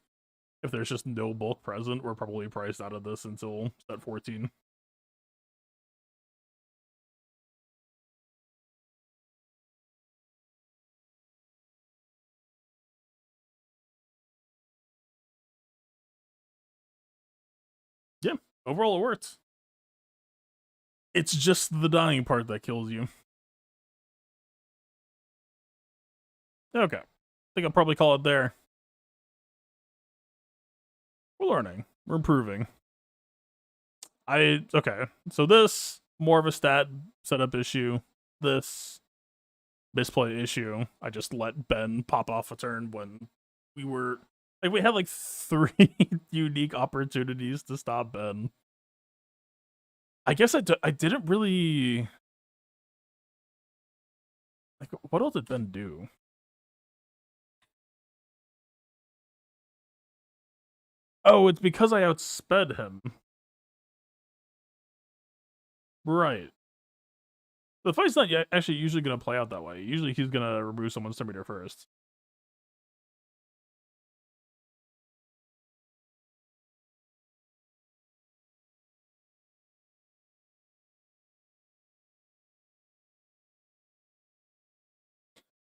If there's just no bulk present, we're probably priced out of this until set 14. Yeah, overall it works. It's just the dying part that kills you. Okay. I think I'll probably call it there. We're learning. We're improving. Okay. So this, more of a stat setup issue. This, misplay issue. I just let Ben pop off a turn when we were... Like, we had like 3 unique opportunities to stop Ben. I guess I didn't really... Like, what else did Ben do? Oh, it's because I outsped him. Right. The fight's not actually usually going to play out that way. Usually he's going to remove someone's turn meter first.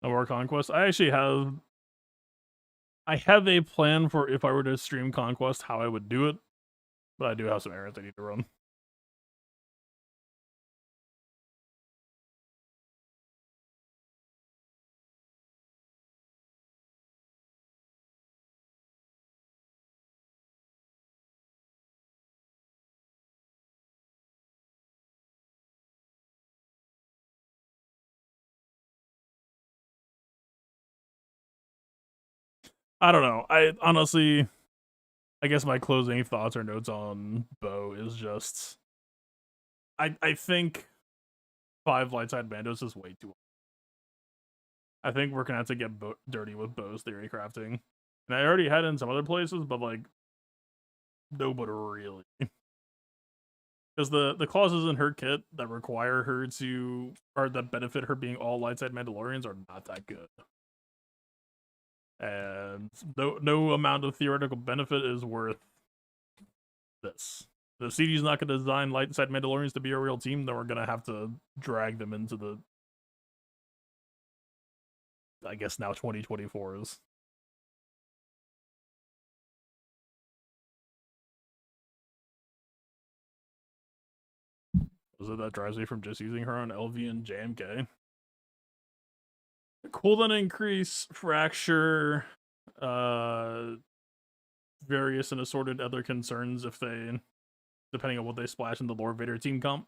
No more Conquest. I have a plan for if I were to stream Conquest, how I would do it. But I do have some errands I need to run. I don't know. I honestly, I guess my closing thoughts or notes on Bo is just, I think 5 light side bandos is way too. I think we're gonna have to get dirty with Bo's theory crafting, and I already had it in some other places, but like, nobody really. Because the clauses in her kit that require her to, or that benefit her being all light side Mandalorians are not that good. And no amount of theoretical benefit is worth this. If CD's not going to design light side Mandalorians to be a real team, then we're going to have to drag them into the, I guess now 2024s. Was it that drives me from just using her on LV and JMK? Cooldown increase, fracture, various and assorted other concerns if they, depending on what they splash in the Lord Vader team comp.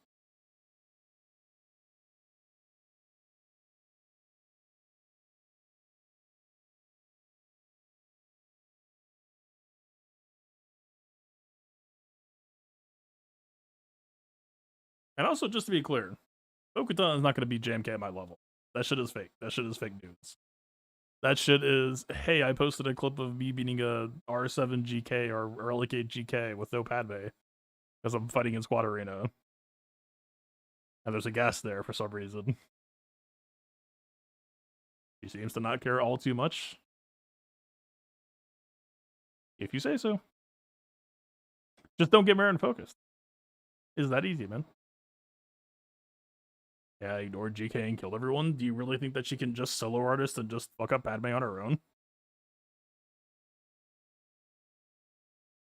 And also, just to be clear, Bokatan is not going to be JMK at my level. That shit is fake. That shit is fake news. That shit is, hey, I posted a clip of me beating a R7 GK or Relic 8 GK with no Padme because I'm fighting in Squad Arena. And there's a gas there for some reason. He seems to not care all too much. If you say so. Just don't get Marin focused. Is that easy, man? Yeah, ignored GK and killed everyone. Do you really think that she can just solo artist and just fuck up Padme on her own?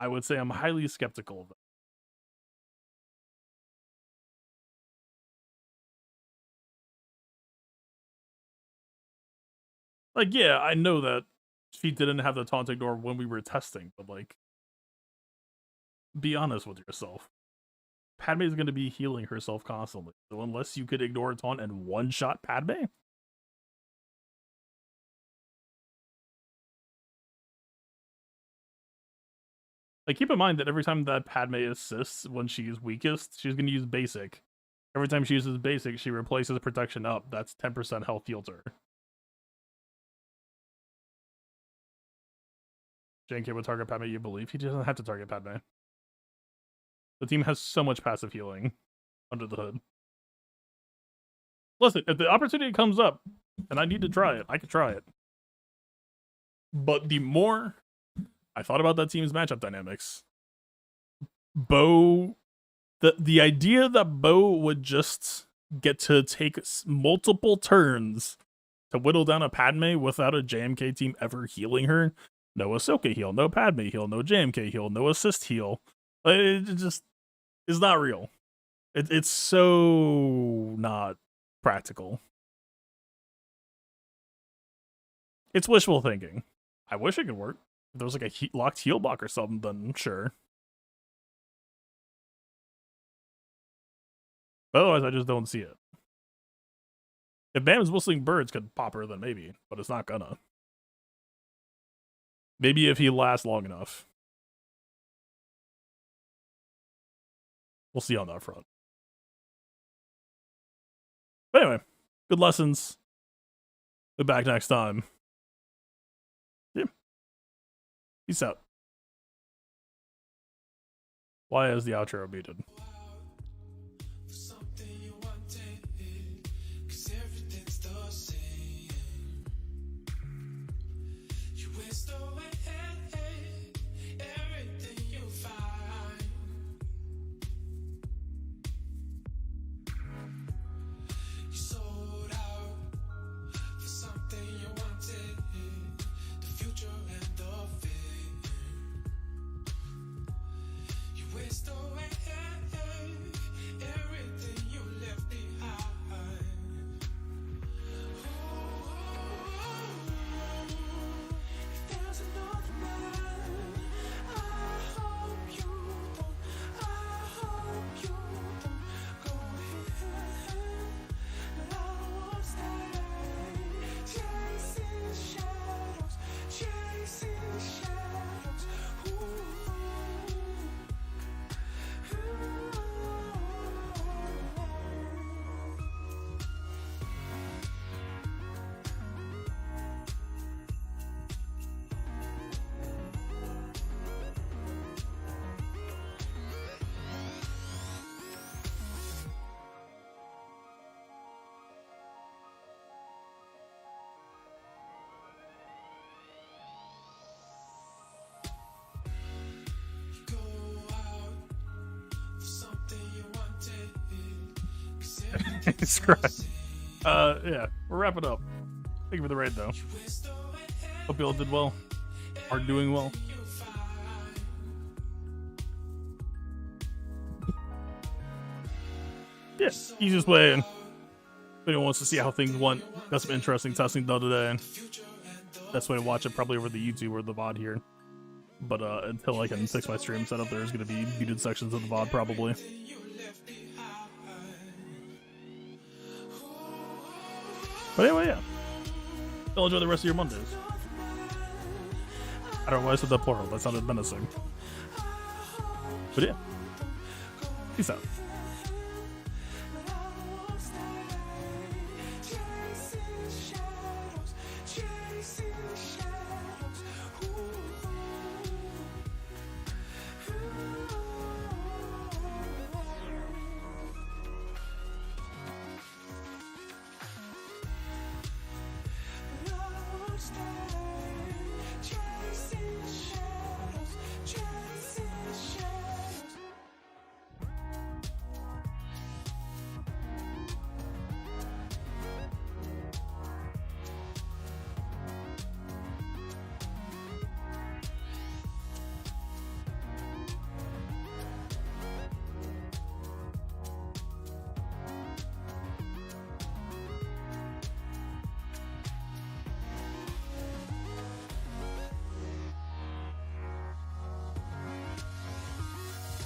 I would say I'm highly skeptical of that. Like, yeah, I know that she didn't have the taunt ignore when we were testing, but like, be honest with yourself. Padme is going to be healing herself constantly, so unless you could ignore a taunt and one-shot Padme, like, keep in mind that every time that Padme assists when she's weakest, she's going to use basic. Every time she uses basic, she replaces protection up. That's 10% health filter. JK would target Padme, you believe? He doesn't have to target Padme. The team has so much passive healing under the hood. listen, if the opportunity comes up and I need to try it, I could try it. But the more I thought about that team's matchup dynamics, Bo, the idea that Bo would just get to take multiple turns to whittle down a Padme without a JMK team ever healing her, no Ahsoka heal, no Padme heal, no JMK heal, no assist heal, it just is not real. It's so not practical. It's wishful thinking. I wish it could work. If there was like a locked heal block or something, then sure. But otherwise, I just don't see it. If Bam's whistling birds could pop her, then maybe, but it's not gonna. Maybe if he lasts long enough. We'll see on that front. But anyway, good lessons. Be back next time. Yeah. Peace out. Why is the outro muted? Yeah, we're wrapping up. Thank you for the raid, though. Hope you all did well. Are doing well. Yes, easiest way. If anyone wants to see how things went, got some interesting testing done today. Best way to watch it probably over the YouTube or the VOD here. But until I can fix my stream setup, there's going to be muted sections of the VOD probably. But anyway, yeah. Still enjoy the rest of your Mondays. I don't know why I said that plural. That sounded menacing. But yeah. Peace out.